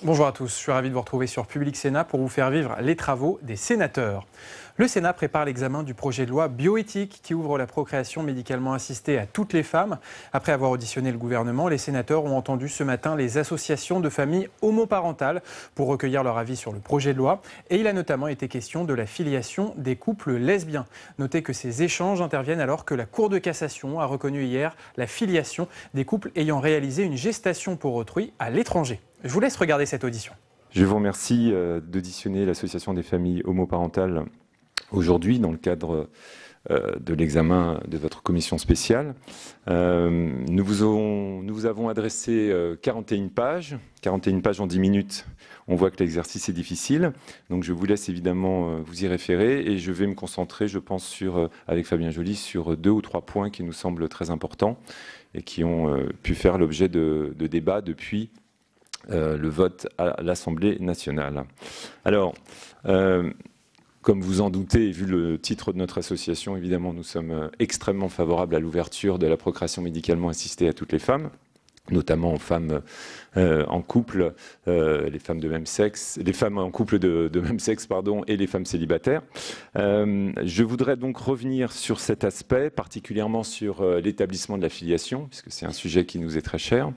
Bonjour à tous, je suis ravi de vous retrouver sur Public Sénat pour vous faire vivre les travaux des sénateurs. Le Sénat prépare l'examen du projet de loi bioéthique qui ouvre la procréation médicalement assistée à toutes les femmes. Après avoir auditionné le gouvernement, les sénateurs ont entendu ce matin les associations de familles homoparentales pour recueillir leur avis sur le projet de loi. Et il a notamment été question de la filiation des couples lesbiens. Notez que ces échanges interviennent alors que la Cour de cassation a reconnu hier la filiation des couples ayant réalisé une gestation pour autrui à l'étranger. Je vous laisse regarder cette audition. Je vous remercie d'auditionner l'Association des familles homoparentales aujourd'hui dans le cadre de l'examen de votre commission spéciale. Nous vous avons adressé 41 pages en 10 minutes. On voit que l'exercice est difficile, donc je vous laisse évidemment vous y référer et je vais me concentrer, je pense, avec Fabien Joly, sur 2 ou 3 points qui nous semblent très importants et qui ont pu faire l'objet de débats depuis le vote à l'Assemblée nationale. Alors, comme vous en doutez, et vu le titre de notre association, évidemment, nous sommes extrêmement favorables à l'ouverture de la procréation médicalement assistée à toutes les femmes, notamment aux femmes en couple, les femmes de même sexe, les femmes en couple de même sexe, pardon, et les femmes célibataires. Je voudrais donc revenir sur cet aspect, particulièrement sur l'établissement de la filiation, puisque c'est un sujet qui nous est très cher,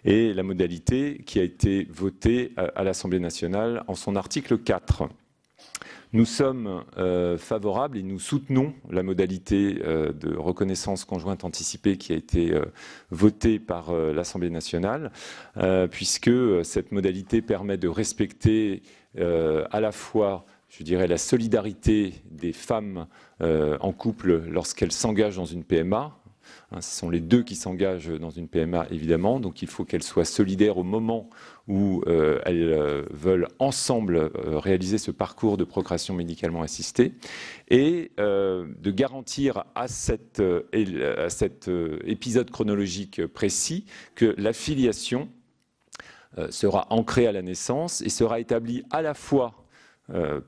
et la modalité qui a été votée à l'Assemblée nationale en son article 4. Nous sommes favorables et nous soutenons la modalité de reconnaissance conjointe anticipée qui a été votée par l'Assemblée nationale, puisque cette modalité permet de respecter à la fois, je dirais, la solidarité des femmes en couple lorsqu'elles s'engagent dans une PMA. Ce sont les deux qui s'engagent dans une PMA, évidemment, donc il faut qu'elles soient solidaires au moment où elles veulent ensemble réaliser ce parcours de procréation médicalement assistée et de garantir à cet épisode chronologique précis que la filiation sera ancrée à la naissance et sera établie à la fois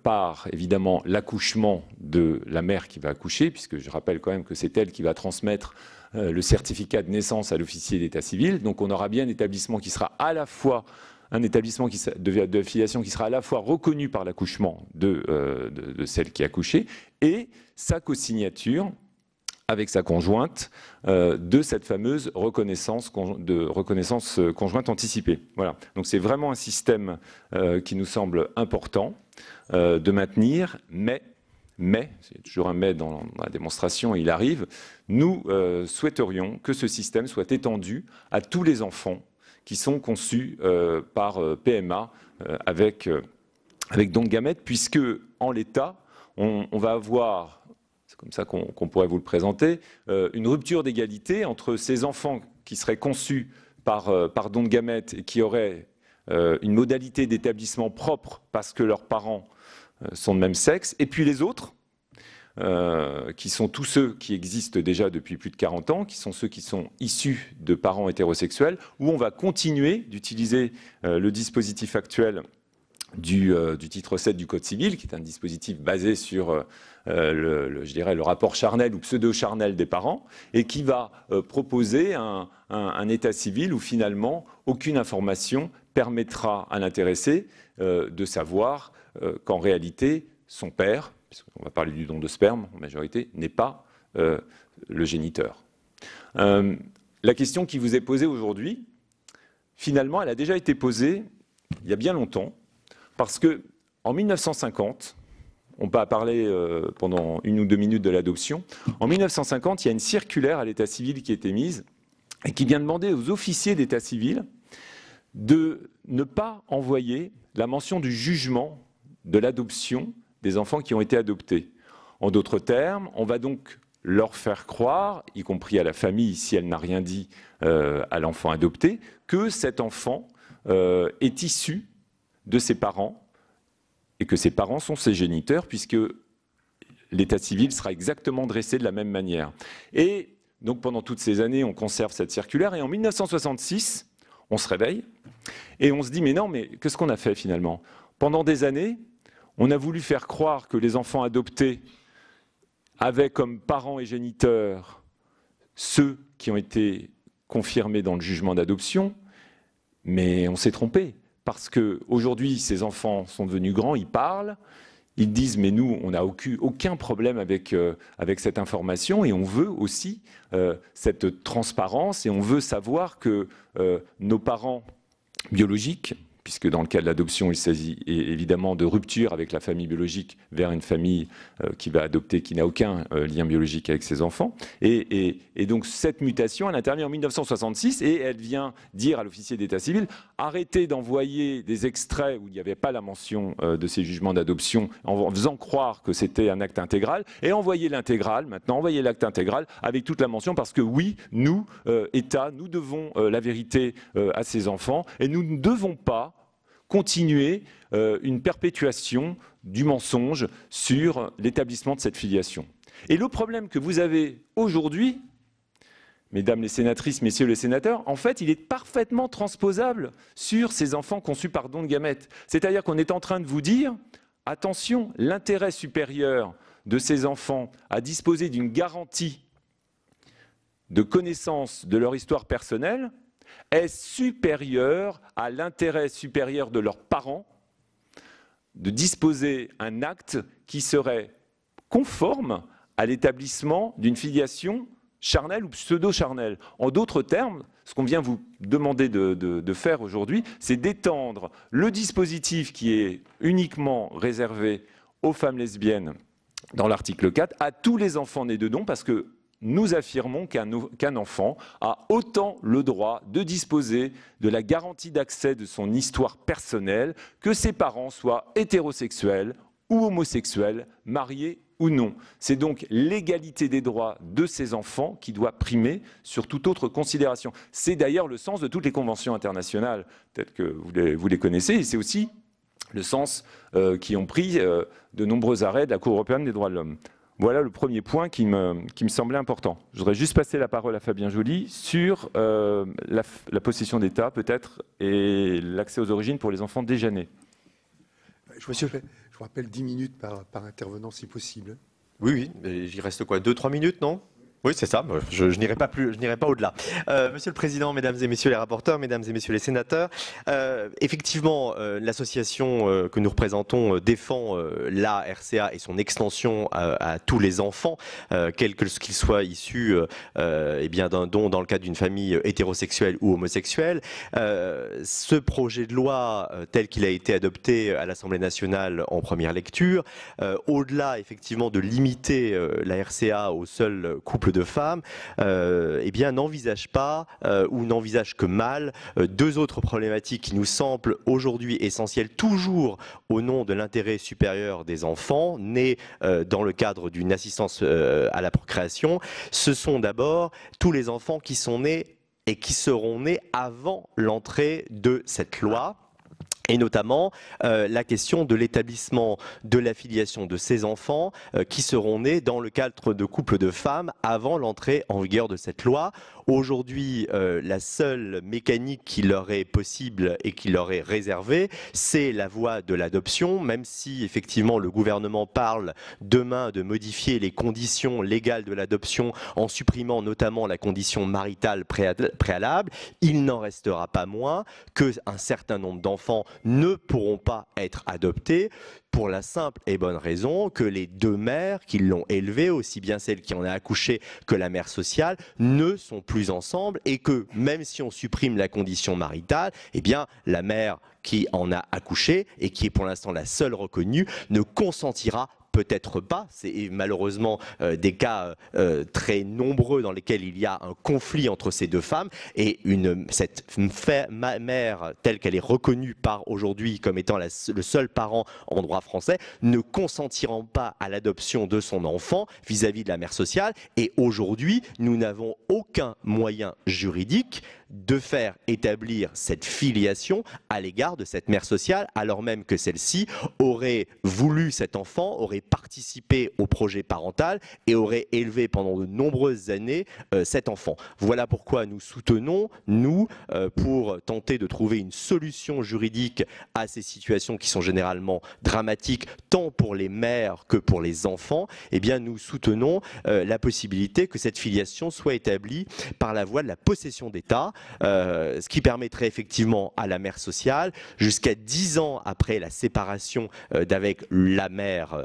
par, évidemment, l'accouchement de la mère qui va accoucher, puisque je rappelle quand même que c'est elle qui va transmettre le certificat de naissance à l'officier d'état civil. Donc on aura bien un établissement qui sera à la fois un établissement de filiation qui sera à la fois reconnu par l'accouchement de celle qui a accouché et sa co-signature avec sa conjointe de cette fameuse reconnaissance conjointe anticipée. Voilà. Donc c'est vraiment un système qui nous semble important de maintenir, mais, c'est toujours un mais dans la démonstration, il arrive, nous souhaiterions que ce système soit étendu à tous les enfants qui sont conçus par PMA avec don de gamètes, puisque en l'état, on va avoir, c'est comme ça qu'on pourrait vous le présenter, une rupture d'égalité entre ces enfants qui seraient conçus par don de gamètes et qui auraient une modalité d'établissement propre parce que leurs parents sont de même sexe, et puis les autres, qui sont tous ceux qui existent déjà depuis plus de 40 ans, qui sont ceux qui sont issus de parents hétérosexuels, où on va continuer d'utiliser le dispositif actuel du titre 7 du Code civil, qui est un dispositif basé sur je dirais, le rapport charnel ou pseudo-charnel des parents, et qui va proposer un état civil où finalement aucune information permettra à l'intéressé de savoir qu'en réalité son père, puisqu'on va parler du don de sperme en majorité, n'est pas le géniteur. La question qui vous est posée aujourd'hui, finalement, elle a déjà été posée il y a bien longtemps, parce qu'en 1950, on va parler pendant 1 ou 2 minutes de l'adoption, en 1950, il y a une circulaire à l'état civil qui a été mise et qui vient demander aux officiers d'état civil de ne pas envoyer la mention du jugement de l'adoption des enfants qui ont été adoptés. En d'autres termes, on va donc leur faire croire, y compris à la famille, si elle n'a rien dit à l'enfant adopté, que cet enfant est issu de ses parents et que ses parents sont ses géniteurs, puisque l'état civil sera exactement dressé de la même manière. Et donc pendant toutes ces années, on conserve cette circulaire, et en 1966, on se réveille et on se dit mais non, mais qu'est-ce qu'on a fait finalement? Pendant des années, on a voulu faire croire que les enfants adoptés avaient comme parents et géniteurs ceux qui ont été confirmés dans le jugement d'adoption, mais on s'est trompé, parce qu'aujourd'hui, ces enfants sont devenus grands, ils parlent, ils disent mais nous, on n'a aucun problème avec cette information et on veut aussi cette transparence et on veut savoir que nos parents biologiques, puisque dans le cas de l'adoption, il s'agit évidemment de rupture avec la famille biologique vers une famille qui va adopter, qui n'a aucun lien biologique avec ses enfants. Et donc cette mutation, elle intervient en 1966 et elle vient dire à l'officier d'état civil, arrêtez d'envoyer des extraits où il n'y avait pas la mention de ces jugements d'adoption en faisant croire que c'était un acte intégral, et envoyez l'intégrale, maintenant envoyez l'acte intégral avec toute la mention, parce que oui, nous, État, nous devons la vérité à ces enfants et nous ne devons pas continuer une perpétuation du mensonge sur l'établissement de cette filiation. Et le problème que vous avez aujourd'hui, mesdames les sénatrices, messieurs les sénateurs, en fait, il est parfaitement transposable sur ces enfants conçus par don de gamètes. C'est-à-dire qu'on est en train de vous dire, attention, l'intérêt supérieur de ces enfants à disposer d'une garantie de connaissance de leur histoire personnelle est supérieur à l'intérêt supérieur de leurs parents de disposer un acte qui serait conforme à l'établissement d'une filiation charnelle ou pseudo-charnelle. En d'autres termes, ce qu'on vient vous demander de faire aujourd'hui, c'est d'étendre le dispositif qui est uniquement réservé aux femmes lesbiennes dans l'article 4 à tous les enfants nés de don, parce que nous affirmons qu'un enfant a autant le droit de disposer de la garantie d'accès de son histoire personnelle, que ses parents soient hétérosexuels ou homosexuels, mariés ou non. C'est donc l'égalité des droits de ces enfants qui doit primer sur toute autre considération. C'est d'ailleurs le sens de toutes les conventions internationales, peut-être que vous les connaissez, et c'est aussi le sens qui ont pris de nombreux arrêts de la Cour européenne des droits de l'homme. Voilà le premier point qui me semblait important. Je voudrais juste passer la parole à Fabien Joly sur la possession d'État, peut-être, et l'accès aux origines pour les enfants déjà nés. Je vous rappelle 10 minutes par intervenant, si possible. Oui, mais il reste quoi, 2-3 minutes, non ? Oui, c'est ça. Je n'irai pas plus, je n'irai pas au-delà. Monsieur le Président, Mesdames et Messieurs les rapporteurs, Mesdames et Messieurs les sénateurs, effectivement, l'association que nous représentons défend la RCA et son extension à tous les enfants, quels qu'ils soient issus d'un don dans le cadre d'une famille hétérosexuelle ou homosexuelle. Ce projet de loi, tel qu'il a été adopté à l'Assemblée nationale en première lecture, au-delà effectivement de limiter la RCA au seul couple de femmes, n'envisage pas ou n'envisage que mal deux autres problématiques qui nous semblent aujourd'hui essentielles, toujours au nom de l'intérêt supérieur des enfants nés dans le cadre d'une assistance à la procréation. Ce sont d'abord tous les enfants qui sont nés et qui seront nés avant l'entrée de cette loi. Et notamment la question de l'établissement de la filiation de ces enfants qui seront nés dans le cadre de couples de femmes avant l'entrée en vigueur de cette loi. Aujourd'hui, la seule mécanique qui leur est possible et qui leur est réservée, c'est la voie de l'adoption, même si effectivement le gouvernement parle demain de modifier les conditions légales de l'adoption en supprimant notamment la condition maritale préalable. Il n'en restera pas moins qu'un certain nombre d'enfants ne pourront pas être adoptés pour la simple et bonne raison que les deux mères qui l'ont élevé, aussi bien celle qui en a accouché que la mère sociale, ne sont plus ensemble et que même si on supprime la condition maritale, la mère qui en a accouché et qui est pour l'instant la seule reconnue ne consentira peut-être pas, c'est malheureusement des cas très nombreux dans lesquels il y a un conflit entre ces deux femmes et cette mère telle qu'elle est reconnue par aujourd'hui comme étant le seul parent en droit français ne consentiront pas à l'adoption de son enfant vis-à-vis de la mère sociale, et aujourd'hui nous n'avons aucun moyen juridique de faire établir cette filiation à l'égard de cette mère sociale, alors même que celle-ci aurait voulu cet enfant, aurait participé au projet parental et aurait élevé pendant de nombreuses années cet enfant. Voilà pourquoi nous soutenons, pour tenter de trouver une solution juridique à ces situations qui sont généralement dramatiques, tant pour les mères que pour les enfants, nous soutenons la possibilité que cette filiation soit établie par la voie de la possession d'État. ce qui permettrait effectivement à la mère sociale, jusqu'à 10 ans après la séparation d'avec la mère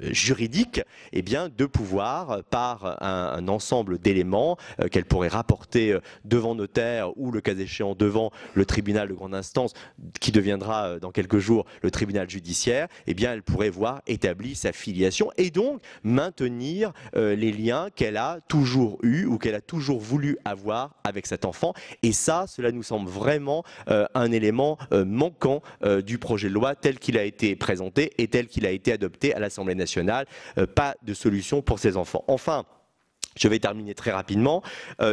juridique, eh bien, de pouvoir, par un ensemble d'éléments qu'elle pourrait rapporter devant notaire ou, le cas échéant, devant le tribunal de grande instance, qui deviendra dans quelques jours le tribunal judiciaire, eh bien, elle pourrait voir établie sa filiation et donc maintenir les liens qu'elle a toujours eus ou qu'elle a toujours voulu avoir avec cet enfant. Et ça, cela nous semble vraiment un élément manquant du projet de loi tel qu'il a été présenté et tel qu'il a été adopté à l'Assemblée nationale. Pas de solution pour ces enfants. Enfin, je vais terminer très rapidement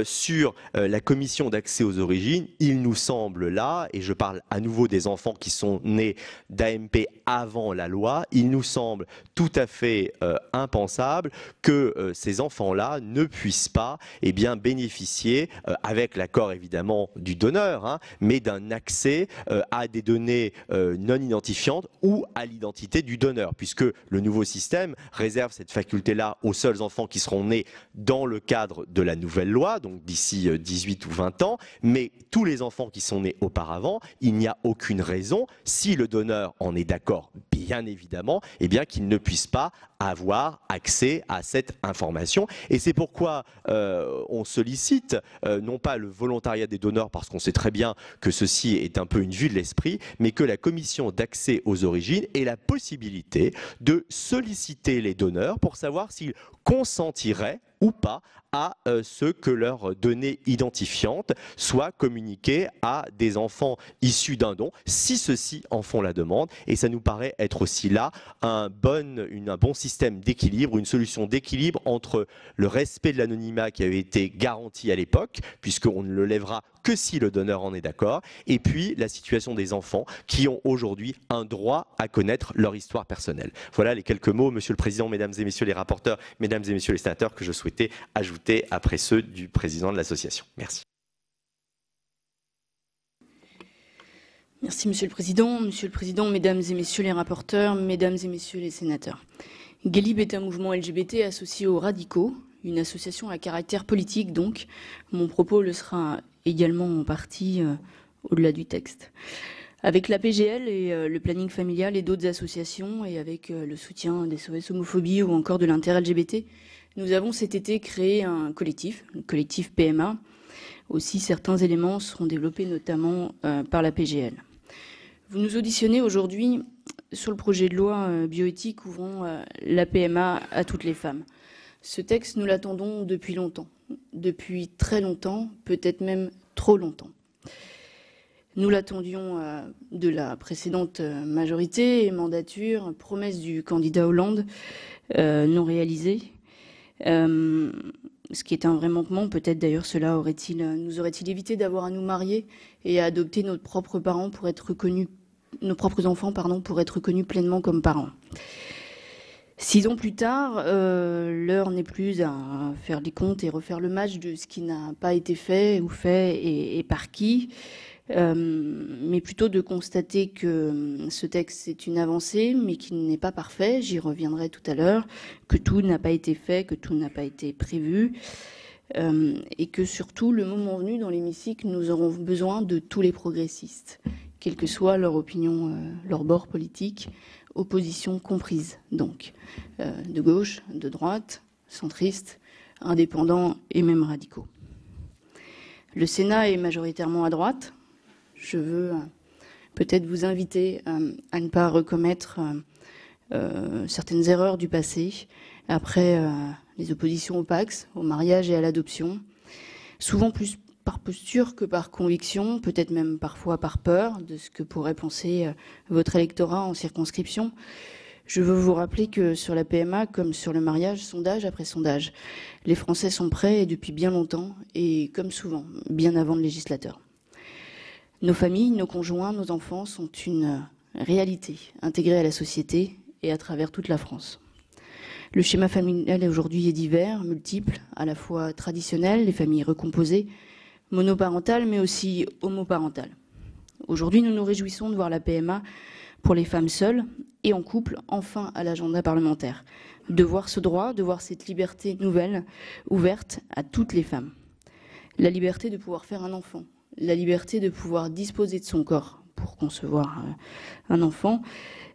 sur la commission d'accès aux origines. Il nous semble là, et je parle à nouveau des enfants qui sont nés d'AMP avant la loi, il nous semble tout à fait impensable que ces enfants-là ne puissent pas bénéficier, avec l'accord évidemment du donneur, hein, mais d'un accès à des données non identifiantes ou à l'identité du donneur, puisque le nouveau système réserve cette faculté-là aux seuls enfants qui seront nés dans le cadre de la nouvelle loi, donc d'ici 18 ou 20 ans, mais tous les enfants qui sont nés auparavant, il n'y a aucune raison, si le donneur en est d'accord, bien évidemment, qu'il ne puisse pas avoir accès à cette information. Et c'est pourquoi on sollicite non pas le volontariat des donneurs, parce qu'on sait très bien que ceci est un peu une vue de l'esprit, mais que la commission d'accès aux origines ait la possibilité de solliciter les donneurs pour savoir s'ils consentiraient ou pas à ce que leurs données identifiantes soient communiquées à des enfants issus d'un don, si ceux-ci en font la demande. Et ça nous paraît être aussi là un bon système d'équilibre, une solution d'équilibre entre le respect de l'anonymat qui avait été garanti à l'époque, puisqu'on ne le lèvera que si le donneur en est d'accord, et puis la situation des enfants qui ont aujourd'hui un droit à connaître leur histoire personnelle. Voilà les quelques mots, Monsieur le Président, Mesdames et Messieurs les rapporteurs, Mesdames et Messieurs les sénateurs, que je souhaitais ajouter après ceux du Président de l'association. Merci. Merci Monsieur le Président, Mesdames et Messieurs les rapporteurs, Mesdames et Messieurs les sénateurs. Guélib est un mouvement LGBT associé aux radicaux, une association à caractère politique donc. Mon propos le sera également en partie au-delà du texte. Avec la PGL et le planning familial et d'autres associations, et avec le soutien des SOS Homophobie ou encore de l'Inter-LGBT, nous avons cet été créé un collectif, le collectif PMA. Aussi, certains éléments seront développés notamment par la PGL. Vous nous auditionnez aujourd'hui sur le projet de loi bioéthique ouvrant la PMA à toutes les femmes. Ce texte, nous l'attendons depuis longtemps, depuis très longtemps, peut-être même trop longtemps. Nous l'attendions de la précédente majorité et mandature, promesse du candidat Hollande non réalisée. Ce qui est un vrai manquement, peut-être d'ailleurs cela nous aurait-il évité d'avoir à nous marier et à adopter nos propres enfants pour être reconnus pleinement comme parents. 6 ans plus tard, l'heure n'est plus à faire les comptes et refaire le match de ce qui n'a pas été fait ou fait et par qui, mais plutôt de constater que ce texte est une avancée, mais qu'il n'est pas parfait, j'y reviendrai tout à l'heure, que tout n'a pas été fait, que tout n'a pas été prévu, et que surtout, le moment venu dans l'hémicycle, nous aurons besoin de tous les progressistes, quelle que soit leur opinion, leur bord politique, opposition comprise, donc, de gauche, de droite, centristes, indépendants et même radicaux. Le Sénat est majoritairement à droite. Je veux peut-être vous inviter à ne pas recommettre certaines erreurs du passé après les oppositions au Pacs, au mariage et à l'adoption, souvent plus par posture que par conviction, peut-être même parfois par peur de ce que pourrait penser votre électorat en circonscription. Je veux vous rappeler que sur la PMA, comme sur le mariage, sondage après sondage, les Français sont prêts et depuis bien longtemps, et comme souvent, bien avant le législateur. Nos familles, nos conjoints, nos enfants sont une réalité intégrée à la société et à travers toute la France. Le schéma familial aujourd'hui est divers, multiple, à la fois traditionnel, les familles recomposées, monoparentales, mais aussi homoparentales. Aujourd'hui, nous nous réjouissons de voir la PMA pour les femmes seules et en couple, enfin à l'agenda parlementaire. De voir ce droit, de voir cette liberté nouvelle ouverte à toutes les femmes. La liberté de pouvoir faire un enfant, la liberté de pouvoir disposer de son corps pour concevoir un enfant,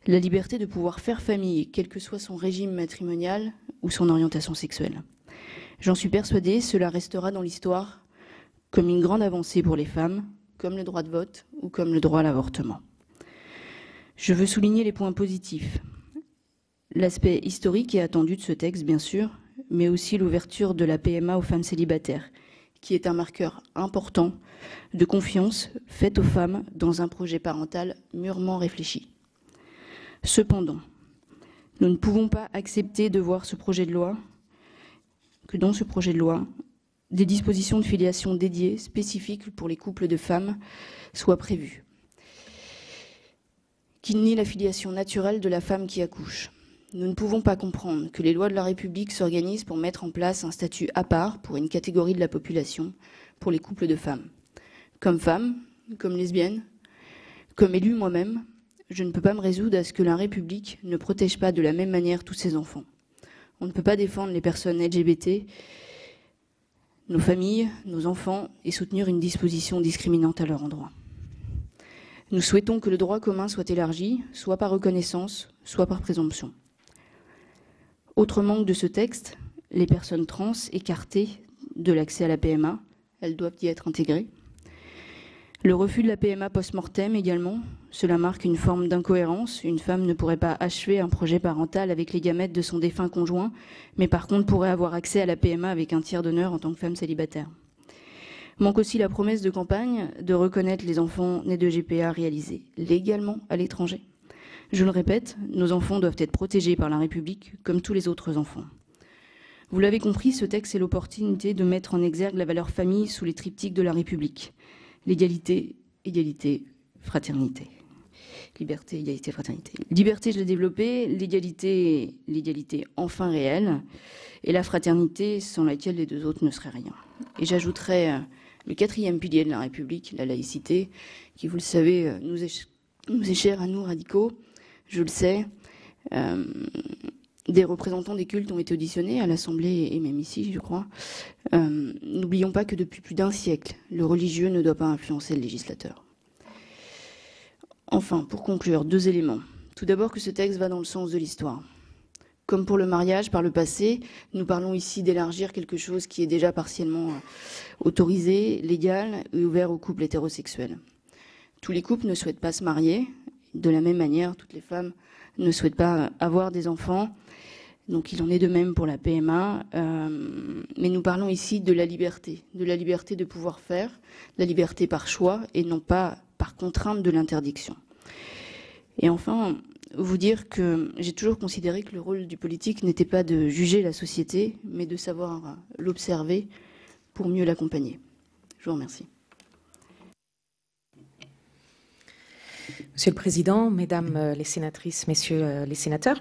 la liberté de pouvoir faire famille, quel que soit son régime matrimonial ou son orientation sexuelle. J'en suis persuadée, cela restera dans l'histoire comme une grande avancée pour les femmes, comme le droit de vote ou comme le droit à l'avortement. Je veux souligner les points positifs. L'aspect historique et attendu de ce texte, bien sûr, mais aussi l'ouverture de la PMA aux femmes célibataires, qui est un marqueur important de confiance faite aux femmes dans un projet parental mûrement réfléchi. Cependant, nous ne pouvons pas accepter de voir que dans ce projet de loi, des dispositions de filiation dédiées, spécifiques pour les couples de femmes, soient prévues, qui nie la filiation naturelle de la femme qui accouche. Nous ne pouvons pas comprendre que les lois de la République s'organisent pour mettre en place un statut à part pour une catégorie de la population, pour les couples de femmes. Comme femme, comme lesbienne, comme élue moi-même, je ne peux pas me résoudre à ce que la République ne protège pas de la même manière tous ses enfants. On ne peut pas défendre les personnes LGBT, nos familles, nos enfants, et soutenir une disposition discriminante à leur endroit. Nous souhaitons que le droit commun soit élargi, soit par reconnaissance, soit par présomption. Autre manque de ce texte, les personnes trans écartées de l'accès à la PMA, elles doivent y être intégrées. Le refus de la PMA post-mortem également, cela marque une forme d'incohérence. Une femme ne pourrait pas achever un projet parental avec les gamètes de son défunt conjoint, mais par contre pourrait avoir accès à la PMA avec un tiers d'honneur en tant que femme célibataire. Manque aussi la promesse de campagne de reconnaître les enfants nés de GPA réalisés légalement à l'étranger. Je le répète, nos enfants doivent être protégés par la République comme tous les autres enfants. Vous l'avez compris, ce texte est l'opportunité de mettre en exergue la valeur famille sous les triptyques de la République. L'égalité, égalité, fraternité. Liberté, égalité, fraternité. Liberté, je l'ai développée, l'égalité, l'égalité enfin réelle, et la fraternité sans laquelle les deux autres ne seraient rien. Et j'ajouterais le quatrième pilier de la République, la laïcité, qui, vous le savez, nous est cher à nous, radicaux. Je le sais, des représentants des cultes ont été auditionnés à l'Assemblée et même ici, je crois. N'oublions pas que depuis plus d'un siècle, le religieux ne doit pas influencer le législateur. Enfin, pour conclure, 2 éléments. Tout d'abord que ce texte va dans le sens de l'histoire. Comme pour le mariage par le passé, nous parlons ici d'élargir quelque chose qui est déjà partiellement autorisé, légal et ouvert aux couples hétérosexuels. Tous les couples ne souhaitent pas se marier. De la même manière, toutes les femmes ne souhaitent pas avoir des enfants. Donc il en est de même pour la PMA. Mais nous parlons ici de la liberté de pouvoir faire, la liberté par choix et non pas par contrainte de l'interdiction. Et enfin, vous dire que j'ai toujours considéré que le rôle du politique n'était pas de juger la société, mais de savoir l'observer pour mieux l'accompagner. Je vous remercie. Monsieur le Président, Mesdames les sénatrices, Messieurs les sénateurs,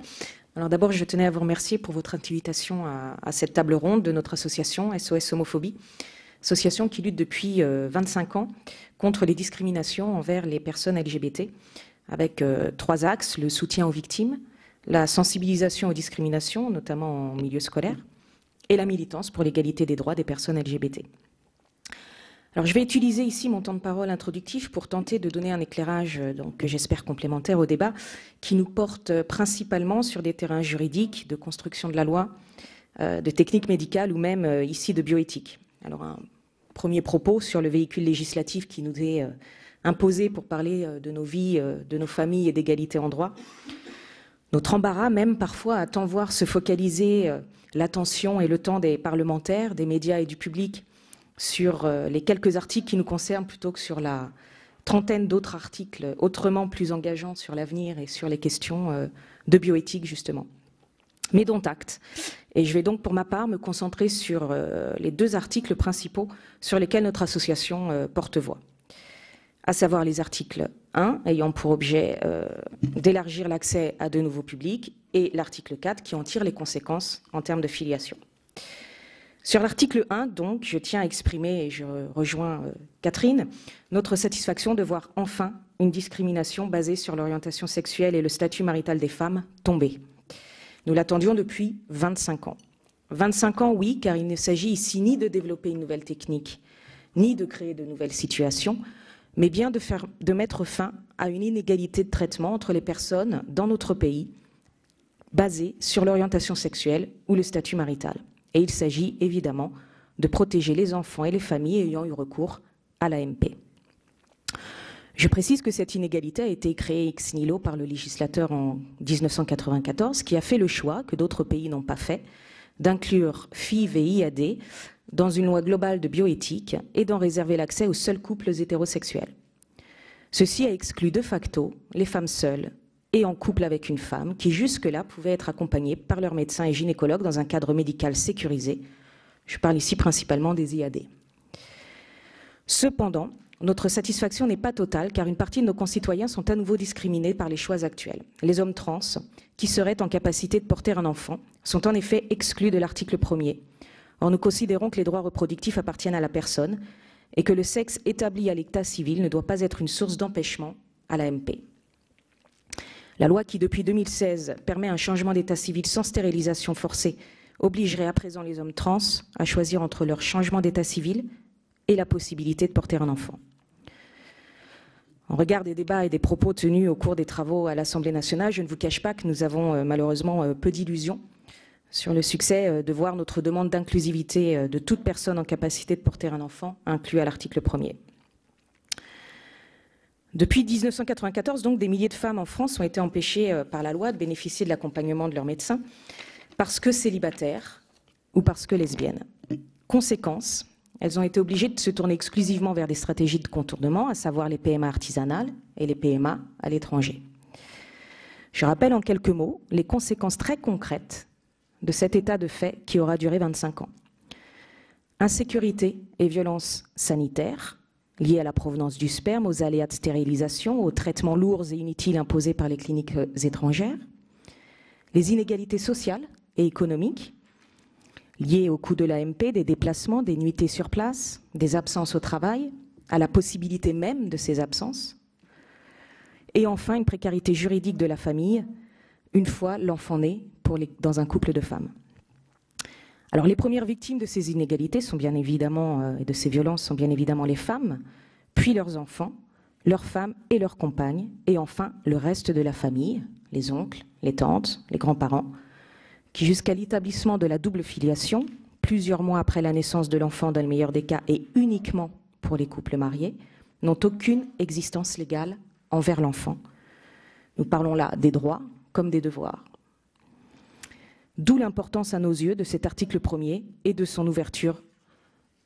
alors d'abord je tenais à vous remercier pour votre invitation à cette table ronde de notre association SOS Homophobie, association qui lutte depuis 25 ans contre les discriminations envers les personnes LGBT, avec 3 axes: le soutien aux victimes, la sensibilisation aux discriminations, notamment en milieu scolaire, et la militance pour l'égalité des droits des personnes LGBT. Alors, je vais utiliser ici mon temps de parole introductif pour tenter de donner un éclairage, que j'espère complémentaire au débat, qui nous porte principalement sur des terrains juridiques, de construction de la loi, de techniques médicales ou même ici de bioéthique. Alors, un premier propos sur le véhicule législatif qui nous est imposé pour parler de nos vies, de nos familles et d'égalité en droit. Notre embarras même parfois à tant voir se focaliser l'attention et le temps des parlementaires, des médias et du public sur les quelques articles qui nous concernent plutôt que sur la trentaine d'autres articles autrement plus engageants sur l'avenir et sur les questions de bioéthique justement. Mais dont acte. Et je vais donc pour ma part me concentrer sur les 2 articles principaux sur lesquels notre association porte voix, à savoir les articles 1 ayant pour objet d'élargir l'accès à de nouveaux publics et l'article 4 qui en tire les conséquences en termes de filiation. Sur l'article 1, donc, je tiens à exprimer, et je rejoins Catherine, notre satisfaction de voir enfin une discrimination basée sur l'orientation sexuelle et le statut marital des femmes tomber. Nous l'attendions depuis 25 ans. 25 ans, oui, car il ne s'agit ici ni de développer une nouvelle technique, ni de créer de nouvelles situations, mais bien de mettre fin à une inégalité de traitement entre les personnes dans notre pays basée sur l'orientation sexuelle ou le statut marital. Et il s'agit évidemment de protéger les enfants et les familles ayant eu recours à l'AMP. Je précise que cette inégalité a été créée ex nihilo par le législateur en 1994, qui a fait le choix, que d'autres pays n'ont pas fait, d'inclure FIV et IAD dans une loi globale de bioéthique et d'en réserver l'accès aux seuls couples hétérosexuels. Ceci a exclu de facto les femmes seules et en couple avec une femme qui jusque-là pouvaient être accompagnées par leur médecin et gynécologue dans un cadre médical sécurisé. Je parle ici principalement des IAD. Cependant, notre satisfaction n'est pas totale car une partie de nos concitoyens sont à nouveau discriminés par les choix actuels. Les hommes trans, qui seraient en capacité de porter un enfant, sont en effet exclus de l'article 1er. Or, nous considérons que les droits reproductifs appartiennent à la personne et que le sexe établi à l'état civil ne doit pas être une source d'empêchement à l'AMP. La loi qui, depuis 2016, permet un changement d'état civil sans stérilisation forcée obligerait à présent les hommes trans à choisir entre leur changement d'état civil et la possibilité de porter un enfant. En regard des débats et des propos tenus au cours des travaux à l'Assemblée nationale, je ne vous cache pas que nous avons malheureusement peu d'illusions sur le succès de voir notre demande d'inclusivité de toute personne en capacité de porter un enfant inclus à l'article 1er. Depuis 1994, donc, des milliers de femmes en France ont été empêchées par la loi de bénéficier de l'accompagnement de leur médecin parce que célibataires ou parce que lesbiennes. Conséquence, elles ont été obligées de se tourner exclusivement vers des stratégies de contournement, à savoir les PMA artisanales et les PMA à l'étranger. Je rappelle en quelques mots les conséquences très concrètes de cet état de fait qui aura duré 25 ans. Insécurité et violence sanitaire liées à la provenance du sperme, aux aléas de stérilisation, aux traitements lourds et inutiles imposés par les cliniques étrangères, les inégalités sociales et économiques liées au coût de l'AMP, des déplacements, des nuitées sur place, des absences au travail, à la possibilité même de ces absences, et enfin une précarité juridique de la famille une fois l'enfant né dans un couple de femmes. Alors les premières victimes de ces inégalités sont bien évidemment, et de ces violences sont bien évidemment les femmes, puis leurs enfants, leurs femmes et leurs compagnes, et enfin le reste de la famille, les oncles, les tantes, les grands-parents, qui jusqu'à l'établissement de la double filiation, plusieurs mois après la naissance de l'enfant dans le meilleur des cas et uniquement pour les couples mariés, n'ont aucune existence légale envers l'enfant. Nous parlons là des droits comme des devoirs. D'où l'importance à nos yeux de cet article 1er et de son ouverture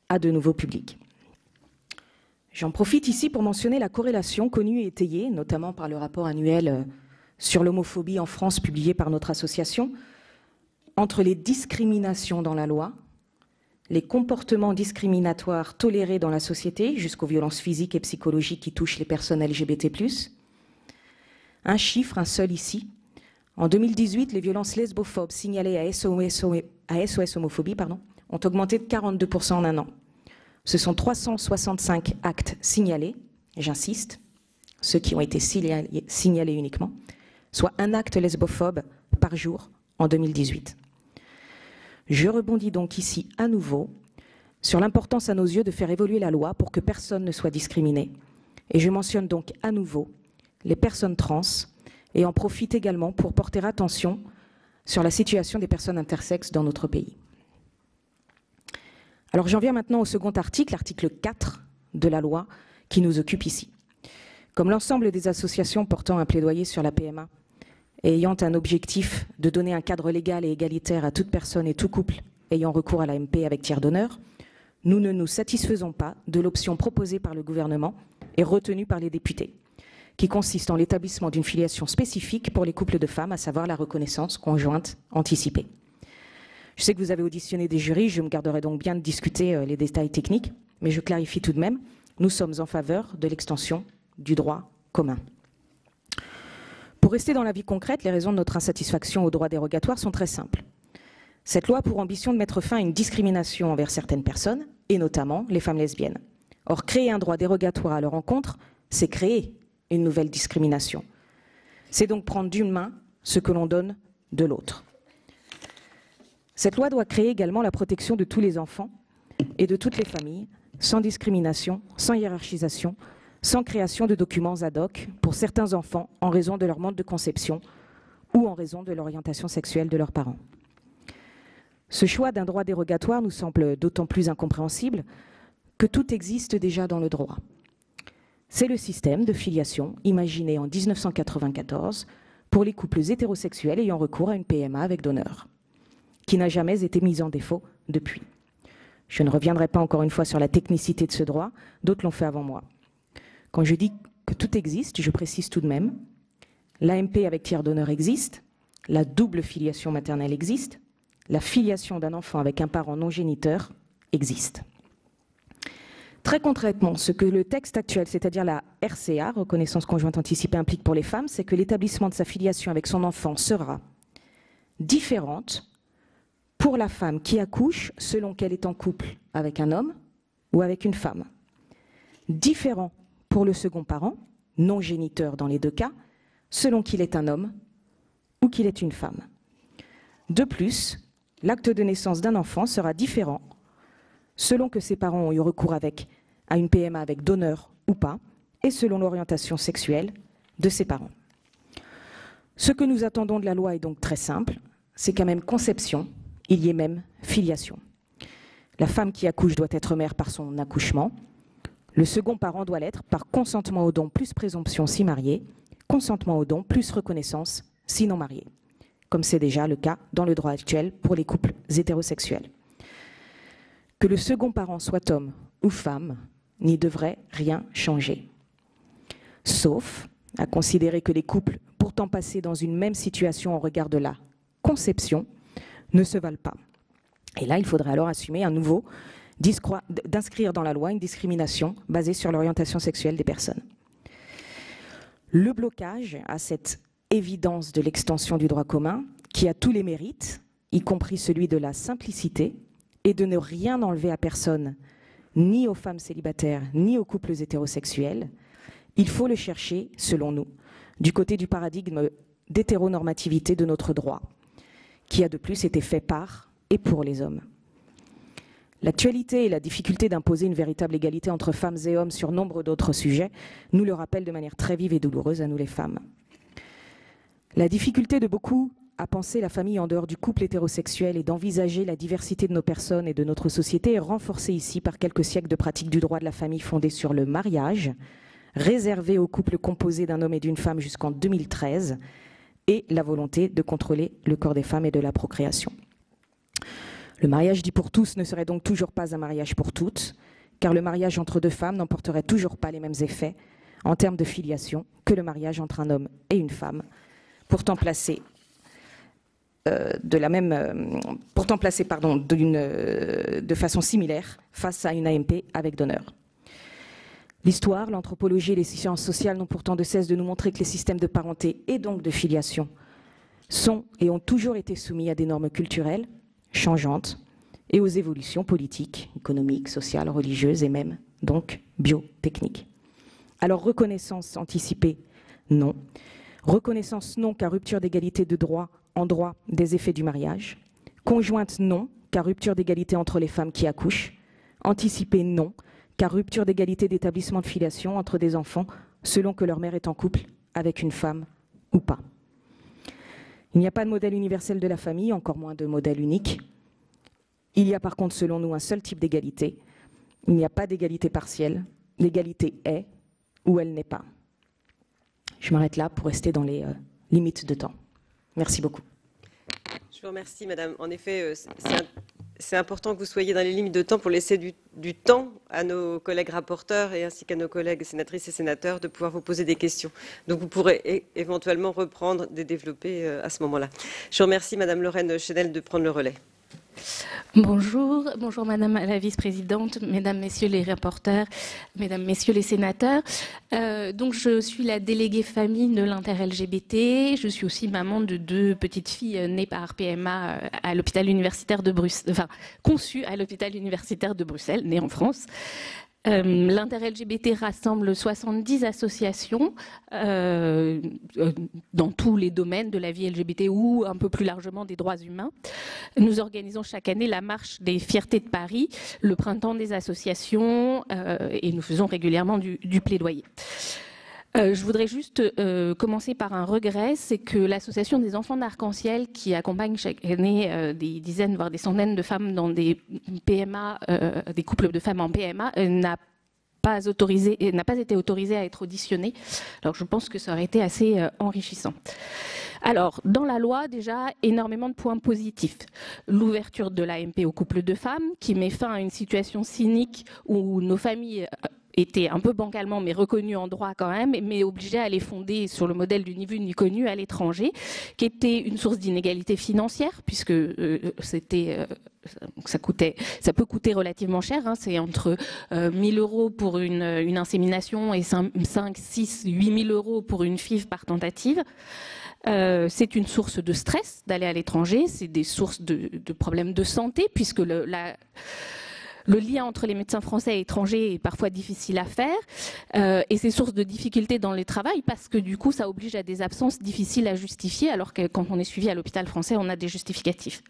à de nouveaux publics. J'en profite ici pour mentionner la corrélation connue et étayée, notamment par le rapport annuel sur l'homophobie en France publié par notre association, entre les discriminations dans la loi, les comportements discriminatoires tolérés dans la société, jusqu'aux violences physiques et psychologiques qui touchent les personnes LGBT+. Un chiffre, un seul ici. En 2018, les violences lesbophobes signalées à SOS Homophobie ont augmenté de 42% en un an. Ce sont 365 actes signalés, j'insiste, ceux qui ont été signalés uniquement, soit un acte lesbophobe par jour en 2018. Je rebondis donc ici à nouveau sur l'importance à nos yeux de faire évoluer la loi pour que personne ne soit discriminé. Et je mentionne donc à nouveau les personnes trans et en profite également pour porter attention sur la situation des personnes intersexes dans notre pays. Alors j'en viens maintenant au second article, l'article 4 de la loi qui nous occupe ici. Comme l'ensemble des associations portant un plaidoyer sur la PMA et ayant un objectif de donner un cadre légal et égalitaire à toute personne et tout couple ayant recours à l'AMP avec tiers donneur, nous ne nous satisfaisons pas de l'option proposée par le gouvernement et retenue par les députés, qui consiste en l'établissement d'une filiation spécifique pour les couples de femmes, à savoir la reconnaissance conjointe anticipée. Je sais que vous avez auditionné des jurys, je me garderai donc bien de discuter les détails techniques, mais je clarifie tout de même, nous sommes en faveur de l'extension du droit commun. Pour rester dans la vie concrète, les raisons de notre insatisfaction au droit dérogatoire sont très simples. Cette loi a pour ambition de mettre fin à une discrimination envers certaines personnes, et notamment les femmes lesbiennes. Or, créer un droit dérogatoire à leur encontre, c'est créer une nouvelle discrimination. C'est donc prendre d'une main ce que l'on donne de l'autre. Cette loi doit créer également la protection de tous les enfants et de toutes les familles sans discrimination, sans hiérarchisation, sans création de documents ad hoc pour certains enfants en raison de leur mode de conception ou en raison de l'orientation sexuelle de leurs parents. Ce choix d'un droit dérogatoire nous semble d'autant plus incompréhensible que tout existe déjà dans le droit. C'est le système de filiation imaginé en 1994 pour les couples hétérosexuels ayant recours à une PMA avec donneur, qui n'a jamais été mis en défaut depuis. Je ne reviendrai pas encore une fois sur la technicité de ce droit, d'autres l'ont fait avant moi. Quand je dis que tout existe, je précise tout de même, l'AMP avec tiers donneur existe, la double filiation maternelle existe, la filiation d'un enfant avec un parent non géniteur existe. Très concrètement, ce que le texte actuel, c'est-à-dire la RCA, reconnaissance conjointe anticipée, implique pour les femmes, c'est que l'établissement de sa filiation avec son enfant sera différente pour la femme qui accouche selon qu'elle est en couple avec un homme ou avec une femme. Différent pour le second parent, non géniteur dans les deux cas, selon qu'il est un homme ou qu'il est une femme. De plus, l'acte de naissance d'un enfant sera différent selon que ses parents ont eu recours à une PMA avec donneur ou pas, et selon l'orientation sexuelle de ses parents. Ce que nous attendons de la loi est donc très simple, c'est qu'à même conception, il y ait même filiation. La femme qui accouche doit être mère par son accouchement, le second parent doit l'être par consentement au don plus présomption si marié, consentement au don plus reconnaissance si non marié, comme c'est déjà le cas dans le droit actuel pour les couples hétérosexuels. Que le second parent soit homme ou femme n'y devrait rien changer, sauf à considérer que les couples pourtant passés dans une même situation au regard de la conception ne se valent pas. Et là, il faudrait alors assumer à nouveau d'inscrire dans la loi une discrimination basée sur l'orientation sexuelle des personnes. Le blocage à cette évidence de l'extension du droit commun, qui a tous les mérites, y compris celui de la simplicité, et de ne rien enlever à personne, ni aux femmes célibataires, ni aux couples hétérosexuels, il faut le chercher, selon nous, du côté du paradigme d'hétéronormativité de notre droit, qui a de plus été fait par et pour les hommes. L'actualité et la difficulté d'imposer une véritable égalité entre femmes et hommes sur nombre d'autres sujets nous le rappellent de manière très vive et douloureuse à nous les femmes. La difficulté de beaucoup à penser la famille en dehors du couple hétérosexuel et d'envisager la diversité de nos personnes et de notre société est renforcée ici par quelques siècles de pratique du droit de la famille fondée sur le mariage, réservé aux couples composés d'un homme et d'une femme jusqu'en 2013, et la volonté de contrôler le corps des femmes et de la procréation. Le mariage dit pour tous ne serait donc toujours pas un mariage pour toutes, car le mariage entre deux femmes n'emporterait toujours pas les mêmes effets en termes de filiation que le mariage entre un homme et une femme, pourtant placés de façon similaire face à une AMP avec donneur. L'histoire, l'anthropologie et les sciences sociales n'ont pourtant de cesse de nous montrer que les systèmes de parenté et donc de filiation sont et ont toujours été soumis à des normes culturelles changeantes et aux évolutions politiques, économiques, sociales, religieuses et même donc biotechniques. Alors reconnaissance anticipée, non. Reconnaissance non, car rupture d'égalité de droit en droit des effets du mariage. Conjointe non, car rupture d'égalité entre les femmes qui accouchent. Anticipée non, car rupture d'égalité d'établissement de filiation entre des enfants selon que leur mère est en couple avec une femme ou pas. Il n'y a pas de modèle universel de la famille, encore moins de modèle unique. Il y a par contre, selon nous, un seul type d'égalité. Il n'y a pas d'égalité partielle. L'égalité est ou elle n'est pas. Je m'arrête là pour rester dans les limites de temps. Merci beaucoup. Je vous remercie, Madame. En effet, c'est important que vous soyez dans les limites de temps pour laisser du temps à nos collègues rapporteurs et ainsi qu'à nos collègues sénatrices et sénateurs de pouvoir vous poser des questions. Donc vous pourrez éventuellement reprendre et développer à ce moment-là. Je vous remercie, Madame Lorraine Chenel, de prendre le relais. Bonjour Madame la vice-présidente, Mesdames, Messieurs les rapporteurs, Mesdames, Messieurs les sénateurs. Donc je suis la déléguée famille de l'inter-LGBT. Je suis aussi maman de 2 petites filles nées par PMA à l'hôpital universitaire de Bruxelles, enfin conçues à l'hôpital universitaire de Bruxelles, nées en France. L'inter-LGBT rassemble 70 associations dans tous les domaines de la vie LGBT ou un peu plus largement des droits humains. Nous organisons chaque année la marche des fiertés de Paris, le printemps des associations et nous faisons régulièrement du plaidoyer. Je voudrais juste commencer par un regret, c'est que l'association des enfants d'Arc-en-Ciel, qui accompagne chaque année des dizaines, voire des centaines de femmes dans des PMA, des couples de femmes en PMA, n'a pas été autorisée à être auditionnée. Alors je pense que ça aurait été assez enrichissant. Alors, dans la loi, déjà, énormément de points positifs. L'ouverture de l'AMP aux couples de femmes, qui met fin à une situation cynique où nos familles étaient un peu bancalement, mais reconnues en droit quand même, mais obligées à les fonder sur le modèle du ni vu ni connu à l'étranger, qui était une source d'inégalité financière, puisque ça peut coûter relativement cher, hein, c'est entre 1 000 € pour une insémination et 5, 6, 8 000 € pour une FIV par tentative. C'est une source de stress d'aller à l'étranger, c'est des sources de problèmes de santé, puisque le lien entre les médecins français et étrangers est parfois difficile à faire, et c'est source de difficultés dans le travail parce que du coup ça oblige à des absences difficiles à justifier, alors que quand on est suivi à l'hôpital français on a des justificatifs.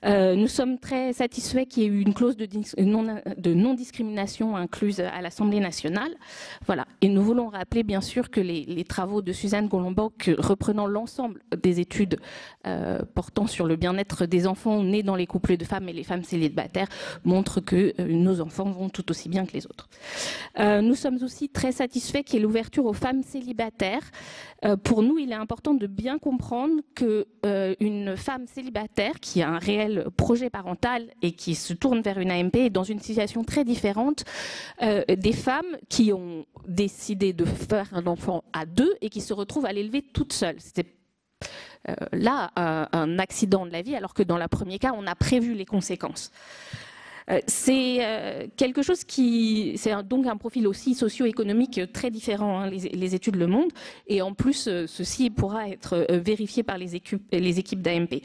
Nous sommes très satisfaits qu'il y ait eu une clause de non-discrimination incluse à l'Assemblée nationale. Voilà. Et nous voulons rappeler bien sûr que les travaux de Suzanne Golombok, reprenant l'ensemble des études portant sur le bien-être des enfants nés dans les couples de femmes et les femmes célibataires, montrent que nos enfants vont tout aussi bien que les autres. Nous sommes aussi très satisfaits qu'il y ait l'ouverture aux femmes célibataires. Pour nous, il est important de bien comprendre qu'une femme célibataire qui a un réel projet parental et qui se tourne vers une AMP est dans une situation très différente des femmes qui ont décidé de faire un enfant à deux et qui se retrouvent à l'élever toutes seules. C'était là un accident de la vie, alors que dans le premier cas, on a prévu les conséquences. C'est quelque chose c'est donc un profil aussi socio-économique très différent, hein, les études le montrent, et en plus ceci pourra être vérifié par les équipes d'AMP.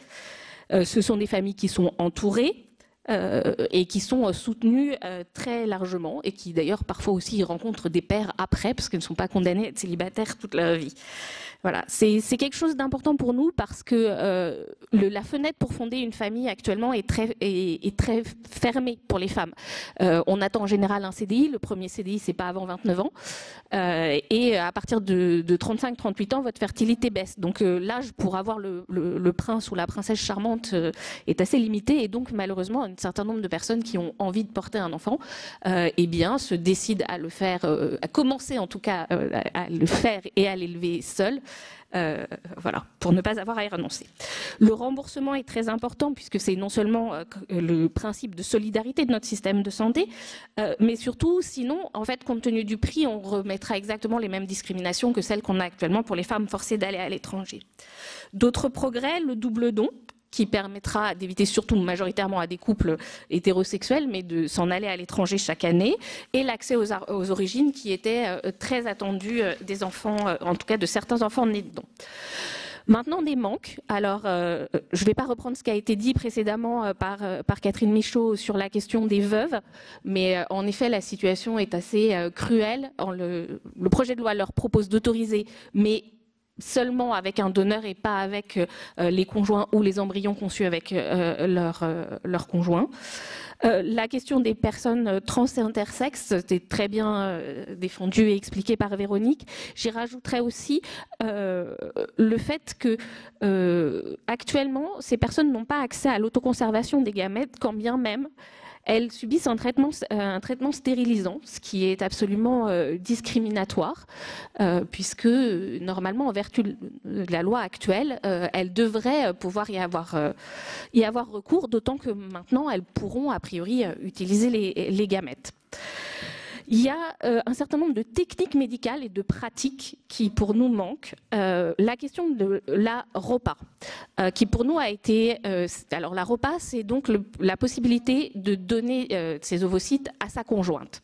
Ce sont des familles qui sont entourées et qui sont soutenues très largement et qui d'ailleurs parfois aussi rencontrent des pères après parce qu'elles ne sont pas condamnées à être célibataires toute leur vie. Voilà, c'est quelque chose d'important pour nous parce que la fenêtre pour fonder une famille actuellement est très fermée pour les femmes. On attend en général un CDI, le premier CDI c'est pas avant 29 ans et à partir de 35-38 ans votre fertilité baisse. Donc l'âge pour avoir le prince ou la princesse charmante est assez limité et donc malheureusement un certain nombre de personnes qui ont envie de porter un enfant eh bien se décident à le faire, à commencer en tout cas à le faire et à l'élever seul. Voilà, pour ne pas avoir à y renoncer. Le remboursement est très important puisque c'est non seulement le principe de solidarité de notre système de santé, mais surtout, sinon, en fait, compte tenu du prix, on remettra exactement les mêmes discriminations que celles qu'on a actuellement pour les femmes forcées d'aller à l'étranger. D'autres progrès, le double don, qui permettra d'éviter surtout majoritairement à des couples hétérosexuels, mais de s'en aller à l'étranger chaque année, et l'accès aux origines qui était très attendu des enfants, en tout cas de certains enfants nés dedans. Maintenant, des manques. Alors, je ne vais pas reprendre ce qui a été dit précédemment par Catherine Michaud sur la question des veuves, mais en effet, la situation est assez cruelle. Le projet de loi leur propose d'autoriser, mais seulement avec un donneur et pas avec les conjoints ou les embryons conçus avec leur conjoint. La question des personnes trans et intersexes, c'était très bien défendu et expliqué par Véronique. J'y rajouterais aussi le fait que actuellement, ces personnes n'ont pas accès à l'autoconservation des gamètes, quand bien même elles subissent un traitement stérilisant, ce qui est absolument discriminatoire, puisque normalement, en vertu de la loi actuelle, elles devraient pouvoir y avoir recours, d'autant que maintenant, elles pourront a priori utiliser les gamètes. Il y a un certain nombre de techniques médicales et de pratiques qui pour nous manquent. La question de la ROPA, qui pour nous a été... alors la ROPA, c'est donc la possibilité de donner ses ovocytes à sa conjointe.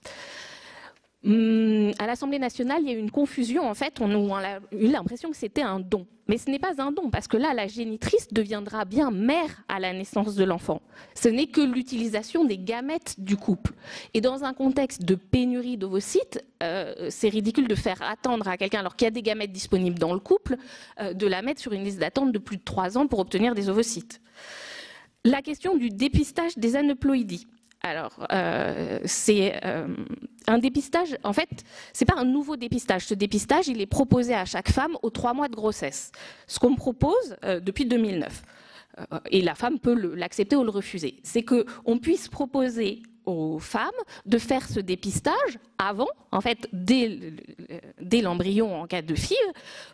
À l'Assemblée nationale, il y a eu une confusion. En fait, on a eu l'impression que c'était un don. Mais ce n'est pas un don, parce que là, la génitrice deviendra bien mère à la naissance de l'enfant. Ce n'est que l'utilisation des gamètes du couple. Et dans un contexte de pénurie d'ovocytes, c'est ridicule de faire attendre à quelqu'un, alors qu'il y a des gamètes disponibles dans le couple, de la mettre sur une liste d'attente de plus de 3 ans pour obtenir des ovocytes. La question du dépistage des aneuploïdies. Alors, c'est un dépistage, en fait, ce n'est pas un nouveau dépistage. Ce dépistage, il est proposé à chaque femme aux 3 mois de grossesse. Ce qu'on me propose depuis 2009, et la femme peut l'accepter ou le refuser, c'est qu'on puisse proposer aux femmes de faire ce dépistage avant, en fait, dès l'embryon en cas de FIV,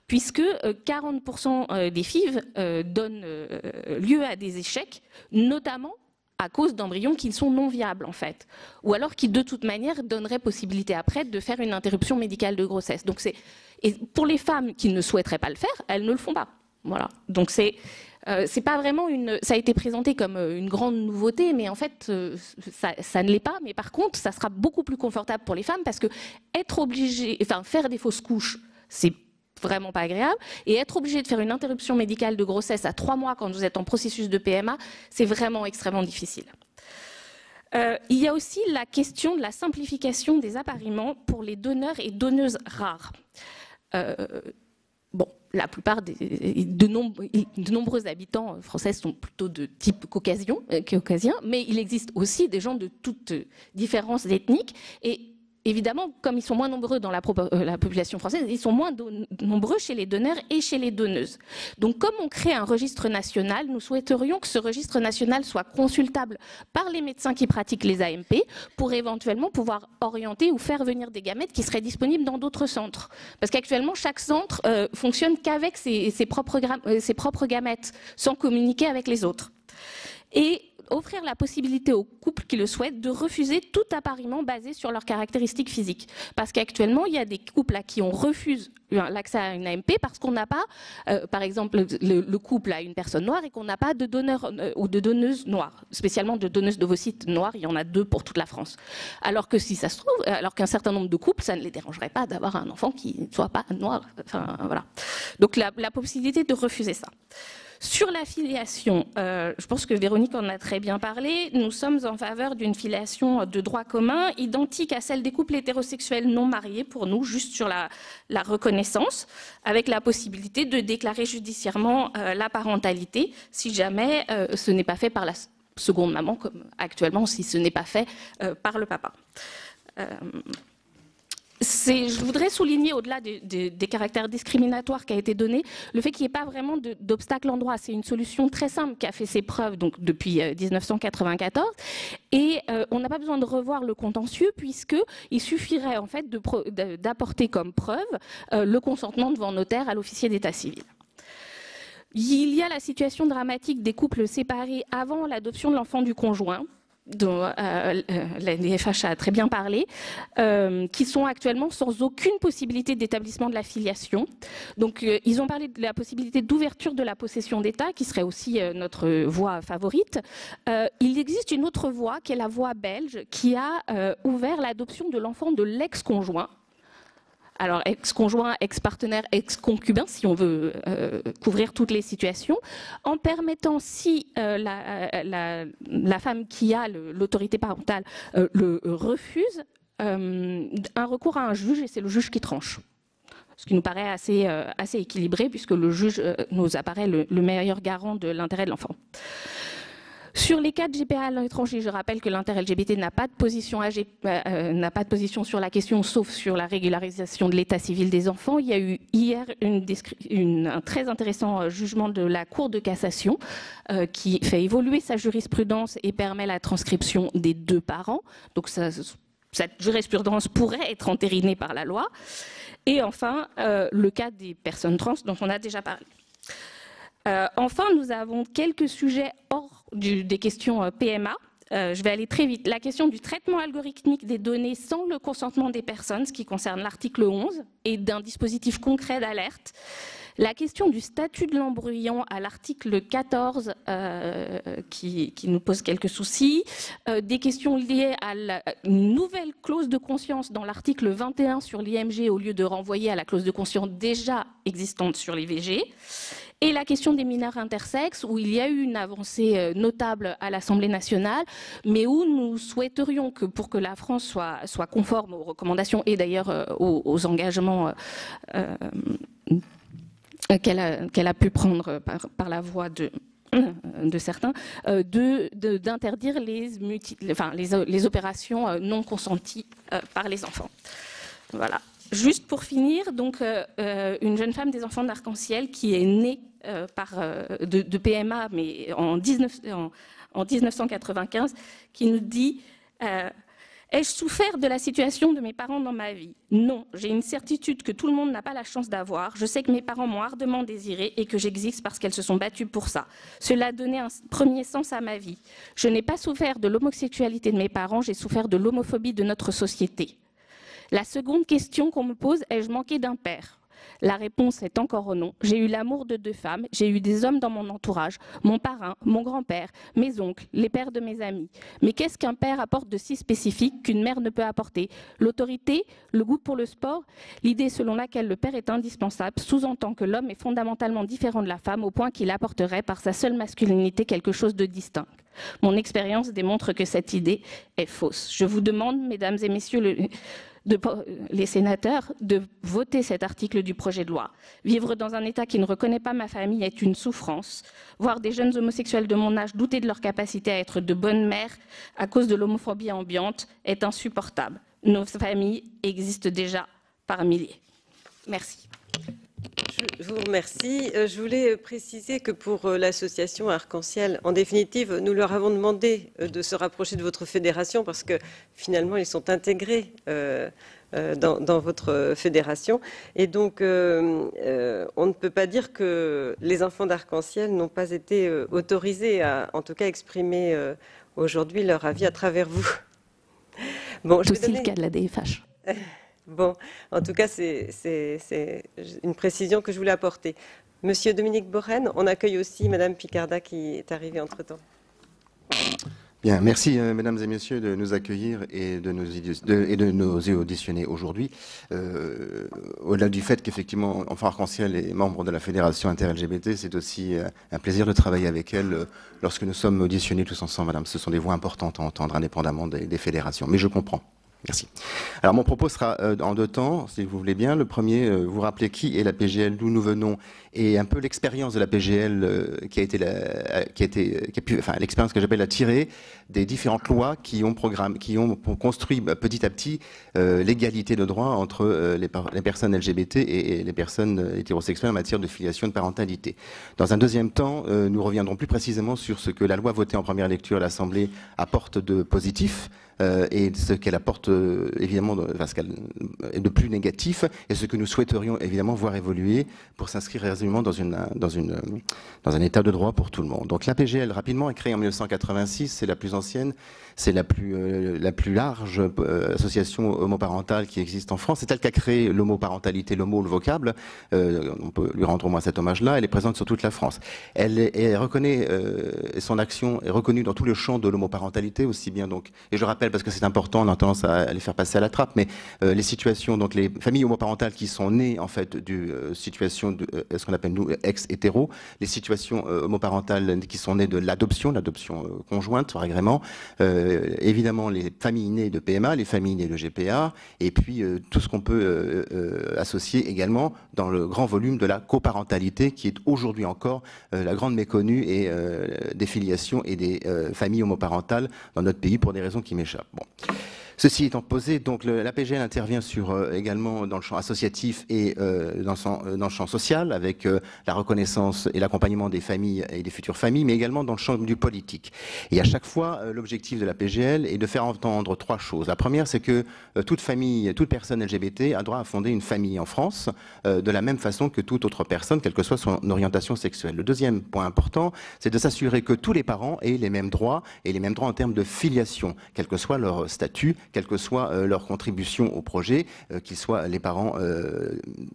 puisque 40% des FIV donnent lieu à des échecs, notamment à cause d'embryons qui sont non viables, en fait. Ou alors qui, de toute manière, donneraient possibilité après de faire une interruption médicale de grossesse. Donc et pour les femmes qui ne souhaiteraient pas le faire, elles ne le font pas. Voilà. Donc c'est pas vraiment ça a été présenté comme une grande nouveauté, mais en fait, ça ne l'est pas. Mais par contre, ça sera beaucoup plus confortable pour les femmes parce que faire des fausses couches, c'est vraiment pas agréable, et être obligé de faire une interruption médicale de grossesse à 3 mois quand vous êtes en processus de PMA, c'est vraiment extrêmement difficile. Il y a aussi la question de la simplification des appariements pour les donneurs et donneuses rares. La plupart de nombreux habitants français sont plutôt de type caucasien, mais il existe aussi des gens de toutes différences ethniques, et évidemment, comme ils sont moins nombreux dans la population française, ils sont moins nombreux chez les donneurs et chez les donneuses. Donc, comme on crée un registre national, nous souhaiterions que ce registre national soit consultable par les médecins qui pratiquent les AMP pour éventuellement pouvoir orienter ou faire venir des gamètes qui seraient disponibles dans d'autres centres. Parce qu'actuellement, chaque centre fonctionne qu'avec ses propres gamètes, sans communiquer avec les autres. Et offrir la possibilité aux couples qui le souhaitent de refuser tout appariement basé sur leurs caractéristiques physiques. Parce qu'actuellement, il y a des couples à qui on refuse l'accès à une AMP parce qu'on n'a pas, par exemple, le couple a une personne noire et qu'on n'a pas de donneur ou de donneuse noire. Spécialement de donneuses d'ovocytes noires, il y en a 2 pour toute la France. Alors que si ça se trouve, alors qu'un certain nombre de couples, ça ne les dérangerait pas d'avoir un enfant qui ne soit pas noir. Enfin, voilà. Donc la possibilité de refuser ça. Sur la filiation, je pense que Véronique en a très bien parlé, nous sommes en faveur d'une filiation de droit commun identique à celle des couples hétérosexuels non mariés pour nous, juste sur la reconnaissance, avec la possibilité de déclarer judiciairement la parentalité si jamais ce n'est pas fait par la seconde maman, comme actuellement si ce n'est pas fait par le papa. Je voudrais souligner, au-delà des caractères discriminatoires qui a été donné, le fait qu'il n'y ait pas vraiment d'obstacle en droit. C'est une solution très simple qui a fait ses preuves donc, depuis 1994. Et on n'a pas besoin de revoir le contentieux puisqu'il suffirait en fait d'apporter comme preuve le consentement devant notaire à l'officier d'état civil. Il y a la situation dramatique des couples séparés avant l'adoption de l'enfant du conjoint, dont la DFH a très bien parlé, qui sont actuellement sans aucune possibilité d'établissement de la filiation. Donc ils ont parlé de la possibilité d'ouverture de la possession d'État, qui serait aussi notre voie favorite. Il existe une autre voie, qui est la voie belge, qui a ouvert l'adoption de l'enfant de l'ex-conjoint. Alors, ex-conjoint, ex-partenaire, ex-concubin, si on veut couvrir toutes les situations, en permettant, si la femme qui a l'autorité parentale le refuse, un recours à un juge, et c'est le juge qui tranche. Ce qui nous paraît assez équilibré, puisque le juge nous apparaît le meilleur garant de l'intérêt de l'enfant. Sur les cas de GPA à l'étranger, je rappelle que l'Inter-LGBT n'a pas de position sur la question, sauf sur la régularisation de l'état civil des enfants. Il y a eu hier un très intéressant jugement de la Cour de cassation qui fait évoluer sa jurisprudence et permet la transcription des 2 parents. Donc cette jurisprudence pourrait être entérinée par la loi. Et enfin, le cas des personnes trans dont on a déjà parlé. Enfin, nous avons quelques sujets hors des questions PMA. Je vais aller très vite. La question du traitement algorithmique des données sans le consentement des personnes, ce qui concerne l'article 11, et d'un dispositif concret d'alerte. La question du statut de l'embryon à l'article 14 qui nous pose quelques soucis. Des questions liées à une nouvelle clause de conscience dans l'article 21 sur l'IMG au lieu de renvoyer à la clause de conscience déjà existante sur l'IVG. Et la question des mineurs intersexes, où il y a eu une avancée notable à l'Assemblée nationale, mais où nous souhaiterions que, pour que la France soit conforme aux recommandations et d'ailleurs aux engagements qu'elle a pu prendre par la voie de certains, d'interdire les opérations non consenties par les enfants. Voilà. Juste pour finir, donc, une jeune femme des enfants d'Arc-en-Ciel qui est née de PMA, mais en 1995, qui nous dit ai-je souffert de la situation de mes parents dans ma vie? Non, j'ai une certitude que tout le monde n'a pas la chance d'avoir. Je sais que mes parents m'ont ardemment désiré et que j'existe parce qu'elles se sont battues pour ça. Cela a donné un premier sens à ma vie. Je n'ai pas souffert de l'homosexualité de mes parents, j'ai souffert de l'homophobie de notre société. La seconde question qu'on me pose, ai-je manqué d'un père? La réponse est encore non. J'ai eu l'amour de 2 femmes, j'ai eu des hommes dans mon entourage, mon parrain, mon grand-père, mes oncles, les pères de mes amis. Mais qu'est-ce qu'un père apporte de si spécifique qu'une mère ne peut apporter? L'autorité, le goût pour le sport, l'idée selon laquelle le père est indispensable sous-entend que l'homme est fondamentalement différent de la femme au point qu'il apporterait par sa seule masculinité quelque chose de distinct. Mon expérience démontre que cette idée est fausse. Je vous demande, mesdames et messieurs les sénateurs, de voter cet article du projet de loi. Vivre dans un État qui ne reconnaît pas ma famille est une souffrance. Voir des jeunes homosexuels de mon âge douter de leur capacité à être de bonnes mères à cause de l'homophobie ambiante est insupportable. Nos familles existent déjà par milliers. Merci. Je vous remercie. Je voulais préciser que pour l'association Arc-en-Ciel, en définitive, nous leur avons demandé de se rapprocher de votre fédération parce que finalement, ils sont intégrés dans votre fédération. Et donc, on ne peut pas dire que les enfants d'Arc-en-Ciel n'ont pas été autorisés à, en tout cas, exprimer aujourd'hui leur avis à travers vous. Bon, c'est aussi le cas de la DFH. Bon, en tout cas, c'est une précision que je voulais apporter. Monsieur Dominique Borren, on accueille aussi Madame Picarda qui est arrivée entre-temps. Bien, merci mesdames et messieurs de nous accueillir et de nous auditionner aujourd'hui. Au-delà du fait qu'effectivement Enfants Arc-en-Ciel est membre de la Fédération inter-LGBT, c'est aussi un plaisir de travailler avec elle lorsque nous sommes auditionnés tous ensemble, madame. Ce sont des voix importantes à entendre indépendamment des fédérations, mais je comprends. Merci. Alors mon propos sera en 2 temps, si vous voulez bien. Le premier, vous rappeler qui est la PGL, d'où nous venons, et un peu l'expérience de la PGL l'expérience que j'appelle à tirer des différentes lois qui ont construit petit à petit l'égalité de droit entre les personnes LGBT et les personnes hétérosexuelles en matière de filiation et de parentalité. Dans un deuxième temps, nous reviendrons plus précisément sur ce que la loi votée en première lecture à l'Assemblée apporte de positif. Et ce qu'elle apporte évidemment, ce qu'elle est de plus négatif, et ce que nous souhaiterions évidemment voir évoluer pour s'inscrire résolument dans un état de droit pour tout le monde. Donc la PGL rapidement est créée en 1986, c'est la plus ancienne, c'est la plus large association homoparentale qui existe en France. C'est elle qui a créé l'homoparentalité, le mot, le vocable. On peut lui rendre au moins cet hommage-là. Elle est présente sur toute la France. Elle reconnaît, son action est reconnue dans tout le champ de l'homoparentalité aussi bien donc. Et je rappelle parce que c'est important, on a tendance à les faire passer à la trappe, mais les situations, donc les familles homoparentales qui sont nées en fait du situation de ce qu'on appelle nous ex-hétéro, les situations homoparentales qui sont nées de l'adoption conjointe par agrément, évidemment les familles nées de PMA, les familles nées de GPA, et puis tout ce qu'on peut associer également dans le grand volume de la coparentalité qui est aujourd'hui encore la grande méconnue et des filiations et des familles homoparentales dans notre pays pour des raisons qui m'échappent. Bon. Ceci étant posé, donc la PGL intervient également dans le champ associatif et dans le champ social avec la reconnaissance et l'accompagnement des familles et des futures familles, mais également dans le champ du politique. Et à chaque fois, l'objectif de la PGL est de faire entendre 3 choses. La première, c'est que toute personne LGBT a droit à fonder une famille en France de la même façon que toute autre personne, quelle que soit son orientation sexuelle. Le deuxième point important, c'est de s'assurer que tous les parents aient les mêmes droits et les mêmes droits en termes de filiation, quel que soit leur statut quelle que soit leur contribution au projet, qu'ils soient les parents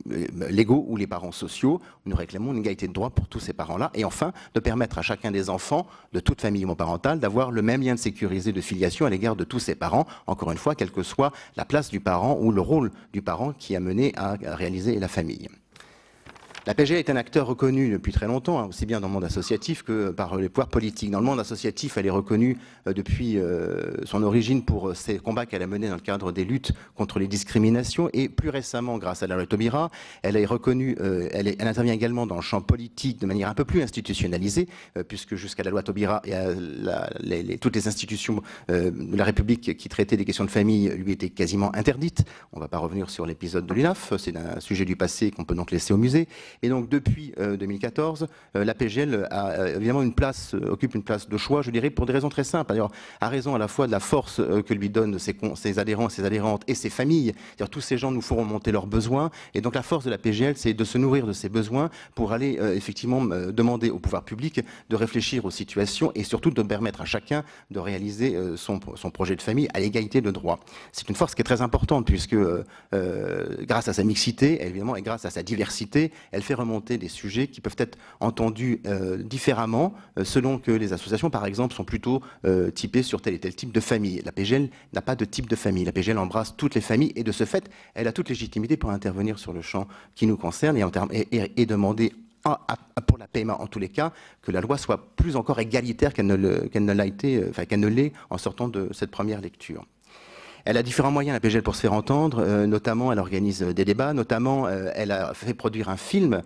légaux ou les parents sociaux. Nous réclamons une égalité de droit pour tous ces parents-là. Et enfin, de permettre à chacun des enfants de toute famille homoparentale d'avoir le même lien de sécurité, de filiation à l'égard de tous ses parents, encore une fois, quelle que soit la place du parent ou le rôle du parent qui a mené à réaliser la famille. La PGL est un acteur reconnu depuis très longtemps, aussi bien dans le monde associatif que par les pouvoirs politiques. Dans le monde associatif, elle est reconnue depuis son origine pour ses combats qu'elle a menés dans le cadre des luttes contre les discriminations et plus récemment, grâce à la loi Taubira, elle est reconnue, elle intervient également dans le champ politique de manière un peu plus institutionnalisée, puisque jusqu'à la loi Taubira, toutes les institutions de la République qui traitaient des questions de famille lui étaient quasiment interdites. On ne va pas revenir sur l'épisode de l'UNAF, c'est un sujet du passé qu'on peut donc laisser au musée. Et donc depuis 2014, la PGL a évidemment occupe une place de choix, je dirais, pour des raisons très simples. D'ailleurs, à raison à la fois de la force que lui donnent ses adhérents, ses adhérentes et ses familles. C'est-à-dire tous ces gens nous feront remonter leurs besoins. Et donc la force de la PGL, c'est de se nourrir de ces besoins pour aller effectivement demander au pouvoir public de réfléchir aux situations et surtout de permettre à chacun de réaliser son projet de famille à l'égalité de droit. C'est une force qui est très importante puisque grâce à sa mixité, évidemment, et grâce à sa diversité, elle fait remonter des sujets qui peuvent être entendus différemment selon que les associations, par exemple, sont plutôt typées sur tel et tel type de famille. La PGL n'a pas de type de famille. La PGL embrasse toutes les familles et de ce fait, elle a toute légitimité pour intervenir sur le champ qui nous concerne et demander pour la PMA en tous les cas, que la loi soit plus encore égalitaire qu'elle ne l'a été, enfin qu'elle ne l'est en sortant de cette première lecture. Elle a différents moyens, la PGL, pour se faire entendre, notamment elle organise des débats, notamment elle a fait produire un film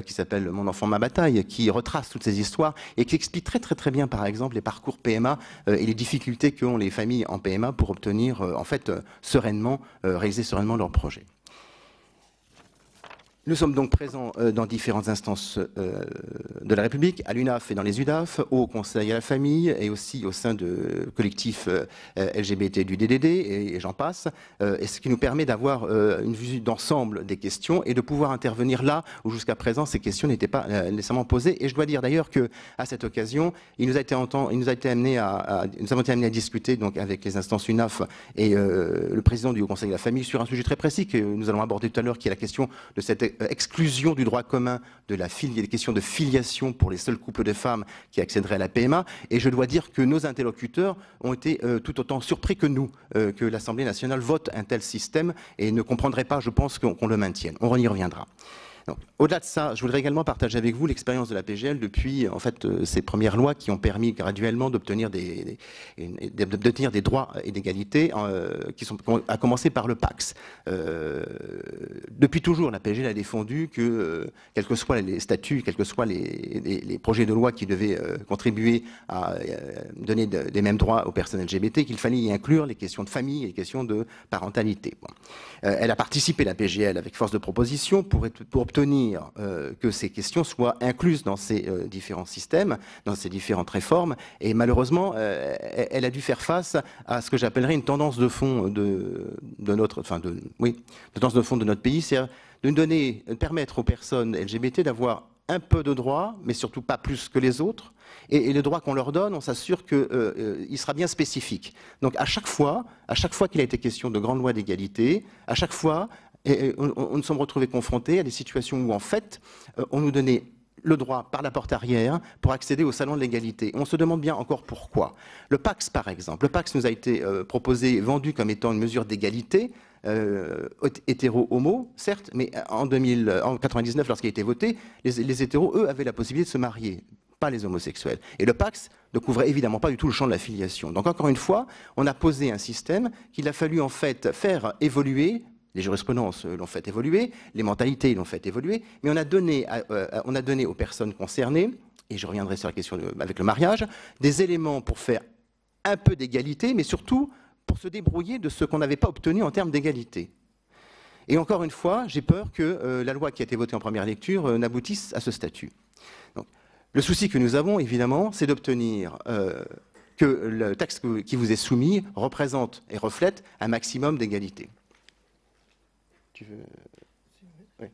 qui s'appelle « Mon enfant, ma bataille », qui retrace toutes ces histoires et qui explique très bien, par exemple, les parcours PMA et les difficultés qu'ont les familles en PMA pour obtenir, en fait, réaliser sereinement leur projet. Nous sommes donc présents dans différentes instances de la République, à l'UNAF et dans les UDAF, au Conseil à la famille et aussi au sein de collectifs LGBT du DDD et j'en passe, et ce qui nous permet d'avoir une vue d'ensemble des questions et de pouvoir intervenir là où jusqu'à présent ces questions n'étaient pas nécessairement posées. Et je dois dire d'ailleurs qu'à cette occasion, nous avons été amenés à discuter donc avec les instances UNAF et le président du Haut Conseil de la famille sur un sujet très précis que nous allons aborder tout à l'heure, qui est la question de cette exclusion du droit commun de des questions de filiation pour les seuls couples de femmes qui accéderaient à la PMA. Et je dois dire que nos interlocuteurs ont été tout autant surpris que nous, que l'Assemblée nationale vote un tel système et ne comprendrait pas, je pense, qu'on le maintienne. On y reviendra. Au-delà de ça, je voudrais également partager avec vous l'expérience de la PGL depuis ces premières lois qui ont permis graduellement d'obtenir des droits et d'égalité, à commencer par le PACS. Depuis toujours, la PGL a défendu que, quels que soient les statuts, quels que soient les projets de loi qui devaient contribuer à donner des mêmes droits aux personnes LGBT, qu'il fallait y inclure les questions de famille et les questions de parentalité. Elle a participé, la PGL, avec force de proposition pour obtenir que ces questions soient incluses dans ces différents systèmes, dans ces différentes réformes. Et malheureusement, elle a dû faire face à ce que j'appellerais une tendance de fond de notre pays, c'est-à-dire de permettre aux personnes LGBT d'avoir un peu de droits, mais surtout pas plus que les autres. Et le droit qu'on leur donne, on s'assure qu'il sera bien spécifique. Donc à chaque fois qu'il a été question de grande loi d'égalité, à chaque fois, on nous sommes retrouvés confrontés à des situations où, en fait, on nous donnait le droit par la porte arrière pour accéder au salon de l'égalité. On se demande bien encore pourquoi. Le PACS, par exemple. Le PACS nous a été proposé, vendu comme étant une mesure d'égalité, hétéro-homo, certes, mais en 1999, lorsqu'il a été voté, les hétéros, eux, avaient la possibilité de se marier, pas les homosexuels. Et le PACS ne couvrait évidemment pas du tout le champ de la filiation. Donc encore une fois, on a posé un système qu'il a fallu en fait faire évoluer. Les jurisprudences l'ont fait évoluer, les mentalités l'ont fait évoluer, mais on a donné aux personnes concernées, et je reviendrai sur la question avec le mariage, des éléments pour faire un peu d'égalité, mais surtout pour se débrouiller de ce qu'on n'avait pas obtenu en termes d'égalité. Et encore une fois, j'ai peur que la loi qui a été votée en première lecture n'aboutisse à ce statut. Donc, le souci que nous avons, évidemment, c'est d'obtenir que le texte qui vous est soumis représente et reflète un maximum d'égalité. Tu veux... Oui.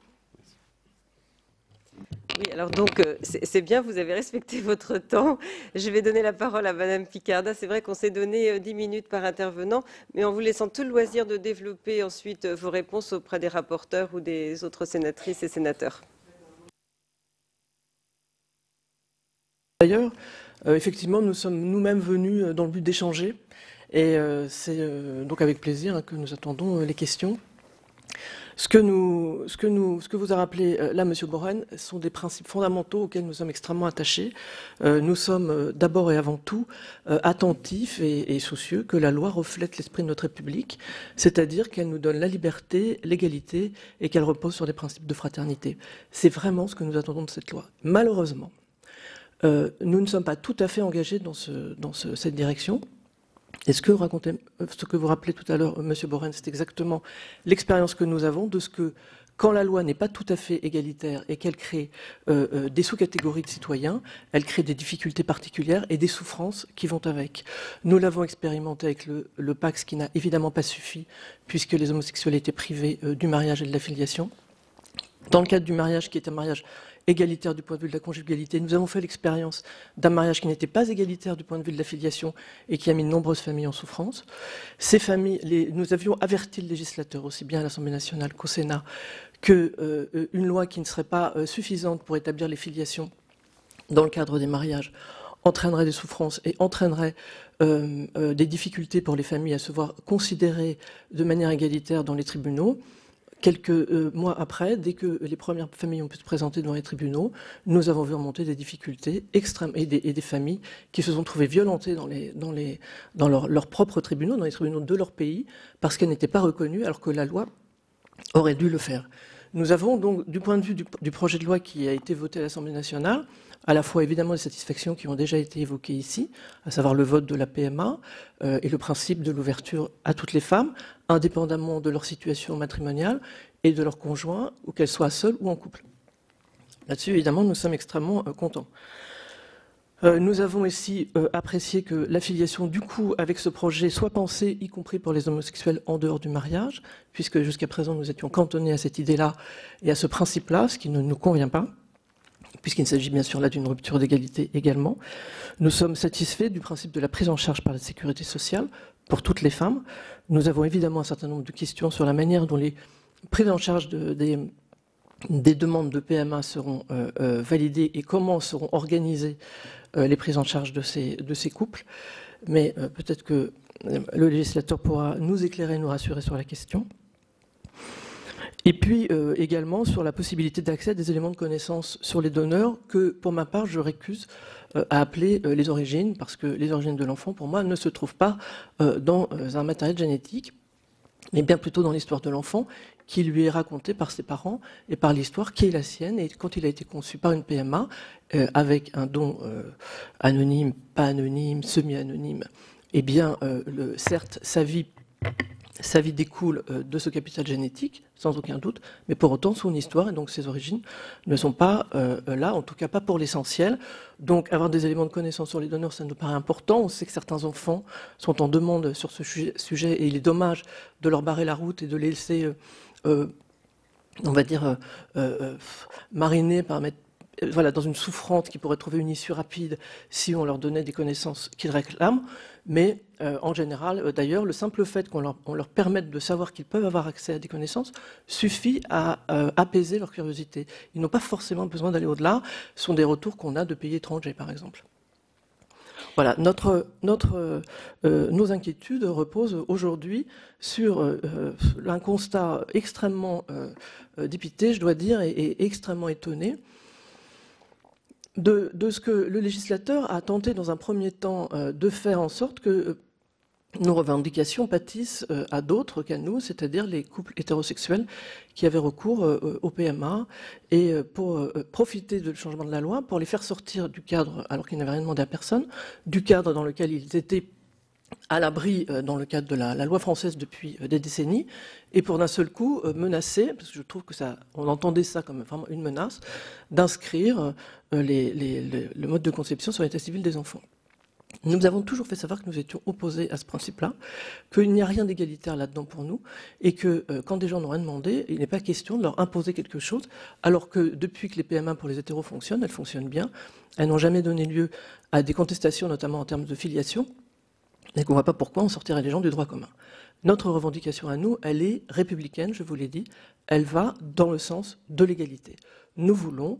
Oui, alors donc c'est bien, vous avez respecté votre temps. Je vais donner la parole à Madame Picarda. C'est vrai qu'on s'est donné 10 minutes par intervenant, mais en vous laissant tout le loisir de développer ensuite vos réponses auprès des rapporteurs ou des autres sénatrices et sénateurs. D'ailleurs, effectivement, nous sommes nous-mêmes venus dans le but d'échanger, et c'est donc avec plaisir que nous attendons les questions. Ce que vous a rappelé là, Monsieur Borren, sont des principes fondamentaux auxquels nous sommes extrêmement attachés. Nous sommes d'abord et avant tout attentifs et soucieux que la loi reflète l'esprit de notre République, c'est-à-dire qu'elle nous donne la liberté, l'égalité et qu'elle repose sur des principes de fraternité. C'est vraiment ce que nous attendons de cette loi. Malheureusement, nous ne sommes pas tout à fait engagés dans cette direction. Et ce que vous rappelez tout à l'heure, Monsieur Borren, c'est exactement l'expérience que nous avons de ce que, quand la loi n'est pas tout à fait égalitaire et qu'elle crée des sous-catégories de citoyens, elle crée des difficultés particulières et des souffrances qui vont avec. Nous l'avons expérimenté avec le Pacs, qui n'a évidemment pas suffi, puisque les homosexuels étaient privés du mariage et de la filiation. Dans le cadre du mariage, qui est un mariage égalitaire du point de vue de la conjugalité, nous avons fait l'expérience d'un mariage qui n'était pas égalitaire du point de vue de la filiation et qui a mis de nombreuses familles en souffrance. Ces familles, nous avions averti le législateur, aussi bien à l'Assemblée nationale qu'au Sénat, qu'une loi qui ne serait pas suffisante pour établir les filiations dans le cadre des mariages entraînerait des souffrances et entraînerait des difficultés pour les familles à se voir considérées de manière égalitaire dans les tribunaux. Quelques mois après, dès que les premières familles ont pu se présenter devant les tribunaux, nous avons vu remonter des difficultés extrêmes et des familles qui se sont trouvées violentées dans leurs propres tribunaux, dans les tribunaux de leur pays, parce qu'elles n'étaient pas reconnues alors que la loi aurait dû le faire. Nous avons donc, du point de vue du projet de loi qui a été voté à l'Assemblée nationale, à la fois évidemment les satisfactions qui ont déjà été évoquées ici, à savoir le vote de la PMA et le principe de l'ouverture à toutes les femmes, indépendamment de leur situation matrimoniale et de leur conjoint, ou qu'elles soient seules ou en couple. Là-dessus, évidemment, nous sommes extrêmement contents. Nous avons ici apprécié que l'affiliation, du coup, avec ce projet, soit pensée, y compris pour les homosexuels en dehors du mariage, puisque jusqu'à présent, nous étions cantonnés à cette idée-là et à ce principe-là, ce qui ne nous convient pas, puisqu'il s'agit bien sûr là d'une rupture d'égalité également. Nous sommes satisfaits du principe de la prise en charge par la sécurité sociale pour toutes les femmes. Nous avons évidemment un certain nombre de questions sur la manière dont les prises en charge des demandes de PMA seront validées et comment seront organisées les prises en charge de ces couples. Mais peut-être que le législateur pourra nous éclairer, nous rassurer sur la question. Et puis également sur la possibilité d'accès à des éléments de connaissance sur les donneurs que, pour ma part, je récuse à appeler les origines, parce que les origines de l'enfant, pour moi, ne se trouvent pas dans un matériel génétique, mais bien plutôt dans l'histoire de l'enfant, qui lui est racontée par ses parents et par l'histoire qui est la sienne. Et quand il a été conçu par une PMA, avec un don anonyme, pas anonyme, semi-anonyme, eh bien, certes, sa vie découle de ce capital génétique, sans aucun doute, mais pour autant son histoire et donc ses origines ne sont pas là, en tout cas pas pour l'essentiel. Donc avoir des éléments de connaissance sur les donneurs, ça nous paraît important. On sait que certains enfants sont en demande sur ce sujet et il est dommage de leur barrer la route et de les laisser, on va dire, mariner dans une souffrance qui pourrait trouver une issue rapide si on leur donnait des connaissances qu'ils réclament. Mais en général, d'ailleurs, le simple fait qu'on leur permette de savoir qu'ils peuvent avoir accès à des connaissances suffit à apaiser leur curiosité. Ils n'ont pas forcément besoin d'aller au-delà. Ce sont des retours qu'on a de pays étrangers, par exemple. Voilà, nos inquiétudes reposent aujourd'hui sur un constat extrêmement dépité, je dois dire, et extrêmement étonné, de ce que le législateur a tenté dans un premier temps de faire en sorte que nos revendications pâtissent à d'autres qu'à nous, c'est-à-dire les couples hétérosexuels qui avaient recours au PMA et pour profiter du changement de la loi, pour les faire sortir du cadre, alors qu'ils n'avaient rien demandé à personne, du cadre dans lequel ils étaient à l'abri dans le cadre de la loi française depuis des décennies, et pour d'un seul coup menacer, parce que je trouve que on entendait ça comme vraiment une menace, d'inscrire le mode de conception sur l'état civil des enfants. Nous avons toujours fait savoir que nous étions opposés à ce principe-là, qu'il n'y a rien d'égalitaire là-dedans pour nous, et que quand des gens n'ont rien demandé, il n'est pas question de leur imposer quelque chose, alors que depuis que les PMA pour les hétéros fonctionnent, elles fonctionnent bien, elles n'ont jamais donné lieu à des contestations, notamment en termes de filiation, et qu'on ne voit pas pourquoi on sortirait les gens du droit commun. Notre revendication à nous, elle est républicaine, je vous l'ai dit, elle va dans le sens de l'égalité. Nous voulons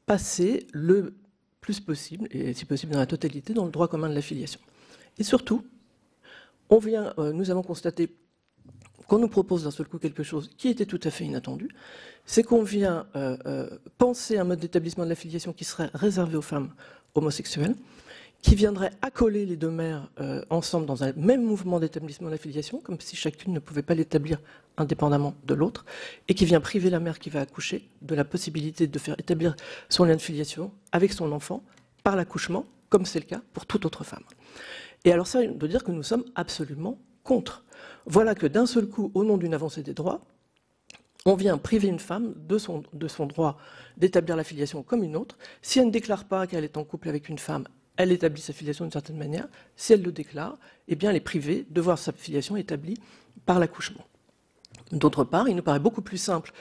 passer le plus possible, et si possible dans la totalité, dans le droit commun de la filiation. Et surtout, nous avons constaté qu'on nous propose d'un seul coup quelque chose qui était tout à fait inattendu, c'est qu'on vient penser un mode d'établissement de la filiation qui serait réservé aux femmes homosexuelles, qui viendrait accoler les deux mères ensemble dans un même mouvement d'établissement de la filiation, comme si chacune ne pouvait pas l'établir indépendamment de l'autre, et qui vient priver la mère qui va accoucher de la possibilité de faire établir son lien de filiation avec son enfant par l'accouchement, comme c'est le cas pour toute autre femme. Et alors ça, on doit dire que nous sommes absolument contre. Voilà que d'un seul coup, au nom d'une avancée des droits, on vient priver une femme de son droit d'établir la filiation comme une autre. Si elle ne déclare pas qu'elle est en couple avec une femme, elle établit sa filiation d'une certaine manière. Si elle le déclare, eh bien, elle est privée de voir sa filiation établie par l'accouchement. D'autre part, il nous paraît beaucoup plus simple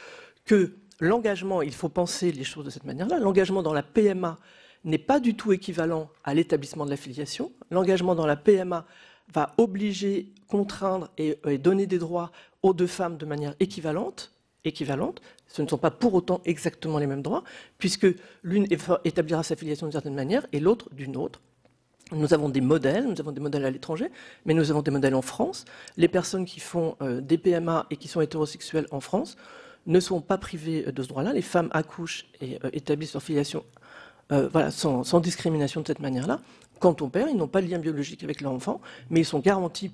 que l'engagement, il faut penser les choses de cette manière-là, l'engagement dans la PMA n'est pas du tout équivalent à l'établissement de la filiation. L'engagement dans la PMA va obliger, contraindre et donner des droits aux deux femmes de manière équivalente. Ce ne sont pas pour autant exactement les mêmes droits, puisque l'une établira sa filiation d'une certaine manière et l'autre d'une autre. Nous avons des modèles à l'étranger, mais nous avons des modèles en France. Les personnes qui font des PMA et qui sont hétérosexuelles en France ne sont pas privées de ce droit-là. Les femmes accouchent et établissent leur filiation sans discrimination de cette manière-là. Quand on perd, ils n'ont pas de lien biologique avec leur enfant, mais ils sont garantis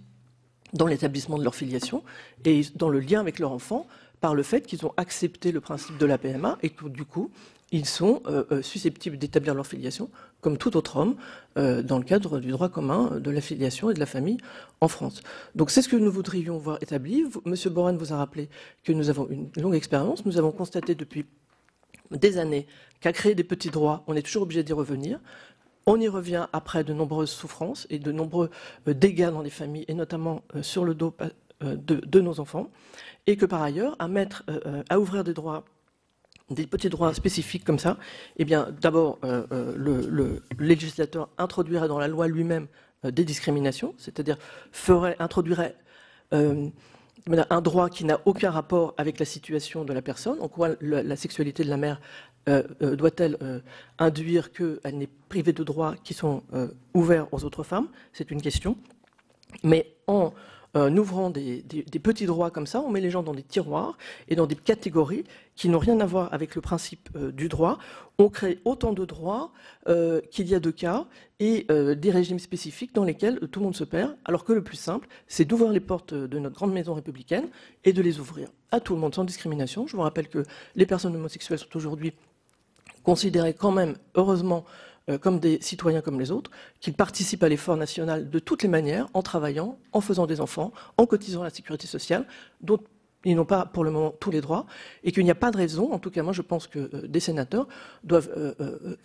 dans l'établissement de leur filiation et dans le lien avec leur enfant par le fait qu'ils ont accepté le principe de la PMA et que du coup, ils sont susceptibles d'établir leur filiation comme tout autre homme dans le cadre du droit commun de la filiation et de la famille en France. Donc c'est ce que nous voudrions voir établi. Monsieur Borren vous a rappelé que nous avons une longue expérience. Nous avons constaté depuis des années qu'à créer des petits droits, on est toujours obligé d'y revenir. On y revient après de nombreuses souffrances et de nombreux dégâts dans les familles, et notamment sur le dos de nos enfants, et que par ailleurs, à ouvrir des droits, des petits droits spécifiques comme ça, eh bien, d'abord, le législateur introduirait dans la loi lui-même des discriminations, c'est-à-dire introduirait un droit qui n'a aucun rapport avec la situation de la personne, en quoi la sexualité de la mère doit-elle induire qu'elle n'est privée de droits qui sont ouverts aux autres femmes? C'est une question. Mais en ouvrant des petits droits comme ça, on met les gens dans des tiroirs et dans des catégories qui n'ont rien à voir avec le principe du droit. On crée autant de droits qu'il y a de cas et des régimes spécifiques dans lesquels tout le monde se perd, alors que le plus simple, c'est d'ouvrir les portes de notre grande maison républicaine et de les ouvrir à tout le monde sans discrimination. Je vous rappelle que les personnes homosexuelles sont aujourd'hui considérés quand même, heureusement, comme des citoyens comme les autres, qu'ils participent à l'effort national de toutes les manières, en travaillant, en faisant des enfants, en cotisant à la sécurité sociale, dont ils n'ont pas pour le moment tous les droits, et qu'il n'y a pas de raison, en tout cas moi je pense que des sénateurs doivent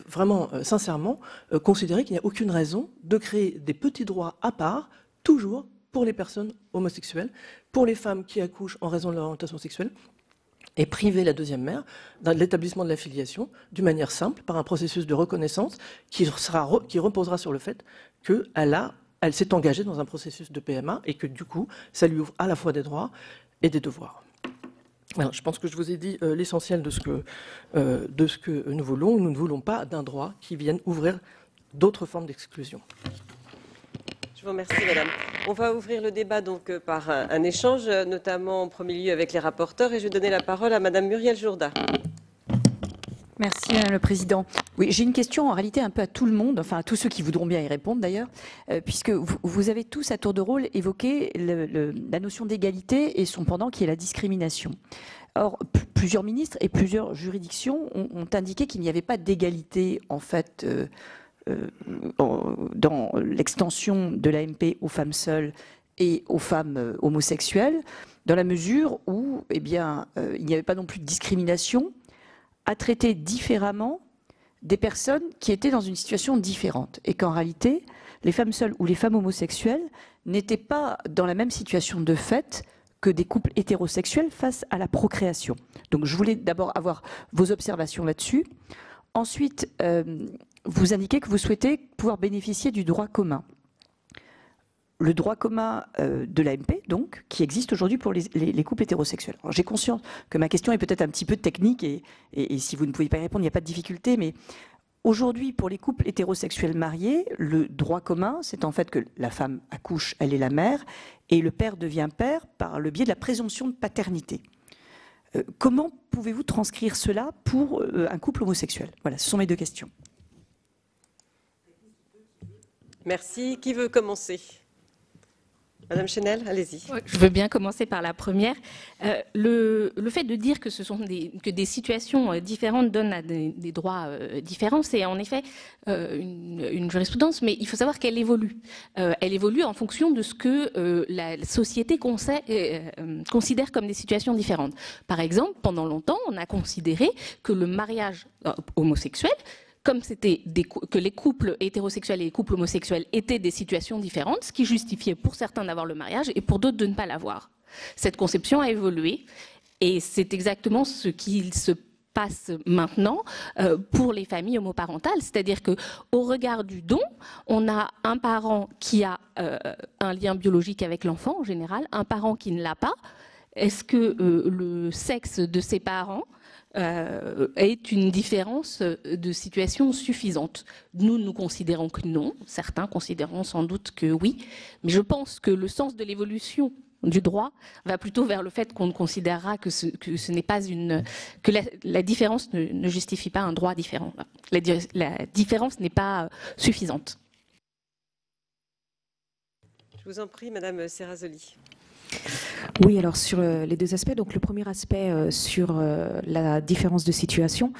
vraiment, sincèrement, considérer qu'il n'y a aucune raison de créer des petits droits à part, toujours pour les personnes homosexuelles, pour les femmes qui accouchent en raison de leur orientation sexuelle, et priver la deuxième mère de l'établissement de la filiation d'une manière simple, par un processus de reconnaissance qui reposera sur le fait qu'elle s'est engagée dans un processus de PMA et que du coup, ça lui ouvre à la fois des droits et des devoirs. Alors, je pense que je vous ai dit l'essentiel de ce que nous voulons. Nous ne voulons pas d'un droit qui vienne ouvrir d'autres formes d'exclusion. Je vous remercie, madame. On va ouvrir le débat donc par un échange, notamment en premier lieu avec les rapporteurs, et je vais donner la parole à madame Muriel Jourda. Merci, Madame le Président. Oui, j'ai une question en réalité un peu à tout le monde, enfin à tous ceux qui voudront bien y répondre d'ailleurs, puisque vous avez tous à tour de rôle évoqué la notion d'égalité et son pendant qui est la discrimination. Or, plusieurs ministres et plusieurs juridictions ont indiqué qu'il n'y avait pas d'égalité en fait dans l'extension de l'AMP aux femmes seules et aux femmes homosexuelles, dans la mesure où il n'y avait pas non plus de discrimination à traiter différemment des personnes qui étaient dans une situation différente. Et qu'en réalité, les femmes seules ou les femmes homosexuelles n'étaient pas dans la même situation de fait que des couples hétérosexuels face à la procréation. Donc je voulais d'abord avoir vos observations là-dessus. Ensuite, vous indiquez que vous souhaitez pouvoir bénéficier du droit commun. Le droit commun de l'AMP, donc, qui existe aujourd'hui pour les couples hétérosexuels. J'ai conscience que ma question est peut-être un petit peu technique et si vous ne pouvez pas y répondre, il n'y a pas de difficulté, mais aujourd'hui, pour les couples hétérosexuels mariés, le droit commun, c'est en fait que la femme accouche, elle est la mère, et le père devient père par le biais de la présomption de paternité. Comment pouvez-vous transcrire cela pour un couple homosexuel? Voilà, ce sont mes deux questions. Merci. Qui veut commencer? Madame Chenel, allez-y. Je veux bien commencer par la première. Le fait de dire que ce sont des situations différentes donnent à des droits différents, c'est en effet une jurisprudence, mais il faut savoir qu'elle évolue. Elle évolue en fonction de ce que la société considère comme des situations différentes. Par exemple, pendant longtemps, on a considéré que le mariage homosexuel, comme que les couples hétérosexuels et les couples homosexuels étaient des situations différentes, ce qui justifiait pour certains d'avoir le mariage et pour d'autres de ne pas l'avoir. Cette conception a évolué et c'est exactement ce qu'il se passe maintenant pour les familles homoparentales. C'est-à-dire qu'au regard du don, on a un parent qui a un lien biologique avec l'enfant en général, un parent qui ne l'a pas. Est-ce que le sexe de ses parents est une différence de situation suffisante? Nous considérons que non, certains considéreront sans doute que oui, mais je pense que le sens de l'évolution du droit va plutôt vers le fait qu'on considérera que ce n'est pas que la différence ne justifie pas un droit différent. La différence n'est pas suffisante. Je vous en prie, Madame Serrazoli. Oui, alors sur les deux aspects. Donc le premier aspect sur la différence de situation.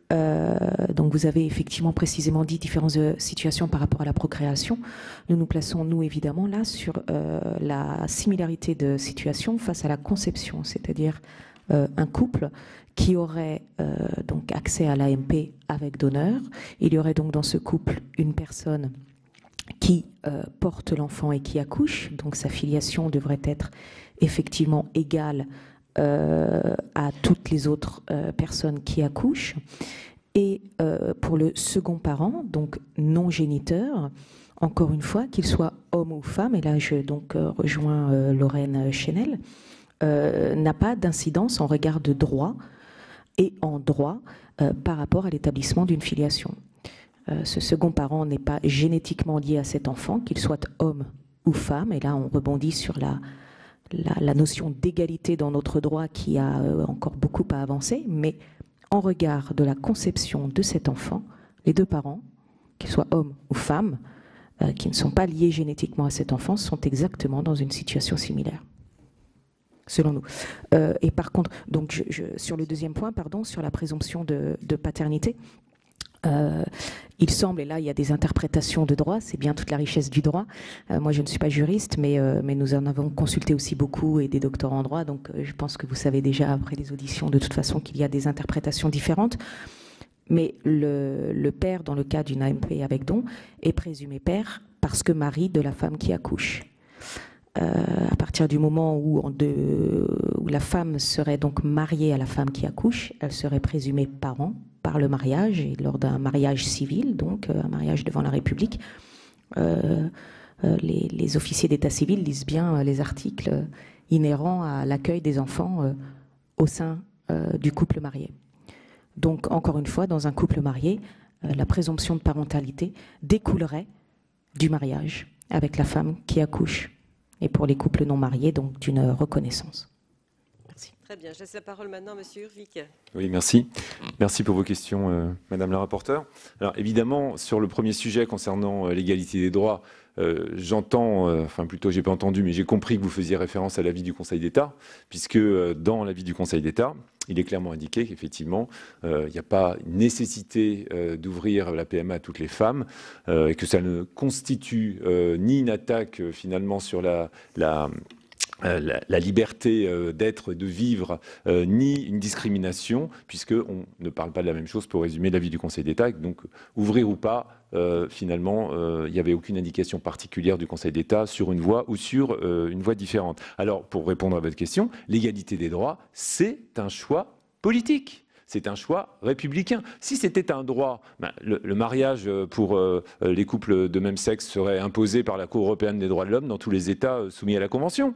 Donc vous avez effectivement précisément dit différence de situation par rapport à la procréation. Nous nous plaçons, nous, évidemment, là sur la similarité de situation face à la conception, c'est-à-dire un couple qui aurait donc accès à l'AMP avec donneur. Il y aurait donc dans ce couple une personne qui porte l'enfant et qui accouche, donc sa filiation devrait être effectivement égale à toutes les autres personnes qui accouchent. Et pour le second parent, donc non géniteur, encore une fois, qu'il soit homme ou femme, et là je donc rejoins Lorraine Chenel, n'a pas d'incidence en regard de droit et en droit par rapport à l'établissement d'une filiation. Ce second parent n'est pas génétiquement lié à cet enfant, qu'il soit homme ou femme. Et là, on rebondit sur la notion d'égalité dans notre droit qui a encore beaucoup à avancer. Mais en regard de la conception de cet enfant, les deux parents, qu'ils soient hommes ou femmes, qui ne sont pas liés génétiquement à cet enfant, sont exactement dans une situation similaire, selon nous. Et par contre, donc sur le deuxième point, pardon, sur la présomption de paternité, il semble, et là il y a des interprétations de droit, c'est bien toute la richesse du droit. Moi je ne suis pas juriste, mais nous en avons consulté aussi beaucoup et des doctorants en droit, donc je pense que vous savez déjà après les auditions de toute façon qu'il y a des interprétations différentes. Mais le père, dans le cas d'une AMP avec don, est présumé père parce que mari de la femme qui accouche. À partir du moment où la femme serait donc mariée à la femme qui accouche, elle serait présumée parent par le mariage, et lors d'un mariage civil, donc un mariage devant la République, les officiers d'état civil lisent bien les articles inhérents à l'accueil des enfants au sein du couple marié. Donc, encore une fois, dans un couple marié, la présomption de parentalité découlerait du mariage avec la femme qui accouche. Et pour les couples non mariés, donc d'une reconnaissance. Merci. Très bien. Je laisse la parole maintenant à Monsieur Urvic. Oui, merci. Merci pour vos questions, Madame la rapporteure. Alors, évidemment, sur le premier sujet concernant l'égalité des droits, j'entends, enfin plutôt j'ai pas entendu, mais j'ai compris que vous faisiez référence à l'avis du Conseil d'État, puisque dans l'avis du Conseil d'État, il est clairement indiqué qu'effectivement, il n'y a pas nécessité d'ouvrir la PMA à toutes les femmes, et que ça ne constitue ni une attaque finalement sur la liberté d'être, de vivre, ni une discrimination, puisqu'on ne parle pas de la même chose pour résumer l'avis du Conseil d'État. Donc, ouvrir ou pas, finalement, il n'y avait aucune indication particulière du Conseil d'État sur une voie ou sur une voie différente. Alors, pour répondre à votre question, l'égalité des droits, c'est un choix politique. C'est un choix républicain. Si c'était un droit, le mariage pour les couples de même sexe serait imposé par la Cour européenne des droits de l'homme dans tous les États soumis à la Convention.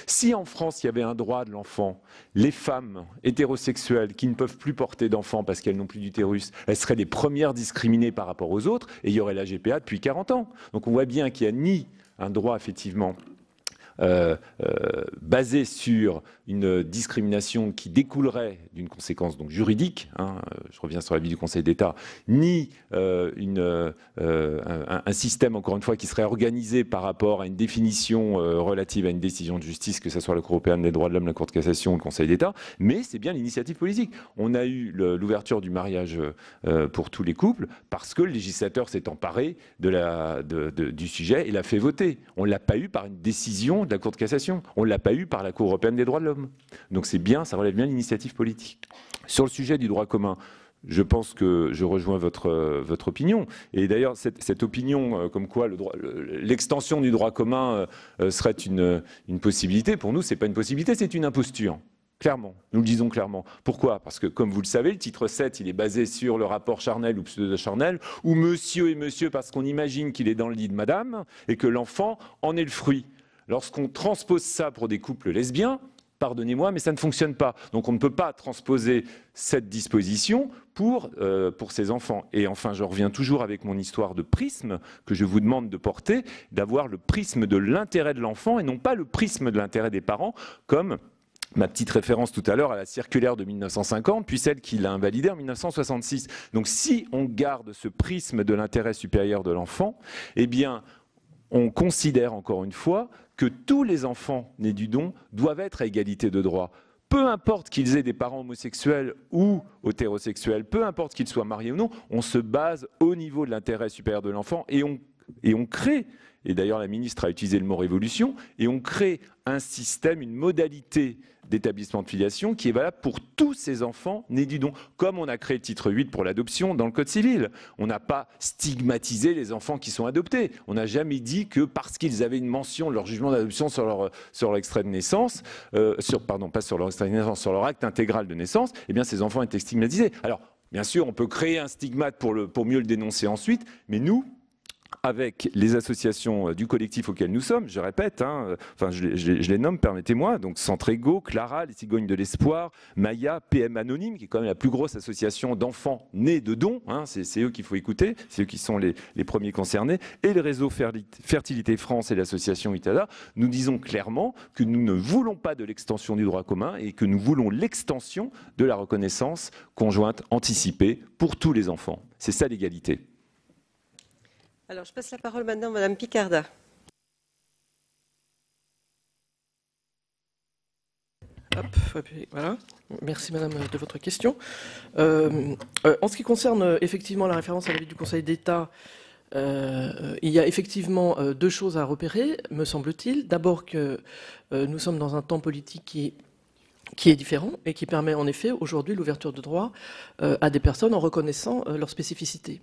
Si en France, il y avait un droit de l'enfant, les femmes hétérosexuelles qui ne peuvent plus porter d'enfants parce qu'elles n'ont plus d'utérus, elles seraient les premières discriminées par rapport aux autres, et il y aurait la GPA depuis 40 ans. Donc on voit bien qu'il n'y a ni un droit, effectivement, basé sur une discrimination qui découlerait d'une conséquence donc juridique, je reviens sur l'avis du Conseil d'État, ni un système, encore une fois, qui serait organisé par rapport à une définition relative à une décision de justice, que ce soit la Cour européenne des droits de l'homme, la Cour de cassation ou le Conseil d'État, mais c'est bien l'initiative politique. On a eu l'ouverture du mariage pour tous les couples parce que le législateur s'est emparé du sujet et l'a fait voter. On ne l'a pas eu par une décision de la Cour de cassation. On ne l'a pas eu par la Cour européenne des droits de l'homme. Donc c'est bien, ça relève bien de l'initiative politique. Sur le sujet du droit commun, je pense que je rejoins votre opinion. Et d'ailleurs, cette opinion, comme quoi l'extension du droit commun serait une possibilité, pour nous, ce n'est pas une possibilité, c'est une imposture. Clairement, nous le disons clairement. Pourquoi? Parce que, comme vous le savez, le titre 7, il est basé sur le rapport Charnel ou pseudo-Charnel, où monsieur est monsieur parce qu'on imagine qu'il est dans le lit de madame et que l'enfant en est le fruit. Lorsqu'on transpose ça pour des couples lesbiens, pardonnez-moi, mais ça ne fonctionne pas. Donc on ne peut pas transposer cette disposition pour ces enfants. Et enfin, je reviens toujours avec mon histoire de prisme que je vous demande de porter, d'avoir le prisme de l'intérêt de l'enfant et non pas le prisme de l'intérêt des parents, comme ma petite référence tout à l'heure à la circulaire de 1950, puis celle qui l'a invalidée en 1966. Donc si on garde ce prisme de l'intérêt supérieur de l'enfant, eh bien, on considère encore une fois que tous les enfants nés du don doivent être à égalité de droits. Peu importe qu'ils aient des parents homosexuels ou hétérosexuels, peu importe qu'ils soient mariés ou non, on se base au niveau de l'intérêt supérieur de l'enfant et on crée, et d'ailleurs la ministre a utilisé le mot révolution, et on crée un système, une modalité d'établissement de filiation qui est valable pour tous ces enfants nés du don. Comme on a créé le titre 8 pour l'adoption dans le Code civil. On n'a pas stigmatisé les enfants qui sont adoptés. On n'a jamais dit que parce qu'ils avaient une mention de leur jugement d'adoption sur leur extrait de naissance, pas sur leur extrait de naissance, sur leur acte intégral de naissance, eh bien ces enfants étaient stigmatisés. Alors, bien sûr, on peut créer un stigmate pour mieux le dénoncer ensuite, mais nous, avec les associations du collectif auquel nous sommes, je répète, je les nomme, permettez-moi, donc Centre Ego, Clara, les Cigognes de l'Espoir, Maya, PM Anonyme, qui est quand même la plus grosse association d'enfants nés de dons, c'est eux qu'il faut écouter, c'est eux qui sont les premiers concernés, et le réseau Fertilité France et l'association Itada, nous disons clairement que nous ne voulons pas de l'extension du droit commun et que nous voulons l'extension de la reconnaissance conjointe anticipée pour tous les enfants. C'est ça l'égalité. Alors, je passe la parole maintenant à Madame Picarda. Voilà. Merci Madame de votre question. En ce qui concerne effectivement la référence à l'avis du Conseil d'État, il y a effectivement deux choses à repérer, me semble-t-il. D'abord que nous sommes dans un temps politique qui est différent et qui permet en effet aujourd'hui l'ouverture de droits à des personnes en reconnaissant leur spécificité.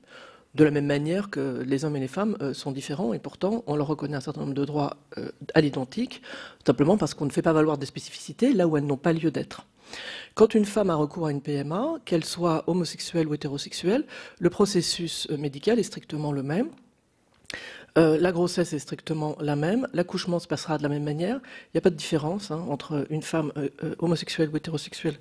De la même manière que les hommes et les femmes sont différents et pourtant on leur reconnaît un certain nombre de droits à l'identique, simplement parce qu'on ne fait pas valoir des spécificités là où elles n'ont pas lieu d'être. Quand une femme a recours à une PMA, qu'elle soit homosexuelle ou hétérosexuelle, le processus médical est strictement le même. La grossesse est strictement la même, l'accouchement se passera de la même manière. Il n'y a pas de différence entre une femme homosexuelle ou hétérosexuelle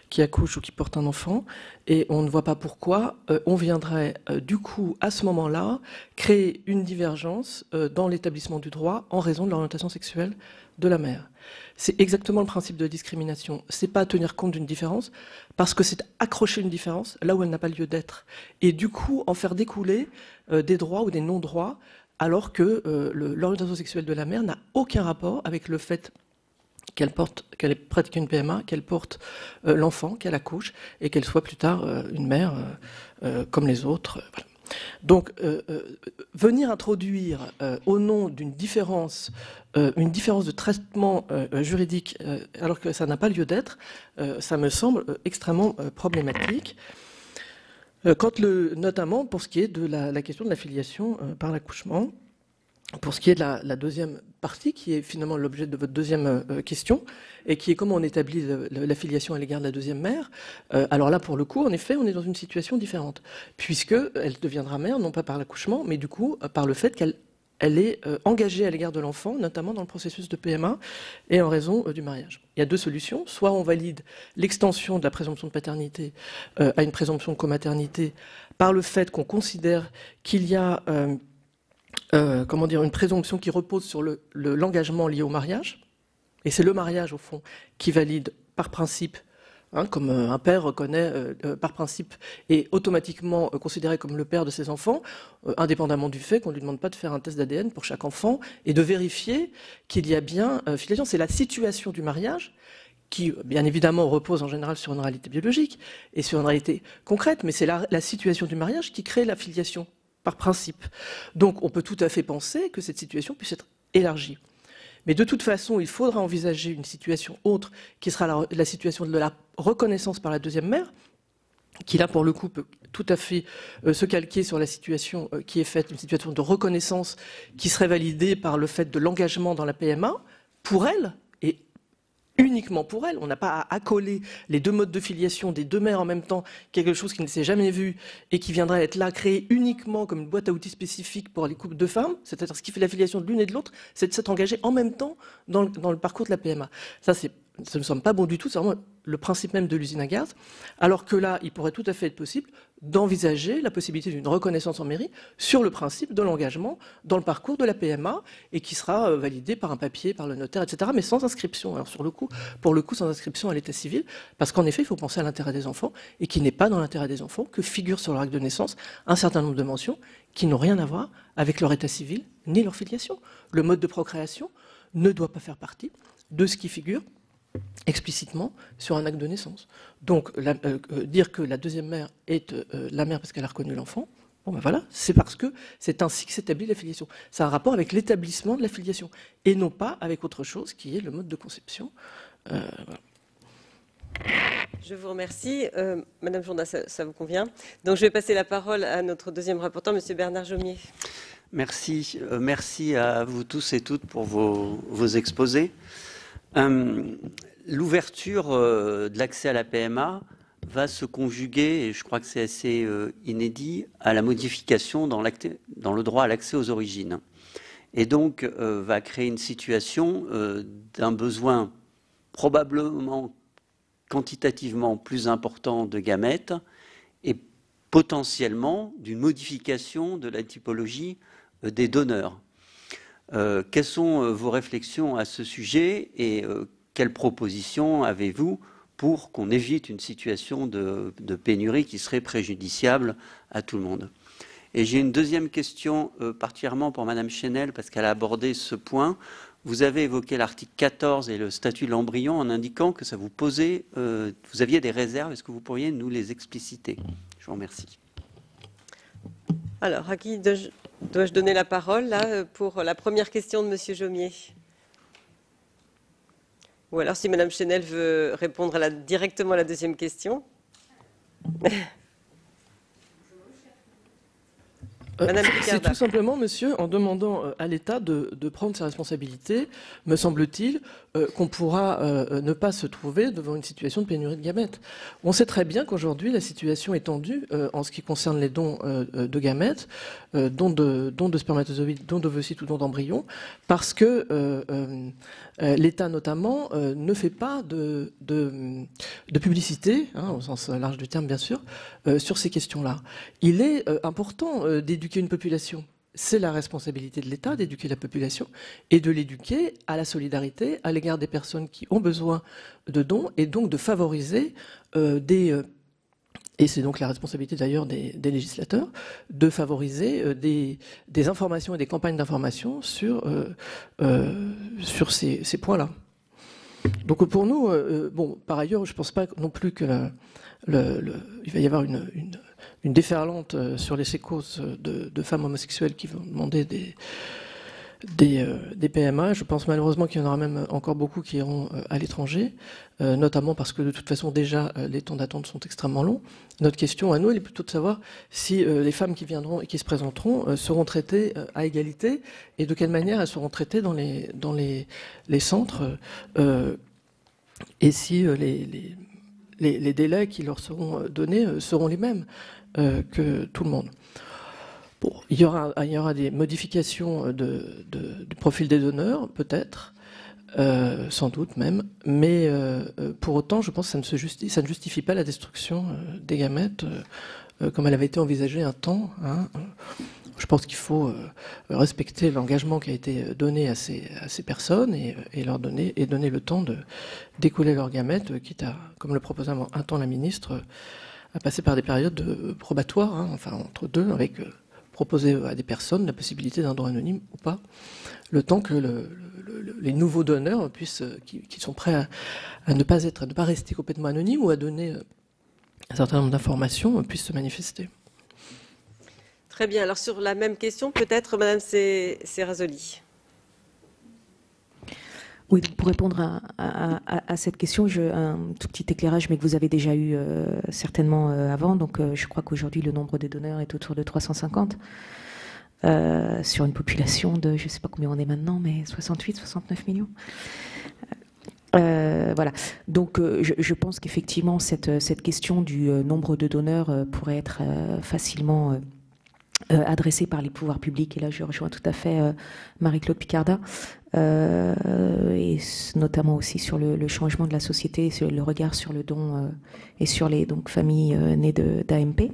qui accouche ou qui porte un enfant. Et on ne voit pas pourquoi on viendrait du coup à ce moment-là créer une divergence dans l'établissement du droit en raison de l'orientation sexuelle de la mère. C'est exactement le principe de discrimination. C'est pas tenir compte d'une différence parce que c'est accrocher une différence là où elle n'a pas lieu d'être. Et du coup en faire découler des droits ou des non-droits alors que l'orientation sexuelle de la mère n'a aucun rapport avec le fait qu'elle ait pratiqué une PMA, qu'elle porte l'enfant, qu'elle accouche, et qu'elle soit plus tard une mère comme les autres. Voilà. Donc, venir introduire au nom d'une différence, une différence de traitement juridique, alors que ça n'a pas lieu d'être, ça me semble extrêmement problématique. Notamment pour ce qui est de la question de la filiation par l'accouchement, pour ce qui est de la deuxième partie, qui est finalement l'objet de votre deuxième question, et qui est comment on établit la filiation à l'égard de la deuxième mère. Alors là, pour le coup, en effet, on est dans une situation différente, puisqu'elle deviendra mère, non pas par l'accouchement, mais du coup, par le fait qu'elle est engagée à l'égard de l'enfant, notamment dans le processus de PMA, et en raison du mariage. Il y a deux solutions. Soit on valide l'extension de la présomption de paternité à une présomption de comaternité par le fait qu'on considère qu'il y a une présomption qui repose sur l'engagement lié au mariage. Et c'est le mariage, au fond, qui valide par principe, comme un père reconnaît par principe et automatiquement considéré comme le père de ses enfants, indépendamment du fait qu'on ne lui demande pas de faire un test d'ADN pour chaque enfant et de vérifier qu'il y a bien filiation. C'est la situation du mariage qui, bien évidemment, repose en général sur une réalité biologique et sur une réalité concrète, mais c'est la situation du mariage qui crée la filiation par principe. Donc on peut tout à fait penser que cette situation puisse être élargie. Mais de toute façon, il faudra envisager une situation autre, qui sera la situation de la reconnaissance par la deuxième mère, qui là, pour le coup, peut tout à fait se calquer sur la situation qui est faite, une situation de reconnaissance qui serait validée par le fait de l'engagement dans la PMA, pour elle, et uniquement pour elle. On n'a pas à accoler les deux modes de filiation des deux mères en même temps, quelque chose qui ne s'est jamais vu et qui viendrait être là, créé uniquement comme une boîte à outils spécifique pour les couples de femmes. C'est-à-dire ce qui fait la filiation de l'une et de l'autre, c'est de s'être engagé en même temps dans le parcours de la PMA. Ça ne semble pas bon du tout, c'est vraiment le principe même de l'usine à gaz. Alors que là, il pourrait tout à fait être possible d'envisager la possibilité d'une reconnaissance en mairie sur le principe de l'engagement dans le parcours de la PMA et qui sera validé par un papier, par le notaire, etc., mais sans inscription. Alors pour le coup, sans inscription à l'état civil, parce qu'en effet, il faut penser à l'intérêt des enfants et qu'il n'est pas dans l'intérêt des enfants que figure sur leur acte de naissance un certain nombre de mentions qui n'ont rien à voir avec leur état civil ni leur filiation. Le mode de procréation ne doit pas faire partie de ce qui figure explicitement sur un acte de naissance. Donc dire que la deuxième mère est la mère parce qu'elle a reconnu l'enfant, bon ben voilà, c'est parce que c'est ainsi que s'établit la filiation. C'est un rapport avec l'établissement de la filiation et non pas avec autre chose qui est le mode de conception. Voilà. Je vous remercie. Madame Jourda, ça vous convient? Donc je vais passer la parole à notre deuxième rapporteur, Monsieur Bernard Jomier. Merci. Merci à vous tous et toutes pour vos exposés. L'ouverture de l'accès à la PMA va se conjuguer, et je crois que c'est assez inédit, à la modification dans le droit à l'accès aux origines. Et donc va créer une situation d'un besoin probablement quantitativement plus important de gamètes et potentiellement d'une modification de la typologie des donneurs. Quelles sont vos réflexions à ce sujet et quelles propositions avez-vous pour qu'on évite une situation de pénurie qui serait préjudiciable à tout le monde? Et j'ai une deuxième question particulièrement pour Madame Chenel parce qu'elle a abordé ce point. Vous avez évoqué l'article 14 et le statut de l'embryon en indiquant que ça vous posait, vous aviez des réserves. Est-ce que vous pourriez nous les expliciter? Je vous remercie. Alors, à qui dois-je donner la parole là, pour la première question de Monsieur Jomier? Ou alors si Madame Chenel veut répondre directement à la deuxième question. C'est tout simplement, monsieur, en demandant à l'État de prendre ses responsabilités, me semble-t-il, qu'on pourra ne pas se trouver devant une situation de pénurie de gamètes. On sait très bien qu'aujourd'hui, la situation est tendue en ce qui concerne les dons de gamètes, dons de spermatozoïdes, dons d'ovocytes ou dons d'embryons, parce que l'État, notamment, ne fait pas de publicité, au sens large du terme, bien sûr, sur ces questions-là. Il est important d'éduquer une population. C'est la responsabilité de l'État d'éduquer la population et de l'éduquer à la solidarité à l'égard des personnes qui ont besoin de dons et donc de favoriser et c'est donc la responsabilité d'ailleurs des législateurs, de favoriser des informations et des campagnes d'information sur ces points-là. Donc pour nous, bon, par ailleurs, je ne pense pas non plus que il va y avoir une déferlante sur les sécos de femmes homosexuelles qui vont demander des PMA. Je pense malheureusement qu'il y en aura même encore beaucoup qui iront à l'étranger, notamment parce que de toute façon déjà les temps d'attente sont extrêmement longs. Notre question à nous, elle est plutôt de savoir si les femmes qui viendront et qui se présenteront seront traitées à égalité et de quelle manière elles seront traitées dans les centres et si les délais qui leur seront donnés seront les mêmes que tout le monde. Bon, il y aura des modifications du profil des donneurs, peut-être, sans doute même, mais pour autant, je pense que ça ne justifie pas la destruction des gamètes comme elle avait été envisagée un temps. Hein. Je pense qu'il faut respecter l'engagement qui a été donné à ces personnes et leur donner le temps d'écouler leurs gamètes, quitte à, comme le proposait un temps la ministre, à passer par des périodes probatoires, hein, enfin entre deux, avec proposer à des personnes la possibilité d'un don anonyme ou pas, le temps que les nouveaux donneurs qui sont prêts à ne pas rester complètement anonymes ou à donner un certain nombre d'informations puissent se manifester. Très bien. Alors sur la même question, peut-être, Madame Serrazoli. Oui, pour répondre à cette question, un tout petit éclairage, mais que vous avez déjà eu certainement avant. Donc, je crois qu'aujourd'hui, le nombre de donneurs est autour de 350 sur une population de, je ne sais pas combien on est maintenant, mais 68, 69 millions. Voilà. Donc, je pense qu'effectivement, cette question du nombre de donneurs pourrait être facilement adressée par les pouvoirs publics. Et là, je rejoins tout à fait Marie-Claude Picarda. Et notamment aussi sur le changement de la société, sur le regard sur le don et sur les familles nées d'AMP.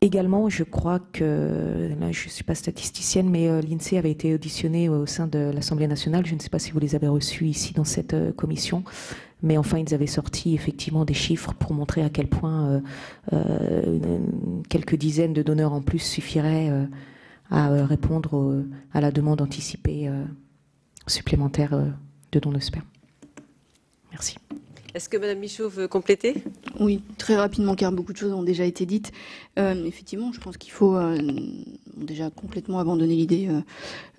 Également, je crois que, là je ne suis pas statisticienne, mais l'INSEE avait été auditionné au sein de l'Assemblée nationale. Je ne sais pas si vous les avez reçus ici dans cette commission, mais enfin ils avaient sorti effectivement des chiffres pour montrer à quel point quelques dizaines de donneurs en plus suffiraient à répondre à la demande anticipée supplémentaire de dons de sperme. Merci. Est-ce que Madame Michaud veut compléter? Oui, très rapidement, car beaucoup de choses ont déjà été dites. Effectivement, je pense qu'il faut déjà complètement abandonner l'idée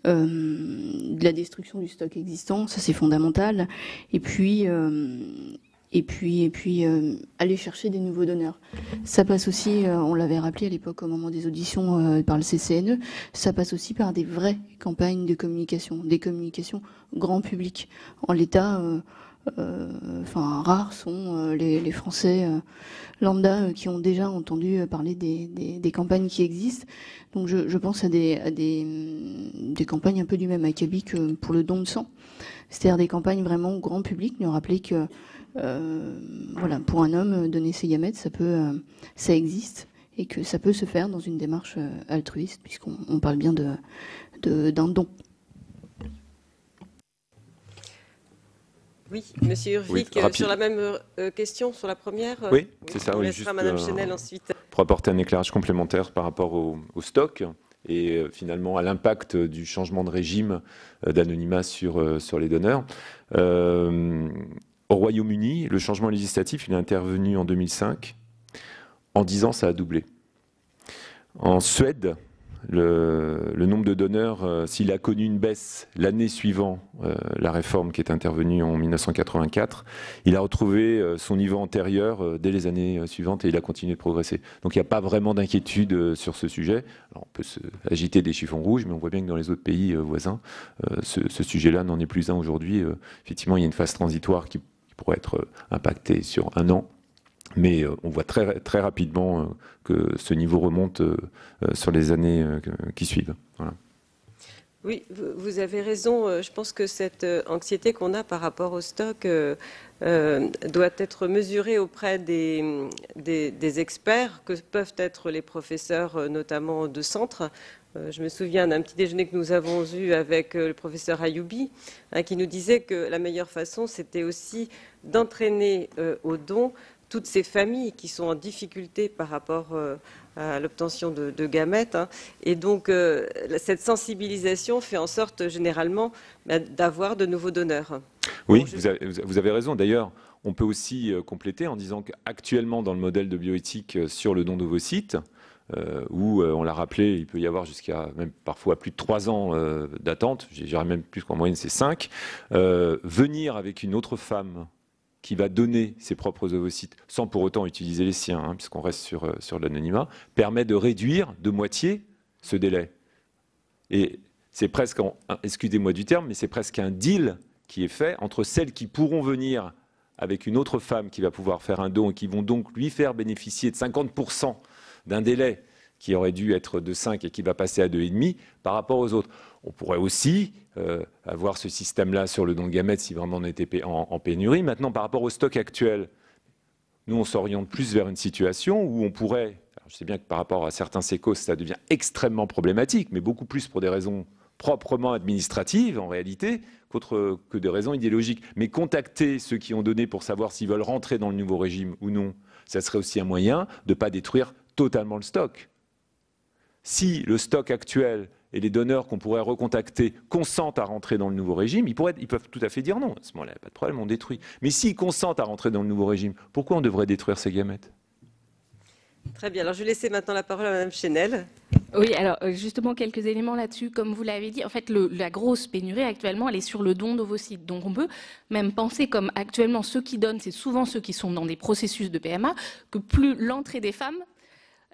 de la destruction du stock existant. Ça, c'est fondamental. Et puis aller chercher des nouveaux donneurs. Ça passe aussi, on l'avait rappelé à l'époque au moment des auditions par le CCNE, ça passe aussi par des vraies campagnes de communication, des communications grand public. En l'état, rares sont les Français lambda qui ont déjà entendu parler des campagnes qui existent. Donc je pense à des campagnes un peu du même acabit que pour le don de sang. C'est-à-dire des campagnes vraiment grand public, nous rappeler que pour un homme, donner ses gamètes, ça existe et que ça peut se faire dans une démarche altruiste, puisqu'on parle bien d'un don. Oui, Monsieur Urvic, oui, sur la même question, sur la première. Oui, c'est ça. On Oui, laissera Madame Chenel ensuite. Pour apporter un éclairage complémentaire par rapport au stock et finalement à l'impact du changement de régime d'anonymat sur les donneurs. Au Royaume-Uni, le changement législatif il est intervenu en 2005. En 10 ans, ça a doublé. En Suède, le nombre de donneurs, s'il a connu une baisse l'année suivant la réforme qui est intervenue en 1984, il a retrouvé son niveau antérieur dès les années suivantes et il a continué de progresser. Donc il n'y a pas vraiment d'inquiétude sur ce sujet. Alors, on peut se agiter des chiffons rouges, mais on voit bien que dans les autres pays voisins, ce sujet-là n'en est plus un aujourd'hui. Effectivement, il y a une phase transitoire qui pourrait être impactée sur un an. Mais on voit très, très rapidement que ce niveau remonte sur les années qui suivent. Voilà. Oui, vous avez raison. Je pense que cette anxiété qu'on a par rapport au stock doit être mesurée auprès des experts, que peuvent être les professeurs, notamment de centre. Je me souviens d'un petit déjeuner que nous avons eu avec le professeur Ayoubi, qui nous disait que la meilleure façon, c'était aussi d'entraîner au don toutes ces familles qui sont en difficulté par rapport à l'obtention de gamètes. Et donc, cette sensibilisation fait en sorte généralement d'avoir de nouveaux donneurs. Oui, vous avez raison. D'ailleurs, on peut aussi compléter en disant qu'actuellement, dans le modèle de bioéthique sur le don d'ovocytes, où, on l'a rappelé, il peut y avoir jusqu'à même parfois plus de 3 ans d'attente, je dirais même plus qu'en moyenne c'est 5, venir avec une autre femme qui va donner ses propres ovocytes, sans pour autant utiliser les siens, hein, puisqu'on reste sur l'anonymat, permet de réduire de moitié ce délai. Et c'est presque, excusez-moi du terme, mais c'est presque un deal qui est fait entre celles qui pourront venir avec une autre femme qui va pouvoir faire un don et qui vont donc lui faire bénéficier de 50% d'un délai qui aurait dû être de 5 et qui va passer à 2,5 par rapport aux autres. On pourrait aussi avoir ce système-là sur le don de gamètes si vraiment on était en pénurie. Maintenant, par rapport au stock actuel, nous, on s'oriente plus vers une situation où on pourrait, alors je sais bien que par rapport à certains sécos, ça devient extrêmement problématique, mais beaucoup plus pour des raisons proprement administratives, en réalité, que des raisons idéologiques. Mais contacter ceux qui ont donné pour savoir s'ils veulent rentrer dans le nouveau régime ou non, ça serait aussi un moyen de ne pas détruire totalement le stock. Si le stock actuel et les donneurs qu'on pourrait recontacter consentent à rentrer dans le nouveau régime, ils peuvent tout à fait dire non. À ce moment-là, pas de problème, on détruit. Mais s'ils consentent à rentrer dans le nouveau régime, pourquoi on devrait détruire ces gamètes? Très bien. Alors, je vais laisser maintenant la parole à Mme Chenel. Oui, alors justement, quelques éléments là-dessus. Comme vous l'avez dit, en fait, la grosse pénurie actuellement, elle est sur le don d'ovocytes. Donc on peut même penser comme actuellement ceux qui donnent, c'est souvent ceux qui sont dans des processus de PMA, que plus l'entrée des femmes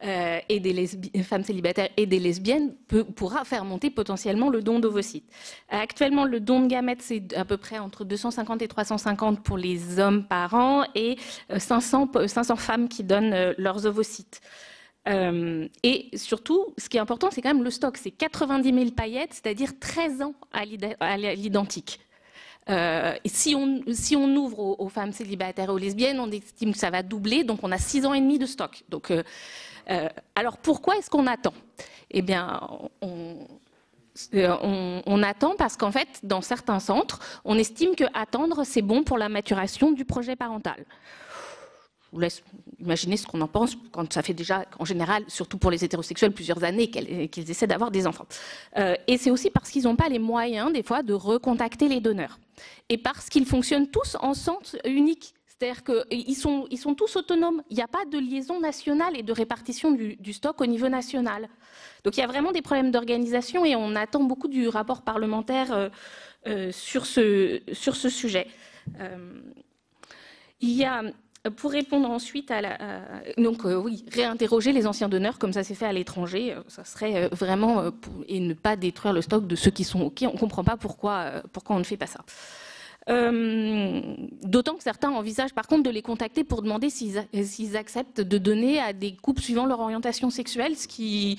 et des femmes célibataires et des lesbiennes pourra faire monter potentiellement le don d'ovocytes. Actuellement, le don de gamètes, c'est à peu près entre 250 et 350 pour les hommes par an et 500 femmes qui donnent leurs ovocytes. Et surtout, ce qui est important, c'est quand même le stock. C'est 90 000 paillettes, c'est-à-dire 13 ans à l'identique. Et si on ouvre aux femmes célibataires et aux lesbiennes, on estime que ça va doubler, donc on a 6 ans et demi de stock. Donc, alors pourquoi est-ce qu'on attend? Eh bien, on attend parce qu'en fait, dans certains centres, on estime que attendre, c'est bon pour la maturation du projet parental. Je vous laisse imaginer ce qu'on en pense quand ça fait déjà, en général, surtout pour les hétérosexuels, plusieurs années qu'ils essaient d'avoir des enfants. Et c'est aussi parce qu'ils n'ont pas les moyens, des fois, de recontacter les donneurs. Et parce qu'ils fonctionnent tous en centre unique. C'est-à-dire qu'ils sont tous autonomes. Il n'y a pas de liaison nationale et de répartition du stock au niveau national. Donc il y a vraiment des problèmes d'organisation et on attend beaucoup du rapport parlementaire sur ce sujet. Il y a, pour répondre ensuite oui, réinterroger les anciens donneurs comme ça s'est fait à l'étranger, ça serait vraiment, et ne pas détruire le stock de ceux qui sont OK. On ne comprend pas pourquoi on ne fait pas ça. D'autant que certains envisagent par contre de les contacter pour demander s'ils acceptent de donner à des couples suivant leur orientation sexuelle, ce qui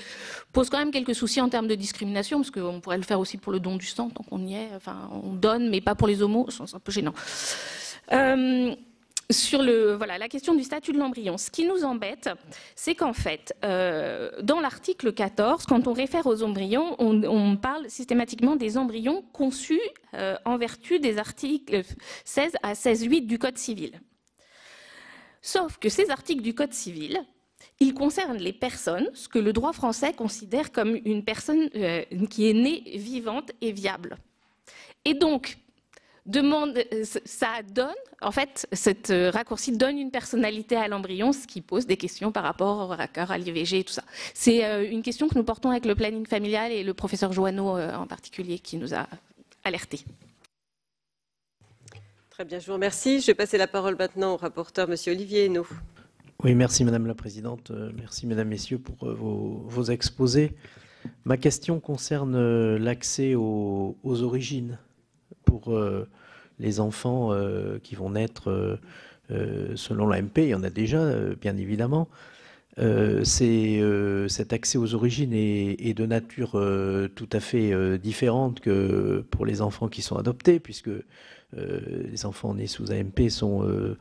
pose quand même quelques soucis en termes de discrimination, parce qu'on pourrait le faire aussi pour le don du sang, tant qu'on y est, enfin on donne, mais pas pour les homos, c'est un peu gênant. Sur la question du statut de l'embryon, ce qui nous embête, c'est qu'en fait, dans l'article 14, quand on réfère aux embryons, on parle systématiquement des embryons conçus en vertu des articles 16 à 16.8 du Code civil. Sauf que ces articles du Code civil, ils concernent les personnes, ce que le droit français considère comme une personne qui est née vivante et viable. Et donc, ça donne, en fait, cette raccourci donne une personnalité à l'embryon, ce qui pose des questions par rapport au raccord à l'IVG et tout ça. C'est une question que nous portons avec le planning familial et le professeur Joanneau en particulier qui nous a alertés. Très bien, je vous remercie. Je vais passer la parole maintenant au rapporteur, monsieur Olivier Henno. Oui, merci Madame la Présidente. Merci Mesdames, Messieurs pour vos exposés. Ma question concerne l'accès aux origines pour les enfants qui vont naître selon l'AMP. Il y en a déjà, bien évidemment. Cet accès aux origines est de nature tout à fait différente que pour les enfants qui sont adoptés, puisque les enfants nés sous AMP sont,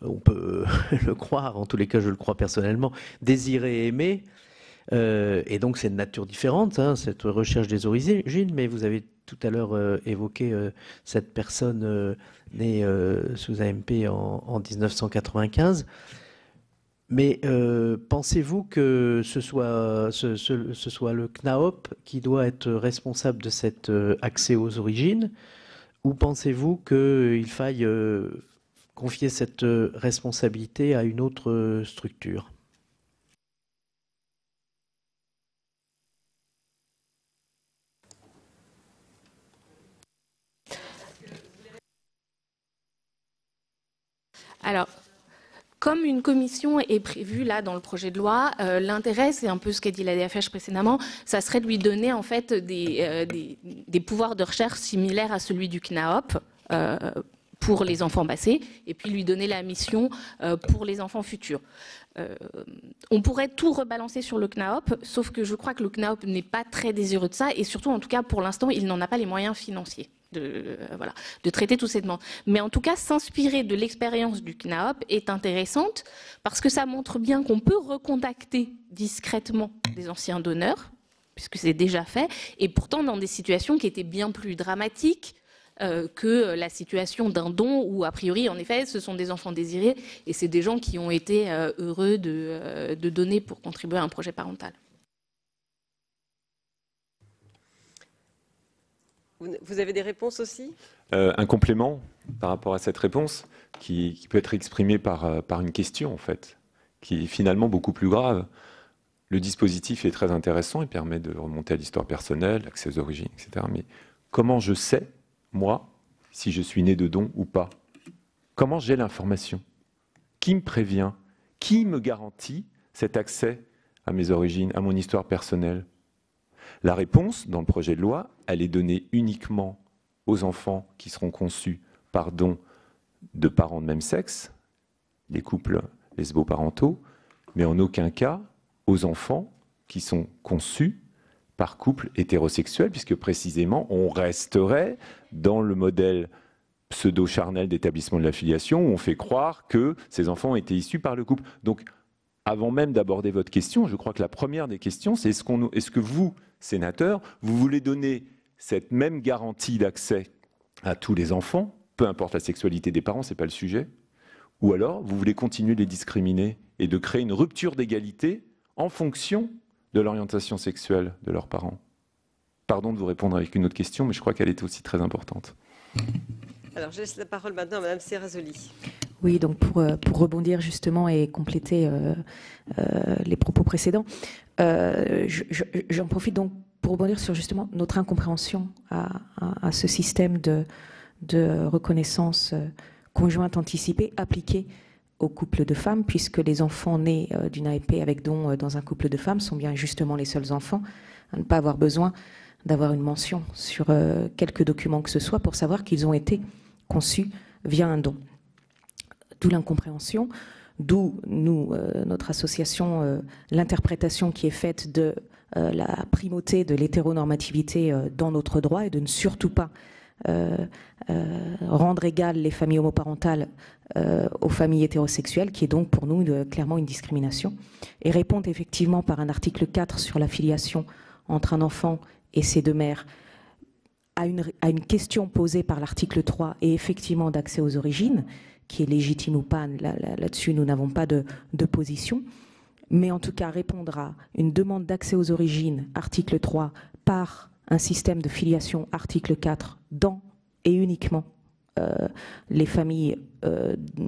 on peut le croire, en tous les cas je le crois personnellement, désirés et aimés. Et donc c'est de nature différente, hein, cette recherche des origines, mais vous avez tout à l'heure évoqué cette personne née sous AMP en 1995. Mais pensez-vous que ce soit le CNAOP qui doit être responsable de cet accès aux origines, ou pensez-vous qu'il faille confier cette responsabilité à une autre structure ? Alors, comme une commission est prévue là dans le projet de loi, l'intérêt, c'est un peu ce qu'a dit la DFH précédemment, ça serait de lui donner en fait des pouvoirs de recherche similaires à celui du CNAOP pour les enfants passés, et puis lui donner la mission pour les enfants futurs. On pourrait tout rebalancer sur le CNAOP, sauf que je crois que le CNAOP n'est pas très désireux de ça, et surtout, en tout cas, pour l'instant, il n'en a pas les moyens financiers de traiter tous ces demandes. Mais en tout cas, s'inspirer de l'expérience du CNAOP est intéressante, parce que ça montre bien qu'on peut recontacter discrètement des anciens donneurs, puisque c'est déjà fait, et pourtant dans des situations qui étaient bien plus dramatiques que la situation d'un don où, a priori, en effet, ce sont des enfants désirés et c'est des gens qui ont été heureux de donner pour contribuer à un projet parental. Vous avez des réponses aussi ? Un complément par rapport à cette réponse qui peut être exprimé par une question, en fait, qui est finalement beaucoup plus grave. Le dispositif est très intéressant, il permet de remonter à l'histoire personnelle, l'accès aux origines, etc. Mais comment je sais, moi, si je suis né de don ou pas? Comment j'ai l'information? Qui me prévient? Qui me garantit cet accès à mes origines, à mon histoire personnelle? La réponse, dans le projet de loi, elle est donnée uniquement aux enfants qui seront conçus par don de parents de même sexe, les couples lesbo-parentaux, mais en aucun cas aux enfants qui sont conçus par couple hétérosexuel, puisque précisément on resterait dans le modèle pseudo-charnel d'établissement de la filiation, où on fait croire que ces enfants ont été issus par le couple. Donc, avant même d'aborder votre question, je crois que la première des questions, c'est est-ce que vous, sénateurs, vous voulez donner cette même garantie d'accès à tous les enfants, peu importe la sexualité des parents, ce n'est pas le sujet, ou alors vous voulez continuer de les discriminer et de créer une rupture d'égalité en fonction de l'orientation sexuelle de leurs parents? Pardon de vous répondre avec une autre question, mais je crois qu'elle est aussi très importante. Alors, je laisse la parole maintenant à Mme Serrazoli. Oui, donc pour rebondir justement et compléter les propos précédents, j'en profite donc pour rebondir sur justement notre incompréhension à ce système de reconnaissance conjointe anticipée appliqué aux couples de femmes, puisque les enfants nés d'une AEP avec don dans un couple de femmes sont bien justement les seuls enfants à ne pas avoir besoin d'avoir une mention sur quelques documents que ce soit pour savoir qu'ils ont été conçus via un don. D'où l'incompréhension, d'où nous, notre association, l'interprétation qui est faite de la primauté de l'hétéronormativité dans notre droit et de ne surtout pas rendre égales les familles homoparentales aux familles hétérosexuelles, qui est donc pour nous clairement une discrimination, et répondre effectivement par un article 4 sur la filiation entre un enfant et ses deux mères à une question posée par l'article 3 et effectivement d'accès aux origines, qui est légitime ou pas, là-dessus nous n'avons pas de position, mais en tout cas répondre à une demande d'accès aux origines, article 3, par un système de filiation, article 4, dans et uniquement les familles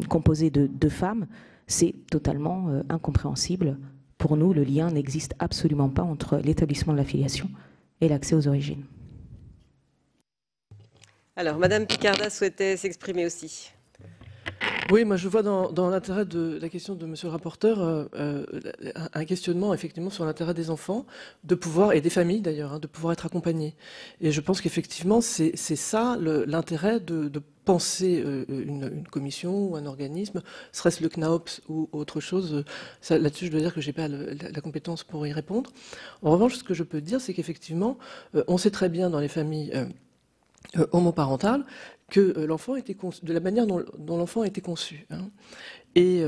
composées de deux femmes, c'est totalement incompréhensible. Pour nous, le lien n'existe absolument pas entre l'établissement de la filiation et l'accès aux origines. Alors, Madame Picarda souhaitait s'exprimer aussi. Oui, moi je vois dans l'intérêt de la question de Monsieur le rapporteur un questionnement effectivement sur l'intérêt des enfants de pouvoir, et des familles d'ailleurs, de pouvoir être accompagnés. Et je pense qu'effectivement c'est ça l'intérêt de penser une commission ou un organisme, serait-ce le CNAOPS ou autre chose. Là-dessus je dois dire que je n'ai pas la compétence pour y répondre. En revanche, ce que je peux dire, c'est qu'effectivement on sait très bien dans les familles homoparentales que l'enfant était conçu, de la manière dont l'enfant a été conçu. Hein. Et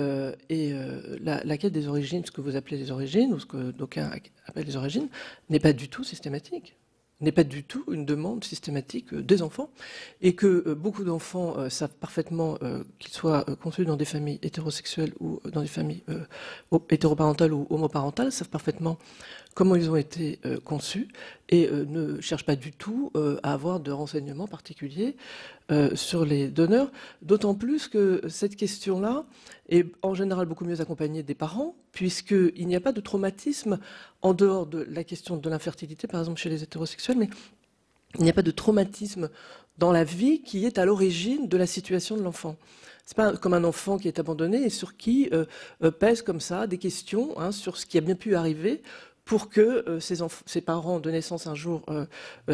la quête des origines, ce que vous appelez les origines, ou ce que d'aucuns appellent les origines, n'est pas du tout systématique, n'est pas du tout une demande systématique des enfants, et que beaucoup d'enfants savent parfaitement qu'ils soient conçus dans des familles hétérosexuelles ou dans des familles hétéroparentales ou homoparentales, savent parfaitement comment ils ont été conçus et ne cherche pas du tout à avoir de renseignements particuliers sur les donneurs, d'autant plus que cette question-là est en général beaucoup mieux accompagnée des parents, puisqu'il n'y a pas de traumatisme en dehors de la question de l'infertilité, par exemple chez les hétérosexuels, mais il n'y a pas de traumatisme dans la vie qui est à l'origine de la situation de l'enfant. C'est pas comme un enfant qui est abandonné et sur qui pèsent comme ça des questions sur ce qui a bien pu arriver pour que ses parents de naissance un jour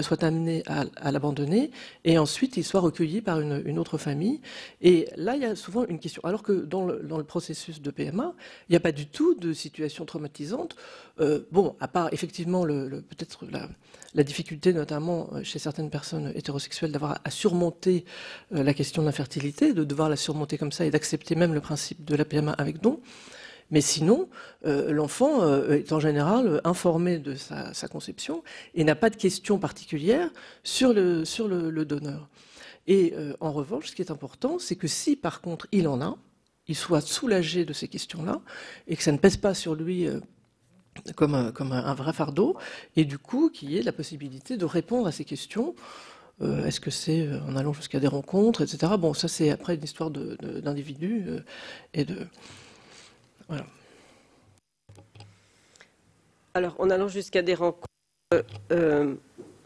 soient amenés à l'abandonner et ensuite ils soient recueillis par une autre famille. Et là, il y a souvent une question. Alors que dans le processus de PMA, il n'y a pas du tout de situation traumatisante. Bon, à part effectivement peut-être la difficulté, notamment chez certaines personnes hétérosexuelles, d'avoir à surmonter la question de l'infertilité, de devoir la surmonter comme ça et d'accepter même le principe de la PMA avec don. Mais sinon, l'enfant est en général informé de sa conception et n'a pas de questions particulières sur le donneur. Et en revanche, ce qui est important, c'est que si par contre il en a, il soit soulagé de ces questions-là et que ça ne pèse pas sur lui comme un vrai fardeau, et du coup qu'il y ait la possibilité de répondre à ces questions. Est-ce que c'est en allant jusqu'à des rencontres, etc. Bon, ça c'est après une histoire d'individus et de... Voilà. Alors, en allant jusqu'à des rencontres,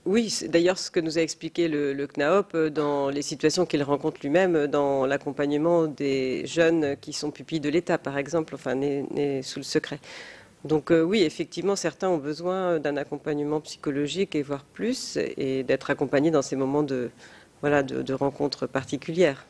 oui, c'est d'ailleurs ce que nous a expliqué le CNAOP dans les situations qu'il rencontre lui-même dans l'accompagnement des jeunes qui sont pupilles de l'État, par exemple, enfin nés sous le secret. Donc oui, effectivement, certains ont besoin d'un accompagnement psychologique et voire plus, et d'être accompagnés dans ces moments de rencontres particulières.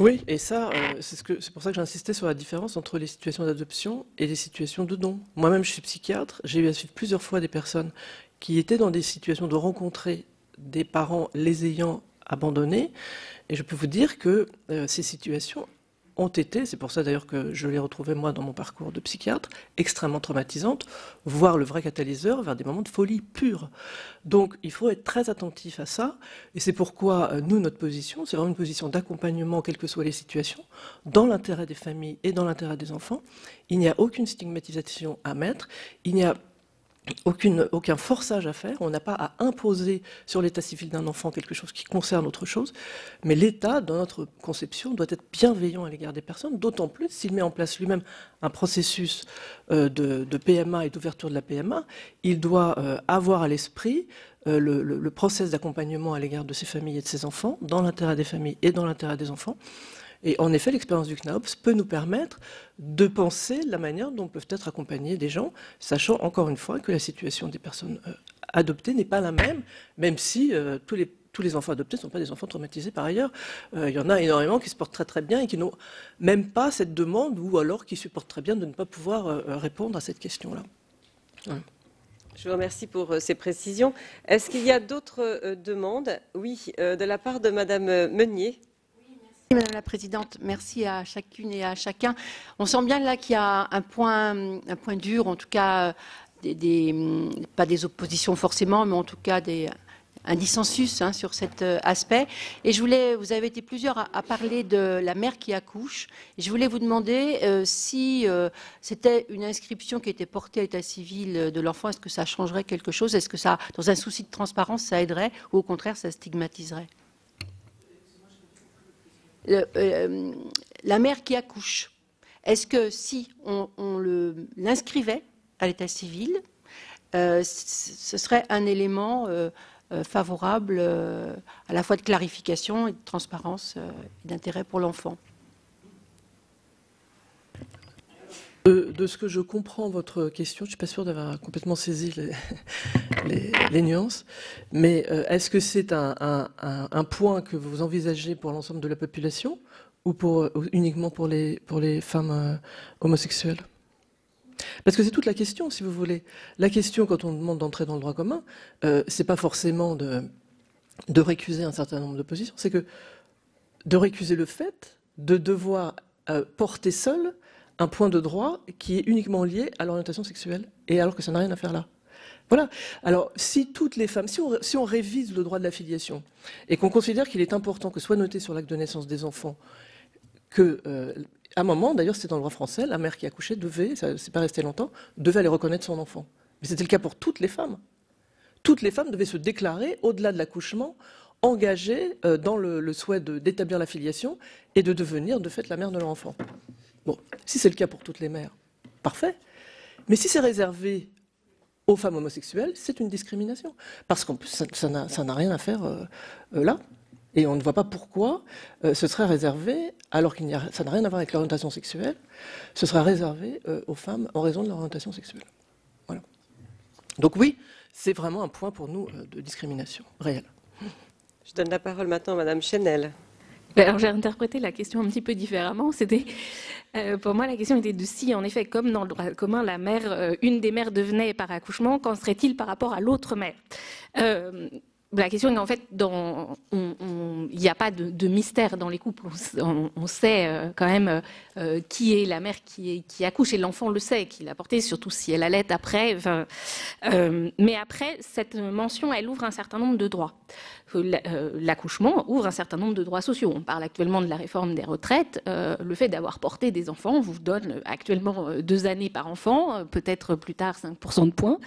Oui, et ça, c'est pour ça que j'insistais sur la différence entre les situations d'adoption et les situations de don. Moi-même, je suis psychiatre, j'ai eu à suivre plusieurs fois des personnes qui étaient dans des situations de rencontrer des parents les ayant abandonnés, et je peux vous dire que ces situations ont été, c'est pour ça d'ailleurs que je l'ai retrouvé moi dans mon parcours de psychiatre, extrêmement traumatisantes, voire le vrai catalyseur vers des moments de folie pure. Donc il faut être très attentif à ça, et c'est pourquoi nous, notre position, c'est vraiment une position d'accompagnement, quelles que soient les situations, dans l'intérêt des familles et dans l'intérêt des enfants. Il n'y a aucune stigmatisation à mettre, il n'y a aucun forçage à faire, on n'a pas à imposer sur l'état civil d'un enfant quelque chose qui concerne autre chose, mais l'État, dans notre conception, doit être bienveillant à l'égard des personnes, d'autant plus s'il met en place lui-même un processus de PMA et d'ouverture de la PMA, il doit avoir à l'esprit le process d'accompagnement à l'égard de ses familles et de ses enfants, dans l'intérêt des familles et dans l'intérêt des enfants. Et en effet, l'expérience du CNAOPS peut nous permettre de penser la manière dont peuvent être accompagnés des gens, sachant encore une fois que la situation des personnes adoptées n'est pas la même si tous les enfants adoptés ne sont pas des enfants traumatisés par ailleurs. Il y en a énormément qui se portent très très bien et qui n'ont même pas cette demande, ou alors qui supportent très bien de ne pas pouvoir répondre à cette question-là. Ouais. Je vous remercie pour ces précisions. Est-ce qu'il y a d'autres demandes? Oui, de la part de Madame Meunier. Madame la Présidente, merci à chacune et à chacun. On sent bien là qu'il y a un point dur, en tout cas, pas des oppositions forcément, mais en tout cas un dissensus sur cet aspect. Et vous avez été plusieurs à parler de la mère qui accouche. Et je voulais vous demander si c'était une inscription qui était portée à l'état civil de l'enfant, est-ce que ça changerait quelque chose? Est-ce que ça, dans un souci de transparence, ça aiderait ou au contraire, ça stigmatiserait? La mère qui accouche, est-ce que si on l'inscrivait à l'état civil, ce serait un élément favorable à la fois de clarification et de transparence et d'intérêt pour l'enfant? De ce que je comprends votre question, je ne suis pas sûre d'avoir complètement saisi les nuances, mais est-ce que c'est un point que vous envisagez pour l'ensemble de la population ou uniquement pour les femmes homosexuelles? Parce que c'est toute la question, si vous voulez. La question, quand on demande d'entrer dans le droit commun, c'est pas forcément de récuser un certain nombre de positions, c'est que de récuser le fait de devoir porter seul un point de droit qui est uniquement lié à l'orientation sexuelle, et alors que ça n'a rien à faire là. Voilà. Alors, si toutes les femmes, si on révise le droit de la filiation, et qu'on considère qu'il est important que soit noté sur l'acte de naissance des enfants que, à un moment, d'ailleurs c'est dans le droit français, la mère qui accouchait devait, ça c'est pas resté longtemps, devait aller reconnaître son enfant. Mais c'était le cas pour toutes les femmes. Toutes les femmes devaient se déclarer, au-delà de l'accouchement, engagées dans le souhait d'établir la filiation et de devenir, de fait, la mère de leur enfant. Bon, si c'est le cas pour toutes les mères, parfait. Mais si c'est réservé aux femmes homosexuelles, c'est une discrimination. Parce qu'en plus, ça n'a rien à faire là. Et on ne voit pas pourquoi ce serait réservé, alors que ça n'a rien à voir avec l'orientation sexuelle, ce sera réservé aux femmes en raison de leur orientation sexuelle. Voilà. Donc oui, c'est vraiment un point pour nous de discrimination réelle. Je donne la parole maintenant à Madame Chenel. Alors j'ai interprété la question un petit peu différemment. C'était pour moi la question était de si en effet comme dans le droit commun la mère, une des mères devenait par accouchement, qu'en serait-il par rapport à l'autre mère? La question est en fait, il n'y a pas de mystère dans les couples. On sait quand même qui est la mère qui accouche, et l'enfant le sait, qui l'a porté, surtout si elle allait après. Enfin, mais après, cette mention, elle ouvre un certain nombre de droits. L'accouchement ouvre un certain nombre de droits sociaux. On parle actuellement de la réforme des retraites. Le fait d'avoir porté des enfants vous donne actuellement 2 années par enfant, peut-être plus tard 5% de points.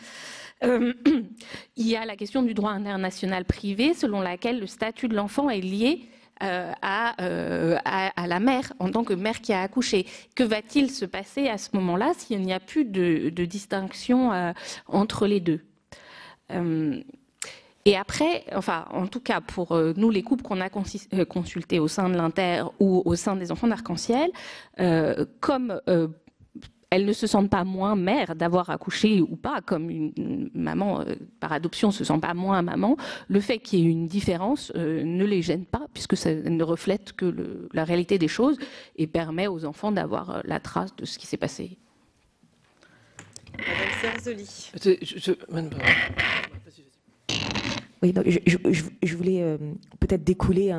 Il y a la question du droit international privé, selon laquelle le statut de l'enfant est lié à la mère, en tant que mère qui a accouché. Que va-t-il se passer à ce moment-là s'il n'y a plus de distinction entre les deux? Et après, enfin, en tout cas pour nous, les couples qu'on a consultés au sein de l'Inter ou au sein des enfants d'Arc-en-Ciel, comme elles ne se sentent pas moins mères d'avoir accouché ou pas, comme une maman par adoption ne se sent pas moins maman, le fait qu'il y ait une différence ne les gêne pas, puisque ça ne reflète que la réalité des choses et permet aux enfants d'avoir la trace de ce qui s'est passé. Madame Serzoli. Oui, donc je voulais peut-être découler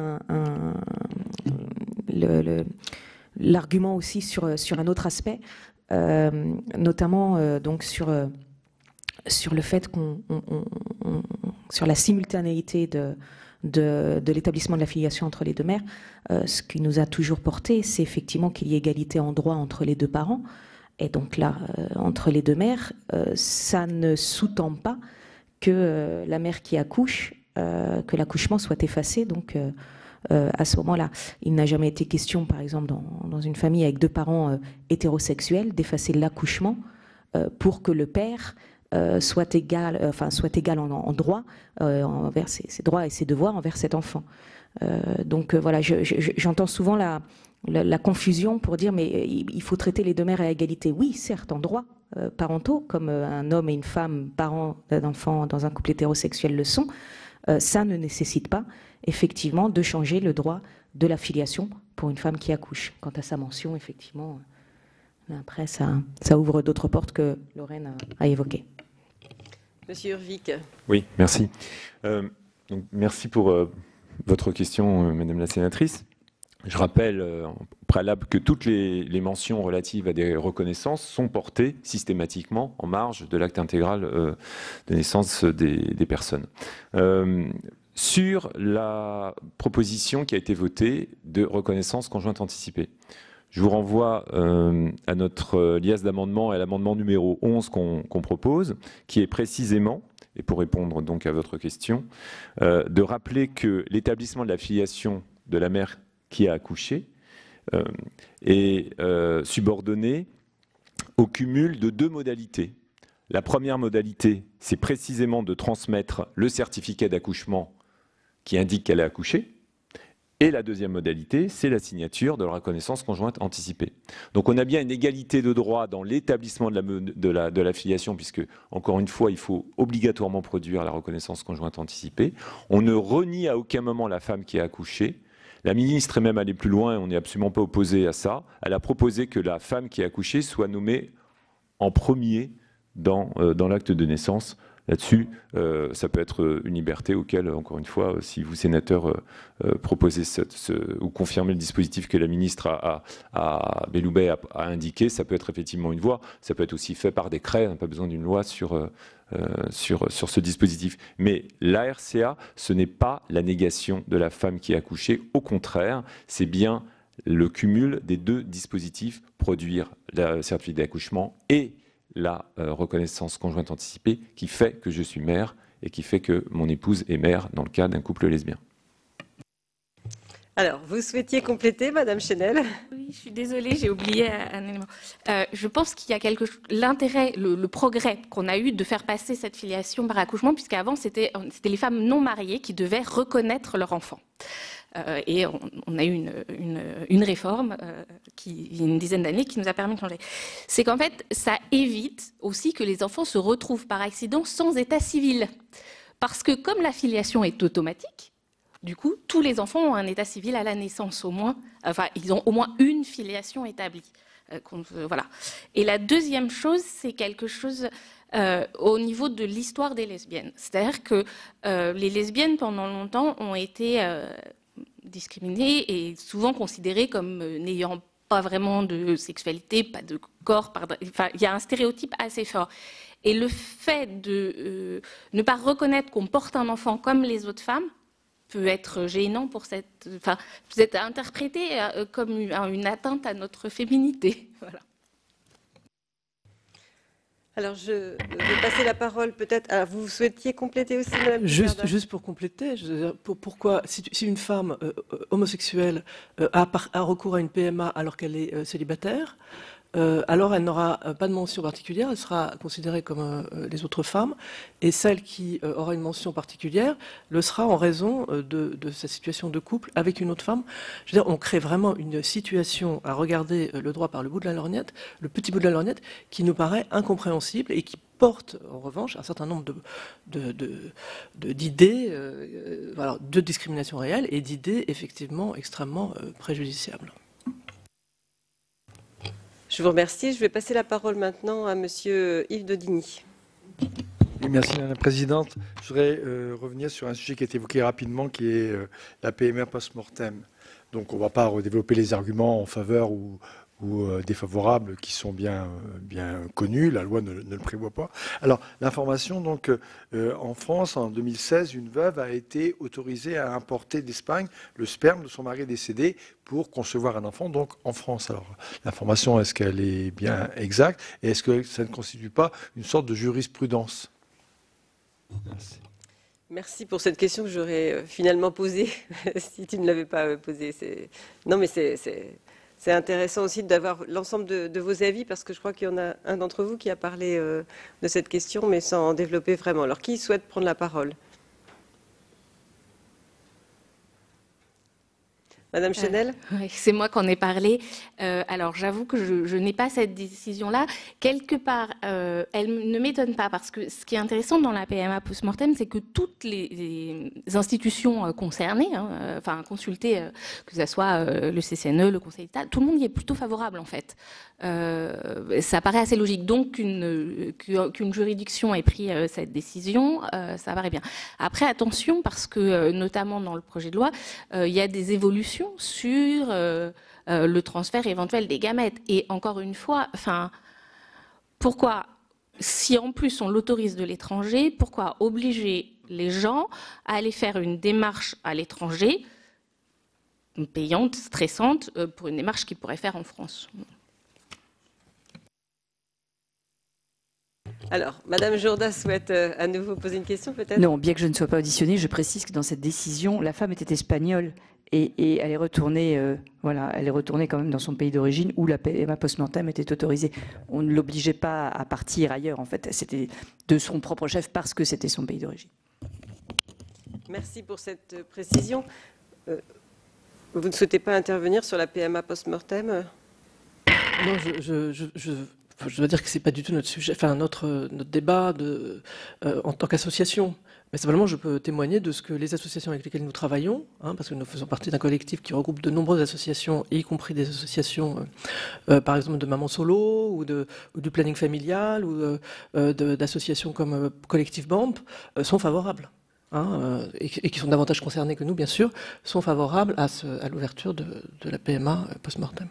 l'argument aussi sur un autre aspect. Notamment donc sur le fait sur la simultanéité de l'établissement de la filiation entre les deux mères. Ce qui nous a toujours porté, c'est effectivement qu'il y ait égalité en droit entre les deux parents. Et donc là, entre les deux mères, ça ne sous-tend pas que la mère qui accouche, que l'accouchement soit effacé. Donc à ce moment-là, il n'a jamais été question, par exemple, dans une famille avec 2 parents hétérosexuels, d'effacer l'accouchement pour que le père soit égal en droit envers ses droits et ses devoirs envers cet enfant. Donc voilà, j'entends souvent la confusion pour dire mais il faut traiter les deux mères à égalité. Oui, certes, en droit parentaux, comme un homme et une femme, parents d'un enfant dans un couple hétérosexuel le sont, ça ne nécessite pas effectivement de changer le droit de la filiation pour une femme qui accouche. Quant à sa mention, effectivement, après ça ouvre d'autres portes que Lorraine a évoquées. Monsieur Urvic. Oui, merci. Donc, merci pour votre question, Madame la sénatrice. Je rappelle au préalable que toutes les mentions relatives à des reconnaissances sont portées systématiquement en marge de l'acte intégral de naissance des personnes. Sur la proposition qui a été votée de reconnaissance conjointe anticipée, je vous renvoie à notre liasse d'amendements et à l'amendement numéro 11 qu'on propose, qui est précisément, et pour répondre donc à votre question, de rappeler que l'établissement de la filiation de la mère qui a accouché est subordonné au cumul de 2 modalités. La première modalité, c'est précisément de transmettre le certificat d'accouchement qui indique qu'elle a accouché. Et la deuxième modalité, c'est la signature de la reconnaissance conjointe anticipée. Donc on a bien une égalité de droit dans l'établissement de la filiation, puisque, encore une fois, il faut obligatoirement produire la reconnaissance conjointe anticipée. On ne renie à aucun moment la femme qui a accouché. La ministre est même allée plus loin, et on n'est absolument pas opposé à ça. Elle a proposé que la femme qui a accouché soit nommée en premier dans l'acte de naissance. Là-dessus, ça peut être une liberté auquel, encore une fois, si vous, sénateurs, proposez ou confirmez le dispositif que la ministre Belloubet a indiqué, ça peut être effectivement une voie. Ça peut être aussi fait par décret, on n'a pas besoin d'une loi sur ce dispositif. Mais la RCA, ce n'est pas la négation de la femme qui a accouché. Au contraire, c'est bien le cumul des 2 dispositifs, produire le certificat d'accouchement et la reconnaissance conjointe anticipée qui fait que je suis mère et qui fait que mon épouse est mère dans le cas d'un couple lesbien. Alors, vous souhaitiez compléter, Madame Chenel? Oui, je suis désolée, j'ai oublié un élément. Je pense qu'il y a l'intérêt, le progrès qu'on a eu de faire passer cette filiation par accouchement, puisqu'avant, c'était les femmes non mariées qui devaient reconnaître leur enfant. Et on a eu une réforme il y a une dizaine d'années qui nous a permis de changer. C'est qu'en fait, ça évite aussi que les enfants se retrouvent par accident sans état civil. Parce que comme la filiation est automatique, du coup, tous les enfants ont un état civil à la naissance au moins. Enfin, ils ont au moins une filiation établie. Voilà. Et la deuxième chose, c'est quelque chose au niveau de l'histoire des lesbiennes. C'est-à-dire que les lesbiennes, pendant longtemps, ont été discriminées et souvent considérées comme n'ayant pas vraiment de sexualité, pas de corps. Enfin, il y a un stéréotype assez fort. Et le fait de ne pas reconnaître qu'on porte un enfant comme les autres femmes peut être gênant pour peut être interprété comme une atteinte à notre féminité. Voilà. Alors, je vais passer la parole peut-être. Vous souhaitiez compléter aussi, Madame Picarda ? Juste pour compléter, pourquoi si une femme homosexuelle a recours à une PMA alors qu'elle est célibataire, alors elle n'aura pas de mention particulière, elle sera considérée comme les autres femmes, et celle qui aura une mention particulière le sera en raison de sa situation de couple avec une autre femme. Je veux dire, on crée vraiment une situation à regarder le droit par le bout de la lorgnette, le petit bout de la lorgnette, qui nous paraît incompréhensible et qui porte en revanche un certain nombre d'idées, de discrimination réelle et d'idées effectivement extrêmement préjudiciables. Je vous remercie. Je vais passer la parole maintenant à Monsieur Yves Daudigny. Merci Madame la Présidente. Je voudrais revenir sur un sujet qui a été évoqué rapidement, qui est la PMA post-mortem. Donc on ne va pas redévelopper les arguments en faveur ou défavorables qui sont bien connus. La loi ne le prévoit pas. Alors l'information, donc en France, en 2016, une veuve a été autorisée à importer d'Espagne le sperme de son mari décédé pour concevoir un enfant, donc en France. Alors l'information, est-ce qu'elle est bien exacte et est-ce que ça ne constitue pas une sorte de jurisprudence? Merci. Merci pour cette question que j'aurais finalement posée si tu ne l'avais pas posée. Non, mais c'est intéressant aussi d'avoir l'ensemble de vos avis, parce que je crois qu'il y en a un d'entre vous qui a parlé de cette question, mais sans en développer vraiment. Alors, qui souhaite prendre la parole? Madame Chenel? Oui, c'est moi qui en ai parlé. Alors, j'avoue que je n'ai pas cette décision-là. Quelque part, elle ne m'étonne pas, parce que ce qui est intéressant dans la PMA post-mortem, c'est que toutes les institutions concernées, consultées, que ce soit le CCNE, le Conseil d'État, tout le monde y est plutôt favorable, en fait. Ça paraît assez logique. Donc, qu'une juridiction ait pris cette décision, ça paraît bien. Après, attention, parce que, notamment dans le projet de loi, il y a des évolutions sur le transfert éventuel des gamètes. Et encore une fois, pourquoi, si en plus on l'autorise de l'étranger, pourquoi obliger les gens à aller faire une démarche à l'étranger, payante, stressante, pour une démarche qu'ils pourraient faire en France? Alors, Madame Jourda souhaite à nouveau poser une question, peut-être? Non, bien que je ne sois pas auditionnée, je précise que dans cette décision, la femme était espagnole et elle est retournée, elle est retournée quand même dans son pays d'origine où la PMA post-mortem était autorisée. On ne l'obligeait pas à partir ailleurs, en fait. C'était de son propre chef parce que c'était son pays d'origine. Merci pour cette précision. Vous ne souhaitez pas intervenir sur la PMA post-mortem? Non, je dois dire que c'est pas du tout notre sujet, notre débat en tant qu'association. Mais simplement, je peux témoigner de ce que les associations avec lesquelles nous travaillons, parce que nous faisons partie d'un collectif qui regroupe de nombreuses associations, y compris des associations, par exemple, de mamans solo ou du planning familial ou d'associations comme Collectif BAMP, sont favorables. Et qui sont davantage concernés que nous, bien sûr, sont favorables à l'ouverture de la PMA post-mortem.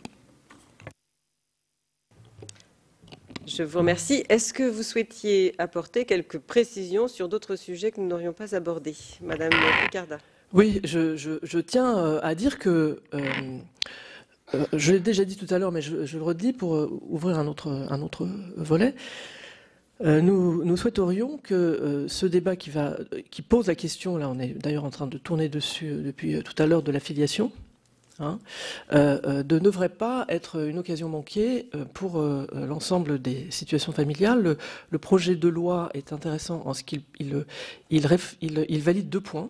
Je vous remercie. Est-ce que vous souhaitiez apporter quelques précisions sur d'autres sujets que nous n'aurions pas abordés? Madame Picarda. Oui, je tiens à dire que Je l'ai déjà dit tout à l'heure, mais je le redis pour ouvrir un autre volet. Nous souhaiterions que ce débat qui pose la question, là on est d'ailleurs en train de tourner dessus depuis tout à l'heure, de la filiation, ne devrait pas être une occasion manquée pour l'ensemble des situations familiales. Le projet de loi est intéressant en ce qu'il valide 2 points.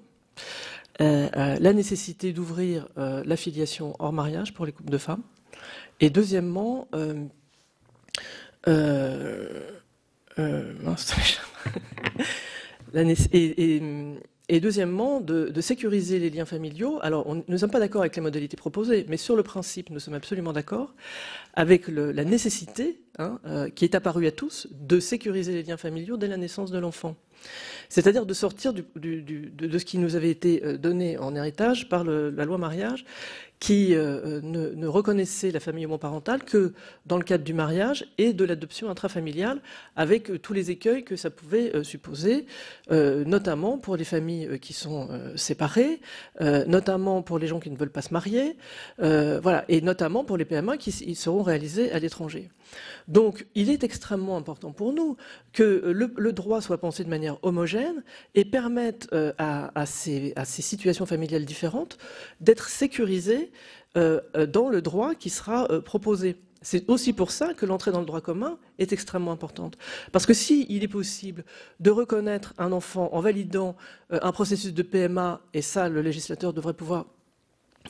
La nécessité d'ouvrir la filiation hors mariage pour les couples de femmes. Et deuxièmement, et deuxièmement, de sécuriser les liens familiaux. Alors, nous ne sommes pas d'accord avec les modalités proposées, mais sur le principe, nous sommes absolument d'accord avec la nécessité, qui est apparue à tous, de sécuriser les liens familiaux dès la naissance de l'enfant. C'est-à-dire de sortir de ce qui nous avait été donné en héritage par la loi mariage, qui ne reconnaissait la famille homoparentale que dans le cadre du mariage et de l'adoption intrafamiliale, avec tous les écueils que ça pouvait supposer, notamment pour les familles qui sont séparées, notamment pour les gens qui ne veulent pas se marier, voilà, et notamment pour les PMA qui seront réalisés à l'étranger. Donc, il est extrêmement important pour nous que le droit soit pensé de manière homogène et permette à ces situations familiales différentes d'être sécurisées dans le droit qui sera proposé. C'est aussi pour ça que l'entrée dans le droit commun est extrêmement importante. Parce que s'il est possible de reconnaître un enfant en validant un processus de PMA, et ça, le législateur devrait pouvoir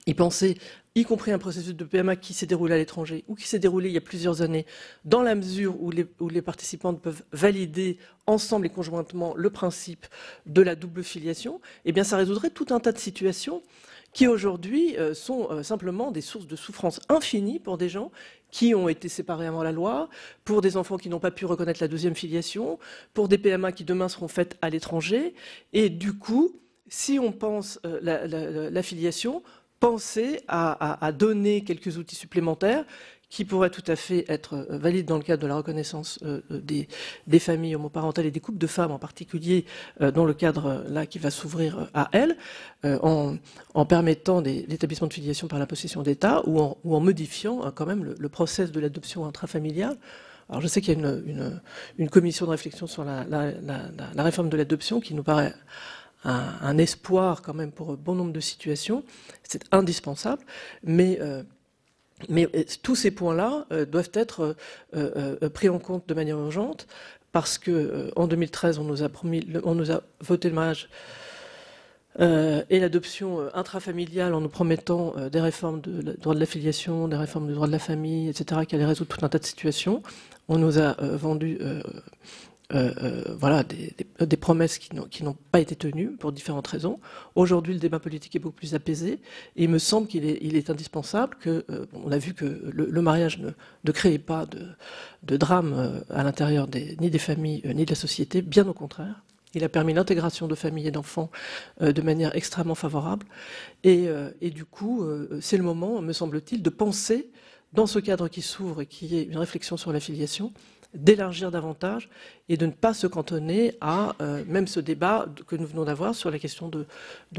y penser, y compris un processus de PMA qui s'est déroulé à l'étranger ou qui s'est déroulé il y a plusieurs années, dans la mesure où les participantes peuvent valider ensemble et conjointement le principe de la double filiation, eh bien ça résoudrait tout un tas de situations qui aujourd'hui sont simplement des sources de souffrance infinie pour des gens qui ont été séparés avant la loi, pour des enfants qui n'ont pas pu reconnaître la deuxième filiation, pour des PMA qui demain seront faites à l'étranger. Et du coup, si on pense la filiation, penser à donner quelques outils supplémentaires qui pourraient tout à fait être valides dans le cadre de la reconnaissance des familles homoparentales et des couples de femmes en particulier, dans le cadre là qui va s'ouvrir à elles, en permettant l'établissement de filiation par la possession d'État ou en modifiant quand même le process de l'adoption intrafamiliale. Alors je sais qu'il y a une commission de réflexion sur la réforme de l'adoption qui nous paraît un espoir quand même pour bon nombre de situations. C'est indispensable, mais tous ces points-là doivent être pris en compte de manière urgente parce que en 2013 on nous a voté le mariage et l'adoption intrafamiliale en nous promettant des réformes du droit de la filiation, des réformes du droit de la famille, etc., qui allaient résoudre tout un tas de situations. On nous a vendu voilà, des promesses qui n'ont pas été tenues pour différentes raisons. Aujourd'hui, le débat politique est beaucoup plus apaisé et il me semble qu'il est indispensable que, on a vu que le mariage ne créait pas de drame à l'intérieur ni des familles ni de la société, bien au contraire. Il a permis l'intégration de familles et d'enfants de manière extrêmement favorable. Et du coup, c'est le moment, me semble-t-il, de penser, dans ce cadre qui s'ouvre et qui est une réflexion sur la filiation, d'élargir davantage et de ne pas se cantonner à même ce débat que nous venons d'avoir sur la question de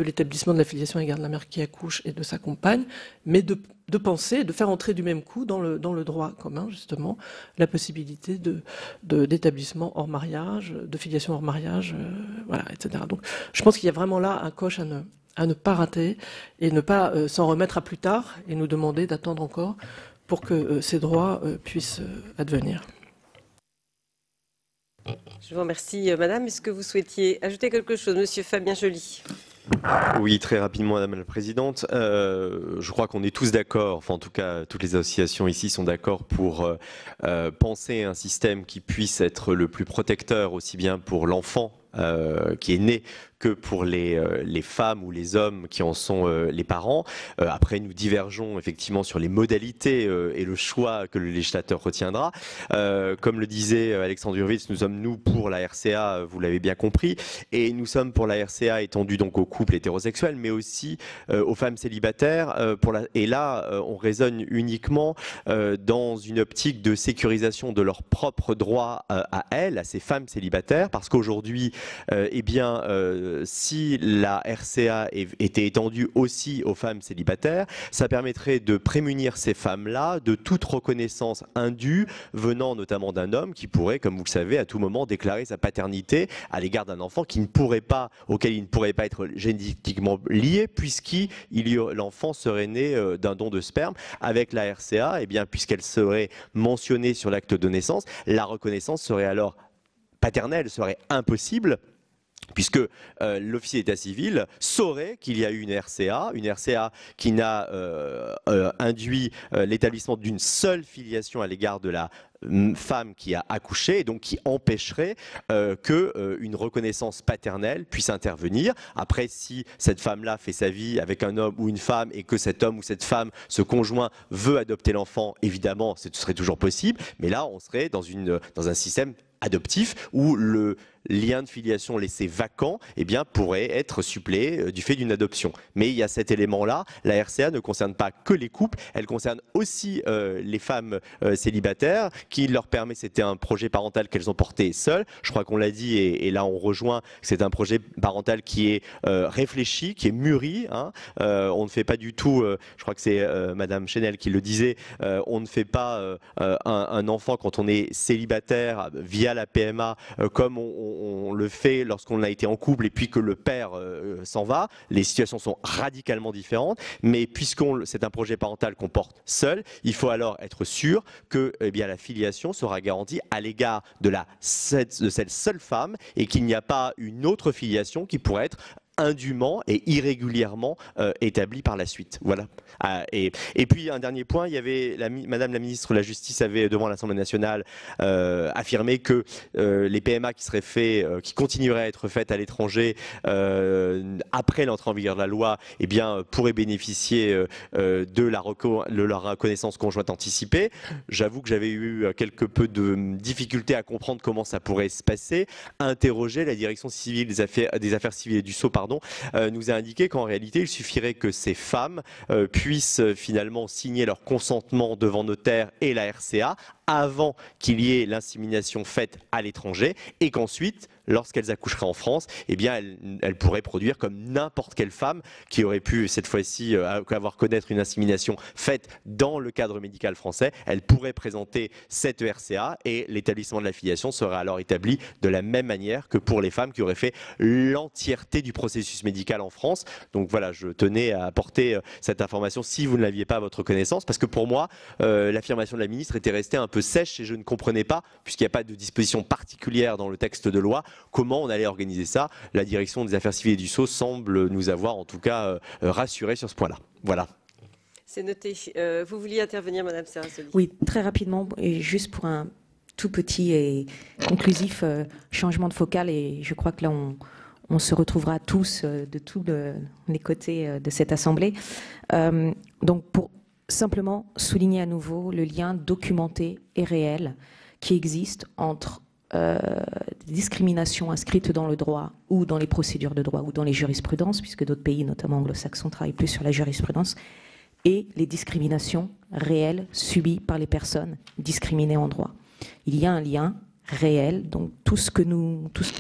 l'établissement de la filiation à l'égard de la mère qui accouche et de sa compagne, mais de penser, de faire entrer du même coup dans le droit commun, justement, la possibilité d'établissement hors mariage, de filiation hors mariage, voilà, etc. Donc je pense qu'il y a vraiment là un coche à ne pas rater et ne pas s'en remettre à plus tard et nous demander d'attendre encore pour que ces droits puissent advenir. Je vous remercie, madame. Est-ce que vous souhaitiez ajouter quelque chose, monsieur Fabien Joly? Oui, très rapidement, madame la présidente. Je crois qu'on est tous d'accord, enfin en tout cas toutes les associations ici sont d'accord pour penser un système qui puisse être le plus protecteur aussi bien pour l'enfant qui est né que pour les femmes ou les hommes qui en sont les parents. Après, nous divergeons effectivement sur les modalités et le choix que le législateur retiendra. Comme le disait Alexandre Hurwitz, nous sommes pour la RCA, vous l'avez bien compris, et nous sommes pour la RCA étendue donc aux couples hétérosexuels, mais aussi aux femmes célibataires. Et là, on raisonne uniquement dans une optique de sécurisation de leurs propres droits à elles, à ces femmes célibataires, parce qu'aujourd'hui, eh bien, si la RCA était étendue aussi aux femmes célibataires, ça permettrait de prémunir ces femmes-là de toute reconnaissance indue venant notamment d'un homme qui pourrait, comme vous le savez, à tout moment déclarer sa paternité à l'égard d'un enfant auquel il ne pourrait pas être génétiquement lié, l'enfant serait né d'un don de sperme. Avec la RCA, puisqu'elle serait mentionnée sur l'acte de naissance, la reconnaissance serait alors paternelle, serait impossible, puisque l'officier d'état civil saurait qu'il y a eu une RCA qui n'a induit l'établissement d'une seule filiation à l'égard de la femme qui a accouché, et donc qui empêcherait qu'une reconnaissance paternelle puisse intervenir. Après, si cette femme-là fait sa vie avec un homme ou une femme et que cet homme ou cette femme, ce conjoint, veut adopter l'enfant, évidemment, ce serait toujours possible, mais là, on serait dans un système adoptif où le lien de filiation laissé vacant pourrait être suppléé du fait d'une adoption. Mais il y a cet élément-là, la RCA ne concerne pas que les couples, elle concerne aussi les femmes célibataires, qui leur permet, c'était un projet parental qu'elles ont porté seules, je crois qu'on l'a dit, et là on rejoint, c'est un projet parental qui est réfléchi, qui est mûri, on ne fait pas du tout, je crois que c'est Madame Chenel qui le disait, on ne fait pas un enfant quand on est célibataire via la PMA comme on le fait lorsqu'on a été en couple et puis que le père s'en va. Les situations sont radicalement différentes, mais puisque c'est un projet parental qu'on porte seul, il faut alors être sûr que la filiation sera garantie à l'égard de cette seule femme et qu'il n'y a pas une autre filiation qui pourrait être indûment et irrégulièrement établi par la suite. Voilà. Et puis un dernier point, il y avait Madame la ministre de la Justice avait devant l'Assemblée nationale affirmé que les PMA qui seraient faits, qui continueraient à être faites à l'étranger après l'entrée en vigueur de la loi, pourraient bénéficier de la reconnaissance conjointe anticipée. J'avoue que j'avais eu quelque peu de difficulté à comprendre comment ça pourrait se passer. Interroger la direction civile des affaires civiles et du Sceau, nous a indiqué qu'en réalité, il suffirait que ces femmes puissent finalement signer leur consentement devant notaire et la RCA avant qu'il y ait l'insémination faite à l'étranger et qu'ensuite, lorsqu'elles accoucheraient en France, elles pourraient produire comme n'importe quelle femme qui aurait pu cette fois-ci avoir connaître une insémination faite dans le cadre médical français. Elle pourrait présenter cette RCA et l'établissement de la filiation serait alors établi de la même manière que pour les femmes qui auraient fait l'entièreté du processus médical en France. Donc voilà, je tenais à apporter cette information si vous ne l'aviez pas à votre connaissance, parce que pour moi, l'affirmation de la ministre était restée un peu sèche et je ne comprenais pas, puisqu'il n'y a pas de disposition particulière dans le texte de loi, comment on allait organiser ça. La direction des affaires civiles et du Sceau semble nous avoir en tout cas rassurés sur ce point-là. Voilà. C'est noté. Vous vouliez intervenir, Madame Serra-Solly? Oui, très rapidement, et juste pour un tout petit et conclusif changement de focal, et je crois que là on se retrouvera tous de tous les côtés de cette Assemblée. Donc pour simplement souligner à nouveau le lien documenté et réel qui existe entre discriminations inscrites dans le droit ou dans les procédures de droit ou dans les jurisprudences, puisque d'autres pays, notamment anglo-saxons, travaillent plus sur la jurisprudence, et les discriminations réelles subies par les personnes discriminées en droit. Il y a un lien réel, donc tout ce que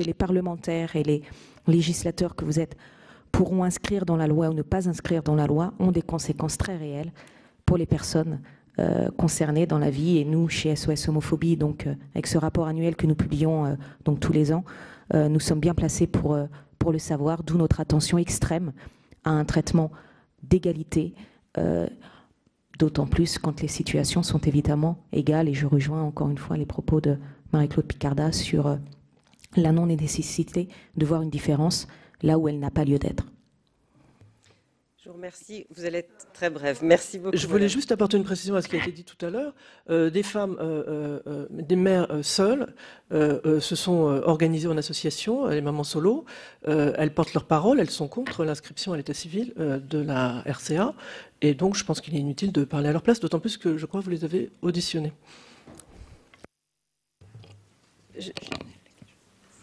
les parlementaires et les législateurs que vous êtes pourront inscrire dans la loi ou ne pas inscrire dans la loi ont des conséquences très réelles pour les personnes concernées dans la vie. Et nous, chez SOS Homophobie, donc avec ce rapport annuel que nous publions donc tous les ans, nous sommes bien placés pour le savoir, d'où notre attention extrême à un traitement d'égalité, d'autant plus quand les situations sont évidemment égales. Et je rejoins encore une fois les propos de Marie-Claude Picarda sur la non-nécessité de voir une différence là où elle n'a pas lieu d'être. Je vous remercie. Vous allez être très brève. Merci beaucoup. Je voulais juste apporter une précision à ce qui a été dit tout à l'heure. Des femmes, des mères seules, se sont organisées en association, les mamans solo. Elles portent leur parole, elles sont contre l'inscription à l'état civil de la RCA. Et donc, je pense qu'il est inutile de parler à leur place, d'autant plus que je crois que vous les avez auditionnées.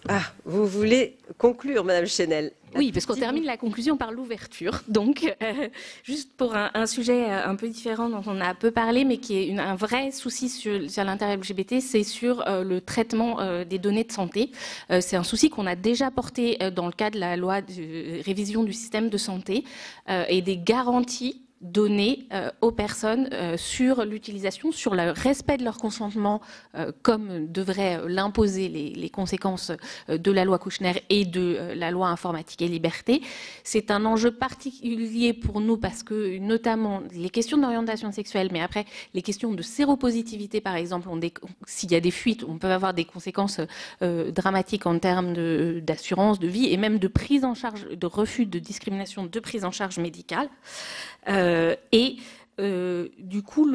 Ah, vous voulez conclure, Madame Chenel? Oui, parce qu'on termine la conclusion par l'ouverture. Donc, juste pour un sujet un peu différent dont on a peu parlé, mais qui est un vrai souci sur l'inter-LGBT, c'est sur le traitement des données de santé. C'est un souci qu'on a déjà porté dans le cadre de la loi de révision du système de santé et des garanties données aux personnes sur l'utilisation, sur le respect de leur consentement, comme devraient l'imposer les conséquences de la loi Kouchner et de la loi informatique et liberté. C'est un enjeu particulier pour nous parce que notamment les questions d'orientation sexuelle, mais après les questions de séropositivité par exemple, s'il y a des fuites, on peut avoir des conséquences dramatiques en termes d'assurance, de vie et même de prise en charge, de refus de discrimination, de prise en charge médicale. Du coup,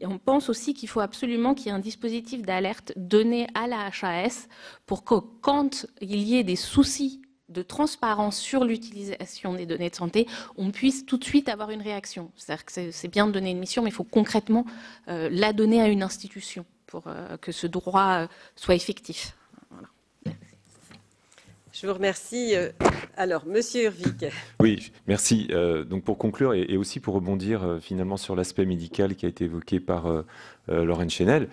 on pense aussi qu'il faut absolument qu'il y ait un dispositif d'alerte donné à la HAS pour que quand il y ait des soucis de transparence sur l'utilisation des données de santé, on puisse tout de suite avoir une réaction. C'est-à-dire que c'est bien de donner une mission, mais il faut concrètement la donner à une institution pour que ce droit soit effectif. Je vous remercie. Alors, Monsieur Urvic. Oui, merci. Donc pour conclure et aussi pour rebondir finalement sur l'aspect médical qui a été évoqué par Lorraine Chenel,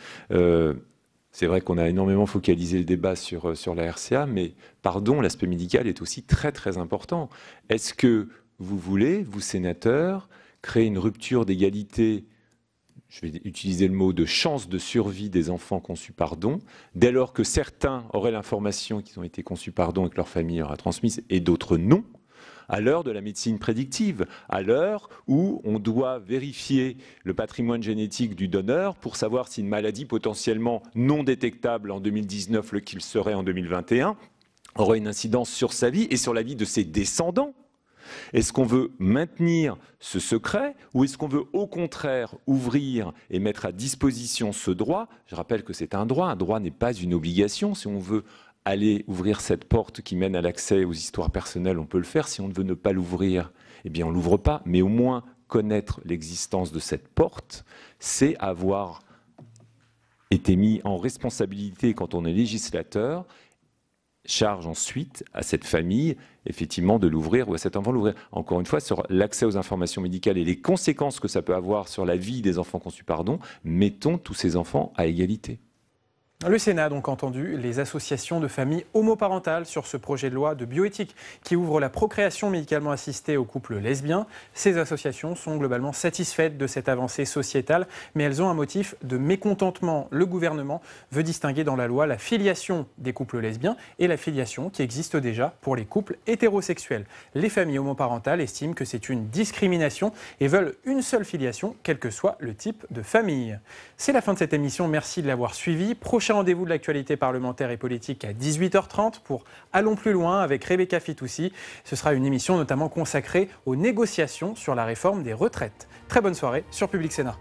c'est vrai qu'on a énormément focalisé le débat sur la RCA, mais pardon, l'aspect médical est aussi très très important. Est-ce que vous voulez, vous sénateurs, créer une rupture d'égalité, je vais utiliser le mot de chance de survie des enfants conçus par don, dès lors que certains auraient l'information qu'ils ont été conçus par don et que leur famille leur a transmise, et d'autres non, à l'heure de la médecine prédictive, à l'heure où on doit vérifier le patrimoine génétique du donneur pour savoir si une maladie potentiellement non détectable en 2019, le qu'il serait en 2021, aurait une incidence sur sa vie et sur la vie de ses descendants. Est-ce qu'on veut maintenir ce secret ou est-ce qu'on veut au contraire ouvrir et mettre à disposition ce droit? Je rappelle que c'est un droit n'est pas une obligation. Si on veut aller ouvrir cette porte qui mène à l'accès aux histoires personnelles, on peut le faire. Si on veut ne pas l'ouvrir, eh bien on ne l'ouvre pas. Mais au moins connaître l'existence de cette porte, c'est avoir été mis en responsabilité quand on est législateur. Charge ensuite à cette famille, effectivement, de l'ouvrir ou à cet enfant de l'ouvrir. Encore une fois, sur l'accès aux informations médicales et les conséquences que ça peut avoir sur la vie des enfants conçus par don, mettons tous ces enfants à égalité. Le Sénat a donc entendu les associations de familles homoparentales sur ce projet de loi de bioéthique qui ouvre la procréation médicalement assistée aux couples lesbiens. Ces associations sont globalement satisfaites de cette avancée sociétale, mais elles ont un motif de mécontentement. Le gouvernement veut distinguer dans la loi la filiation des couples lesbiens et la filiation qui existe déjà pour les couples hétérosexuels. Les familles homoparentales estiment que c'est une discrimination et veulent une seule filiation, quel que soit le type de famille. C'est la fin de cette émission, merci de l'avoir suivi. Prochain rendez-vous de l'actualité parlementaire et politique à 18h30 pour Allons plus loin avec Rebecca Fitoussi. Ce sera une émission notamment consacrée aux négociations sur la réforme des retraites. Très bonne soirée sur Public Sénat.